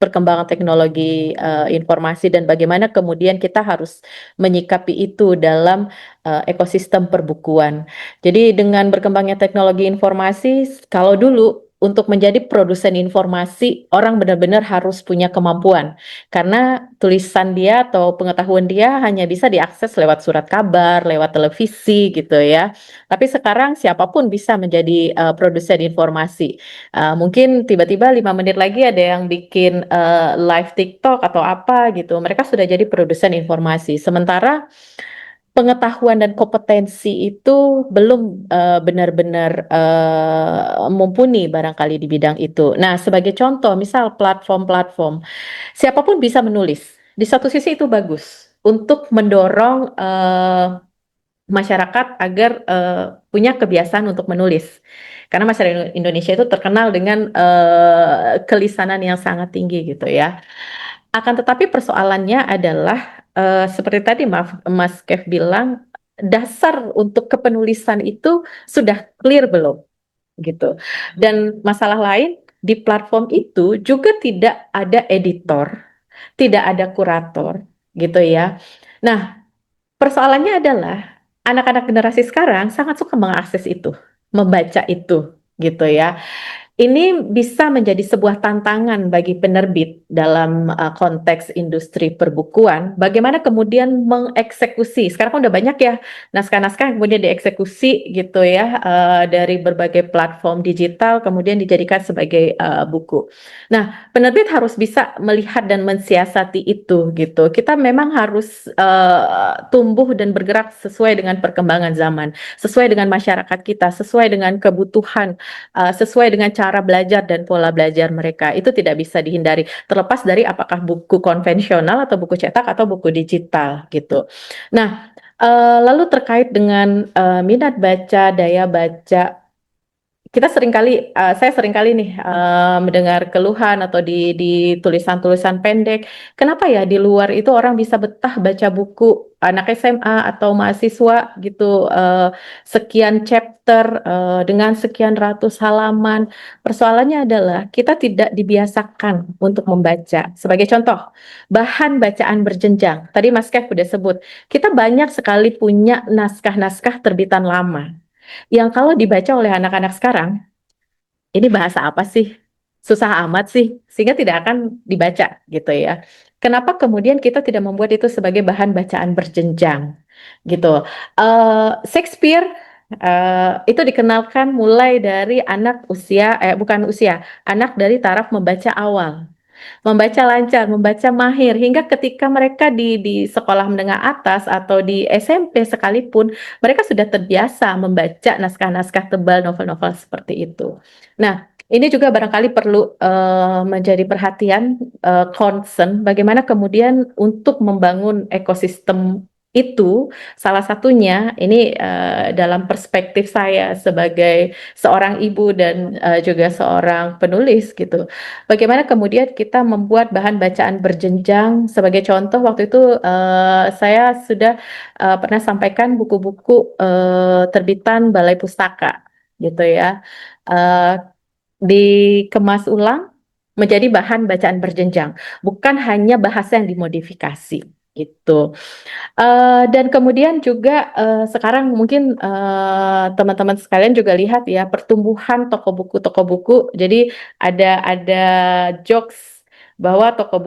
perkembangan teknologi informasi dan bagaimana kemudian kita harus menyikapi itu dalam ekosistem perbukuan. Jadi dengan berkembangnya teknologi informasi, kalau dulu untuk menjadi produsen informasi, orang benar-benar harus punya kemampuan. Karena tulisan dia atau pengetahuan dia hanya bisa diakses lewat surat kabar, lewat televisi gitu ya. Tapi sekarang siapapun bisa menjadi produsen informasi. Mungkin tiba-tiba 5 menit lagi ada yang bikin live TikTok atau apa gitu. Mereka sudah jadi produsen informasi. Sementara pengetahuan dan kompetensi itu belum benar-benar mumpuni barangkali di bidang itu. Nah, sebagai contoh, misal platform-platform, siapapun bisa menulis. Di satu sisi itu bagus untuk mendorong masyarakat agar punya kebiasaan untuk menulis. Karena masyarakat Indonesia itu terkenal dengan kelisanan yang sangat tinggi gitu ya. Akan tetapi persoalannya adalah seperti tadi Mas Kev bilang, dasar untuk kepenulisan itu sudah clear belum gitu. Dan masalah lain di platform itu juga tidak ada editor, tidak ada kurator gitu ya. Nah, persoalannya adalah anak-anak generasi sekarang sangat suka mengakses itu, membaca itu gitu ya. Ini bisa menjadi sebuah tantangan bagi penerbit dalam konteks industri perbukuan. Bagaimana kemudian mengeksekusi? Sekarang kan udah banyak ya naskah-naskah yang kemudian dieksekusi gitu ya dari berbagai platform digital kemudian dijadikan sebagai buku. Nah, penerbit harus bisa melihat dan mensiasati itu gitu. Kita memang harus tumbuh dan bergerak sesuai dengan perkembangan zaman, sesuai dengan masyarakat kita, sesuai dengan kebutuhan, sesuai dengan cara belajar dan pola belajar mereka. Itu tidak bisa dihindari, terlepas dari apakah buku konvensional atau buku cetak atau buku digital gitu. Nah, lalu terkait dengan minat baca, daya baca, kita seringkali, saya seringkali nih mendengar keluhan atau di tulisan-tulisan pendek, kenapa ya di luar itu orang bisa betah baca buku anak SMA atau mahasiswa gitu, sekian chapter dengan sekian ratus halaman. Persoalannya adalah kita tidak dibiasakan untuk membaca. Sebagai contoh, bahan bacaan berjenjang. Tadi Mas Kev udah sebut, kita banyak sekali punya naskah-naskah terbitan lama yang kalau dibaca oleh anak-anak sekarang, ini bahasa apa sih? Susah amat sih, sehingga tidak akan dibaca gitu ya. Kenapa kemudian kita tidak membuat itu sebagai bahan bacaan berjenjang gitu? Shakespeare itu dikenalkan mulai dari anak usia, bukan usia, anak dari taraf membaca awal. Membaca lancar, membaca mahir, hingga ketika mereka di sekolah menengah atas atau di SMP sekalipun, mereka sudah terbiasa membaca naskah-naskah tebal, novel-novel seperti itu. Nah, ini juga barangkali perlu menjadi perhatian, concern, bagaimana kemudian untuk membangun ekosistem itu, salah satunya ini dalam perspektif saya sebagai seorang ibu dan juga seorang penulis gitu. Bagaimana kemudian kita membuat bahan bacaan berjenjang? Sebagai contoh, waktu itu saya sudah pernah sampaikan buku-buku terbitan Balai Pustaka, gitu ya, uh, dikemas ulang menjadi bahan bacaan berjenjang, bukan hanya bahasa yang dimodifikasi, gitu. Dan kemudian juga sekarang mungkin teman-teman sekalian juga lihat ya pertumbuhan toko buku. Jadi ada jokes bahwa toko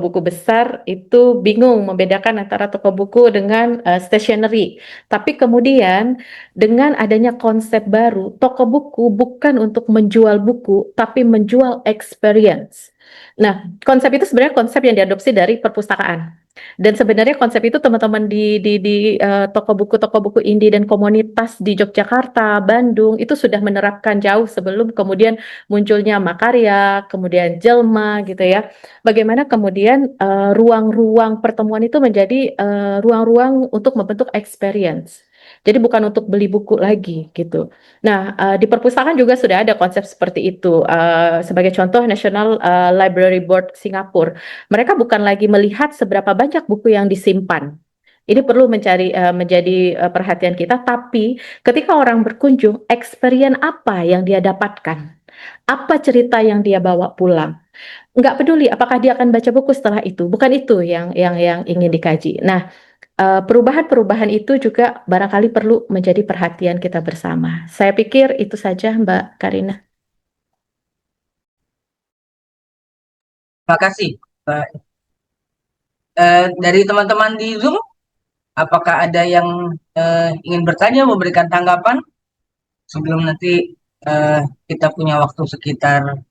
buku besar itu bingung membedakan antara toko buku dengan stationery. Tapi kemudian dengan adanya konsep baru, toko buku bukan untuk menjual buku, tapi menjual experience. Nah, konsep itu sebenarnya konsep yang diadopsi dari perpustakaan. Dan sebenarnya konsep itu teman-teman di toko buku indie dan komunitas di Yogyakarta, Bandung itu sudah menerapkan jauh sebelum kemudian munculnya Makarya, kemudian Jelma gitu ya. Bagaimana kemudian ruang-ruang pertemuan itu menjadi ruang-ruang untuk membentuk experience. Jadi bukan untuk beli buku lagi gitu. Nah, di perpustakaan juga sudah ada konsep seperti itu. Sebagai contoh, National Library Board Singapura, mereka bukan lagi melihat seberapa banyak buku yang disimpan. Ini perlu menjadi perhatian kita. Tapi ketika orang berkunjung, experience apa yang dia dapatkan? Apa cerita yang dia bawa pulang? Nggak peduli apakah dia akan baca buku setelah itu. Bukan itu yang ingin dikaji. Nah, perubahan-perubahan itu juga barangkali perlu menjadi perhatian kita bersama. Saya pikir itu saja, Mbak Karina. Terima kasih. Dari teman-teman di Zoom, apakah ada yang ingin bertanya, memberikan tanggapan sebelum nanti kita punya waktu sekitar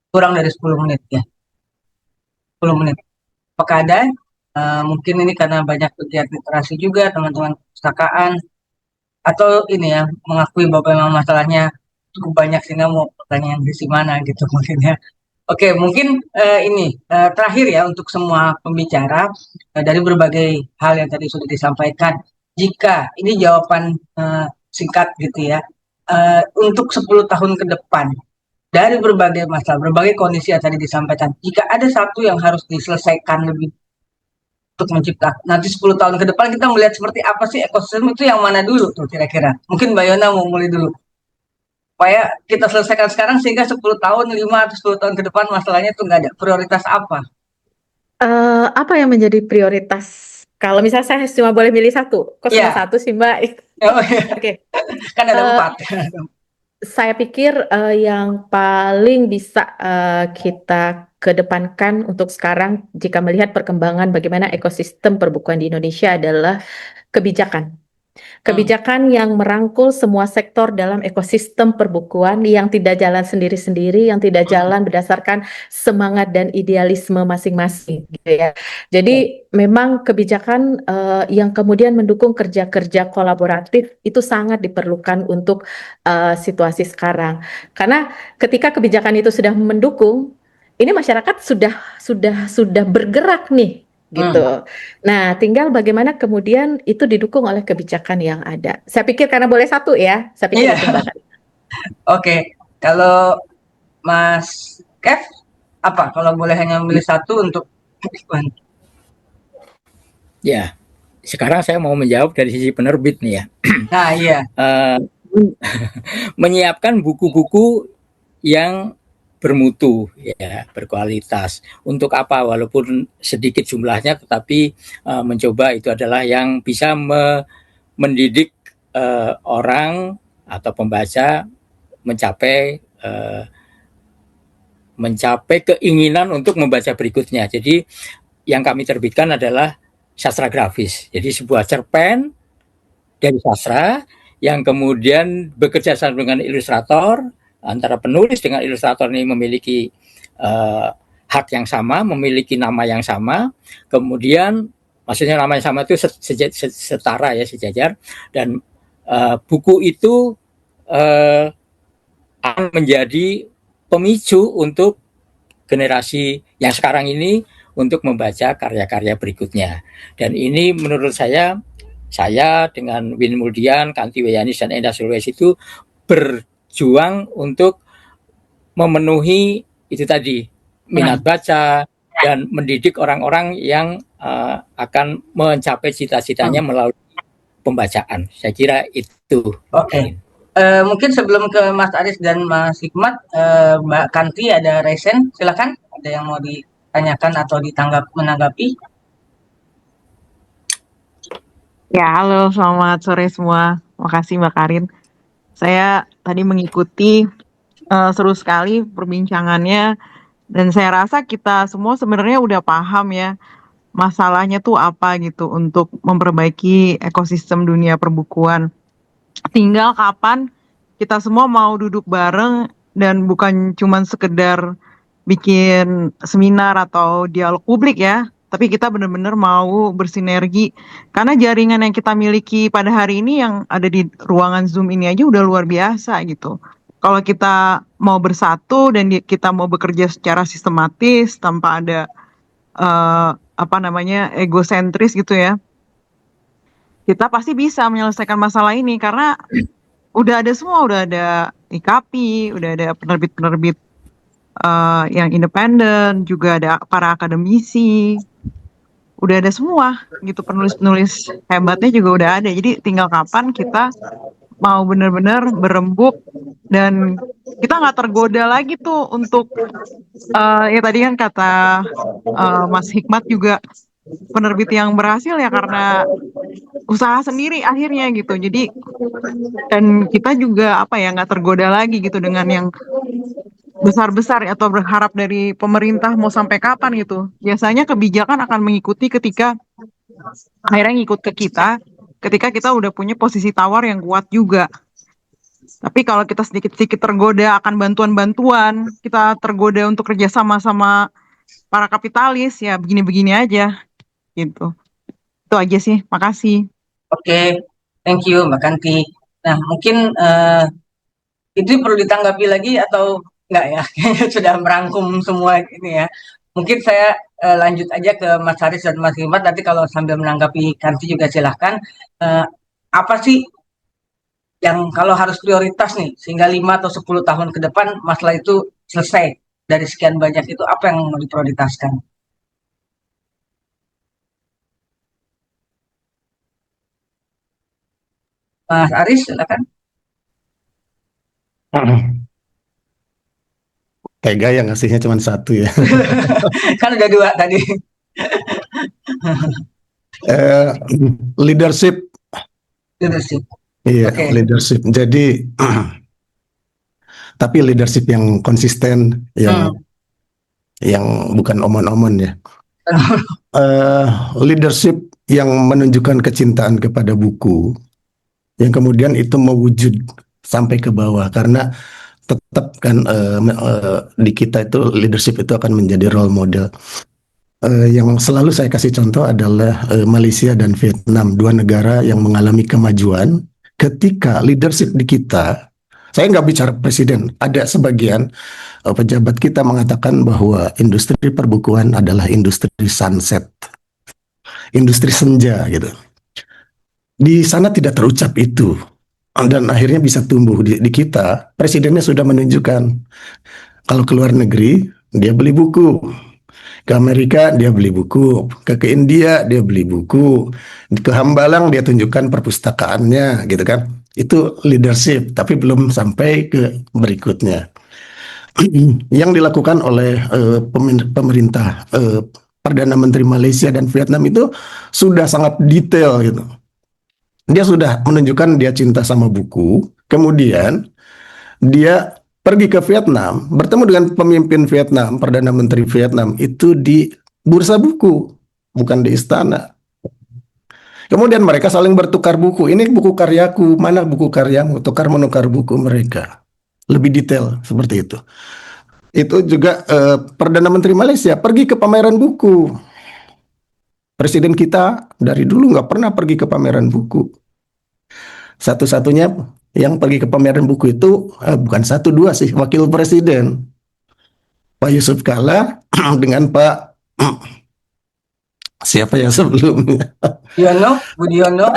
kurang dari 10 menit ya, 10 menit. Apakah ada? Mungkin ini karena banyak pegiat literasi juga, teman-teman perpustakaan, atau ini ya, mengakui bahwa memang masalahnya cukup banyak sehingga mau pertanyaan di mana gitu mungkin ya. Oke, mungkin ini terakhir ya untuk semua pembicara dari berbagai hal yang tadi sudah disampaikan. Jika ini jawaban singkat gitu ya, untuk 10 tahun ke depan dari berbagai masalah, berbagai kondisi yang tadi disampaikan, jika ada satu yang harus diselesaikan lebih untuk menciptakan nanti 10 tahun ke depan kita melihat seperti apa sih ekosistem itu, yang mana dulu tuh kira-kira? Mungkin Mbak Yona mau mulai dulu. Supaya kita selesaikan sekarang sehingga 10 tahun, 5 atau 10 tahun ke depan masalahnya tuh nggak ada. Prioritas apa? Apa yang menjadi prioritas? Kalau misalnya saya cuma boleh milih satu, kok cuma Iya. satu sih Mbak? Oh, iya. Oke. Kan ada Eh, 4. Saya pikir yang paling bisa kita kedepankan untuk sekarang jika melihat perkembangan bagaimana ekosistem perbukuan di Indonesia adalah kebijakan. Kebijakan yang merangkul semua sektor dalam ekosistem perbukuan yang tidak jalan sendiri-sendiri, yang tidak jalan berdasarkan semangat dan idealisme masing-masing, gitu ya. Jadi memang kebijakan yang kemudian mendukung kerja-kerja kolaboratif itu sangat diperlukan untuk situasi sekarang. Karena ketika kebijakan itu sudah mendukung, ini masyarakat sudah bergerak nih gitu. Nah, tinggal bagaimana kemudian itu didukung oleh kebijakan yang ada. Saya pikir karena boleh satu ya, saya pikir Iya. itu Mbak. Oke, kalau Mas Kev, apa kalau boleh hanya memilih satu untuk Ya, sekarang saya mau menjawab dari sisi penerbit nih ya. Nah, iya. Menyiapkan buku-buku yang bermutu, ya, berkualitas. Untuk apa? Walaupun sedikit jumlahnya, tetapi mencoba itu adalah yang bisa mendidik orang atau pembaca mencapai keinginan untuk membaca berikutnya. Jadi yang kami terbitkan adalah sastra grafis. Jadi sebuah cerpen dari sastra yang kemudian bekerja sama dengan ilustrator, antara penulis dengan ilustrator ini memiliki hak yang sama, memiliki nama yang sama, kemudian maksudnya nama yang sama itu setara ya, sejajar, dan buku itu akan menjadi pemicu untuk generasi yang sekarang ini untuk membaca karya-karya berikutnya. Dan ini menurut saya dengan Win Muldian, Kanti Weyanis, dan Endah Sulwes itu berjuang untuk memenuhi itu tadi, minat baca dan mendidik orang-orang yang akan mencapai cita-citanya melalui pembacaan. Saya kira itu. Oke. Mungkin sebelum ke Mas Aris dan Mas Hikmat, Mbak Kanti ada resen, silakan. Ada yang mau ditanyakan atau menanggapi? Ya, halo, selamat sore semua. Makasih Mbak Karin. Saya tadi mengikuti seru sekali perbincangannya Dan saya rasa kita semua sebenarnya udah paham ya masalahnya tuh apa gitu untuk memperbaiki ekosistem dunia perbukuan. Tinggal kapan kita semua mau duduk bareng dan bukan cuman sekedar bikin seminar atau dialog publik ya, tapi kita benar-benar mau bersinergi karena jaringan yang kita miliki pada hari ini yang ada di ruangan Zoom ini aja udah luar biasa gitu. Kalau kita mau bersatu dan kita mau bekerja secara sistematis tanpa ada apa namanya egosentris gitu ya, kita pasti bisa menyelesaikan masalah ini karena udah ada semua, udah ada IKAPI, udah ada penerbit-penerbit yang independen, juga ada para akademisi, udah ada semua gitu, penulis-penulis hebatnya juga udah ada. Jadi tinggal kapan kita mau benar-benar berembuk dan kita nggak tergoda lagi tuh untuk ya tadi kan kata Mas Hikmat juga penerbit yang berhasil ya karena usaha sendiri akhirnya gitu. Jadi dan kita juga apa ya nggak tergoda lagi gitu dengan yang besar-besar atau berharap dari pemerintah mau sampai kapan gitu. Biasanya kebijakan akan mengikuti ketika akhirnya ngikut ke kita ketika kita udah punya posisi tawar yang kuat juga. Tapi kalau kita sedikit-sedikit tergoda akan bantuan-bantuan, kita tergoda untuk kerjasama sama para kapitalis, ya begini-begini aja gitu. Itu aja sih, makasih. Oke, thank you Mbak Kanti. Nah, mungkin itu perlu ditanggapi lagi atau enggak ya? Kayaknya sudah merangkum semua ini ya. Mungkin saya lanjut aja ke Mas Haris dan Mas Hikmat. Nanti kalau sambil menanggapi Kanti juga silahkan. Eh, apa sih yang kalau harus prioritas nih, sehingga 5 atau 10 tahun ke depan masalah itu selesai dari sekian banyak itu, apa yang mau diprioritaskan? Mas Haris, silakan. Tega ya ngasihnya cuma satu ya. Kan udah 2 tadi. Eh, Leadership, Leadership. iya, Oke. leadership. Jadi, tapi leadership yang konsisten, yang bukan omon-omon ya. Leadership yang menunjukkan kecintaan kepada buku, yang kemudian itu mewujud sampai ke bawah, karena tetap kan di kita itu leadership itu akan menjadi role model. Yang selalu saya kasih contoh adalah Malaysia dan Vietnam, dua negara yang mengalami kemajuan ketika leadership di kita. Saya nggak bicara presiden, ada sebagian pejabat kita mengatakan bahwa industri perbukuan adalah industri sunset, industri senja gitu. Di sana tidak terucap itu, dan akhirnya bisa tumbuh di kita. Presidennya sudah menunjukkan kalau ke luar negeri dia beli buku, ke Amerika dia beli buku, ke India dia beli buku, ke Hambalang dia tunjukkan perpustakaannya gitu kan. Itu leadership, tapi belum sampai ke berikutnya. Yang dilakukan oleh pemerintah Perdana Menteri Malaysia dan Vietnam itu sudah sangat detail gitu. Dia sudah menunjukkan dia cinta sama buku, kemudian dia pergi ke Vietnam, bertemu dengan pemimpin Vietnam, Perdana Menteri Vietnam, itu di bursa buku, bukan di istana. Kemudian mereka saling bertukar buku, ini buku karyaku, mana buku karyamu, tukar-menukar buku mereka. Lebih detail seperti itu. Itu juga Perdana Menteri Malaysia pergi ke pameran buku. Presiden kita dari dulu nggak pernah pergi ke pameran buku. Satu-satunya yang pergi ke pameran buku itu bukan satu dua sih, wakil presiden Pak Yusuf Kalla dengan Pak siapa yang sebelumnya? Budiono.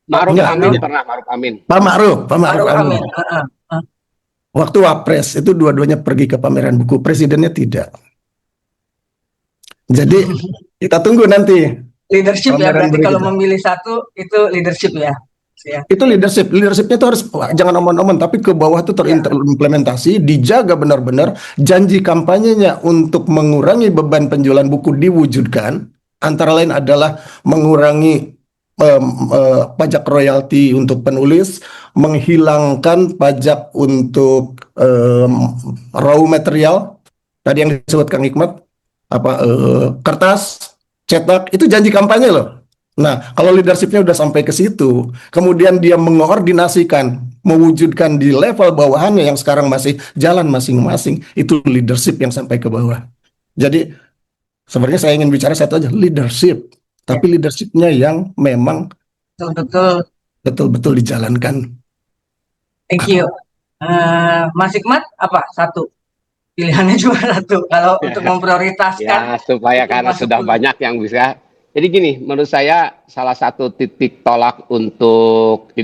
Ma'ruf Enggak, Amin tidak. pernah, Ma'ruf Amin. Pak Ma'ruf Ma'ruf Amin. Amin. Waktu Wapres itu dua-duanya pergi ke pameran buku, presidennya tidak. Jadi kita tunggu nanti. Leadership ya, Pameran berarti kalau berikutnya. memilih satu itu leadership ya. Itu leadershipnya itu harus jangan omon-omon, tapi ke bawah itu terimplementasi, dijaga benar-benar, janji kampanyenya untuk mengurangi beban penjualan buku diwujudkan, antara lain adalah mengurangi pajak royalti untuk penulis, menghilangkan pajak untuk raw material, Tadi yang disebut Kang Hikmat, kertas, cetak, itu janji kampanye loh. Nah, kalau leadershipnya udah sampai ke situ, kemudian dia mengoordinasikan, mewujudkan di level bawahannya yang sekarang masih jalan masing-masing, itu leadership yang sampai ke bawah. Jadi, sebenarnya saya ingin bicara satu aja, leadership. Tapi leadershipnya yang memang Betul-betul. betul-betul dijalankan. Thank you. Mas Hikmat, apa? Satu. Pilihannya cuma satu. Kalau untuk memprioritaskan. Ya, supaya itu karena masuk sudah dulu. banyak yang bisa. Jadi gini, menurut saya salah satu titik tolak untuk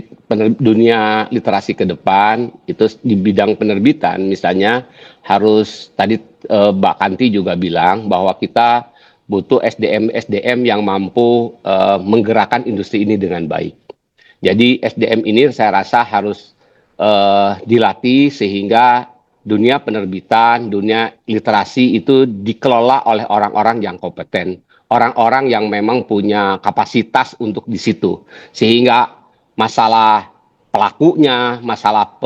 dunia literasi ke depan itu di bidang penerbitan, misalnya harus tadi Mbak Kanti juga bilang bahwa kita butuh SDM yang mampu menggerakkan industri ini dengan baik. Jadi SDM ini saya rasa harus dilatih sehingga dunia penerbitan, dunia literasi itu dikelola oleh orang-orang yang kompeten, orang-orang yang memang punya kapasitas untuk di situ, sehingga masalah pelakunya, masalah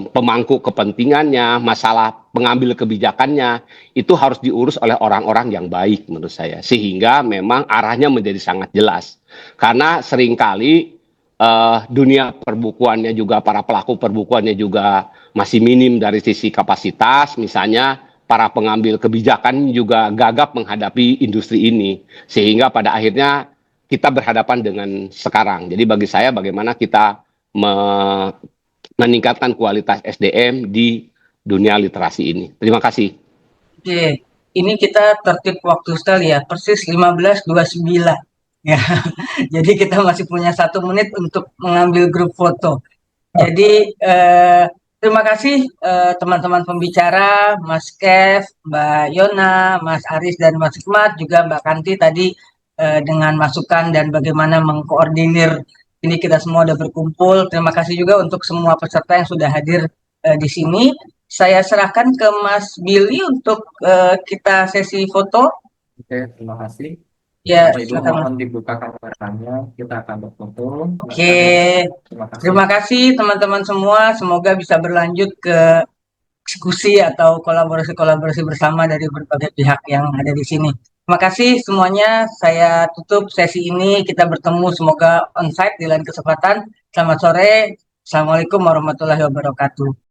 pemangku kepentingannya, masalah pengambil kebijakannya itu harus diurus oleh orang-orang yang baik menurut saya, sehingga memang arahnya menjadi sangat jelas. Karena seringkali dunia perbukuannya juga, para pelaku perbukuannya juga masih minim dari sisi kapasitas, misalnya para pengambil kebijakan juga gagap menghadapi industri ini, sehingga pada akhirnya kita berhadapan dengan sekarang. Jadi bagi saya bagaimana kita meningkatkan kualitas SDM di dunia literasi ini. Terima kasih. Oke, ini kita tertib waktu sekali ya, persis 15.29. Ya, jadi kita masih punya 1 menit untuk mengambil grup foto. Jadi terima kasih teman-teman pembicara, Mas Kev, Mbak Yona, Mas Aris dan Mas Hikmat, juga Mbak Kanti tadi dengan masukan dan bagaimana mengkoordinir ini kita semua udah berkumpul. Terima kasih juga untuk semua peserta yang sudah hadir di sini. Saya serahkan ke Mas Billy untuk kita sesi foto. Oke, terima kasih. Ya, Bapak Ibu silakan Mas. mohon dibuka kameranya, kita akan berfoto. Oke, Terima kasih. terima kasih teman-teman semua. Semoga bisa berlanjut ke diskusi atau kolaborasi-kolaborasi bersama dari berbagai pihak yang ada di sini. Terima kasih semuanya. Saya tutup sesi ini. Kita bertemu semoga onsite di lain kesempatan. Selamat sore. Assalamualaikum warahmatullahi wabarakatuh.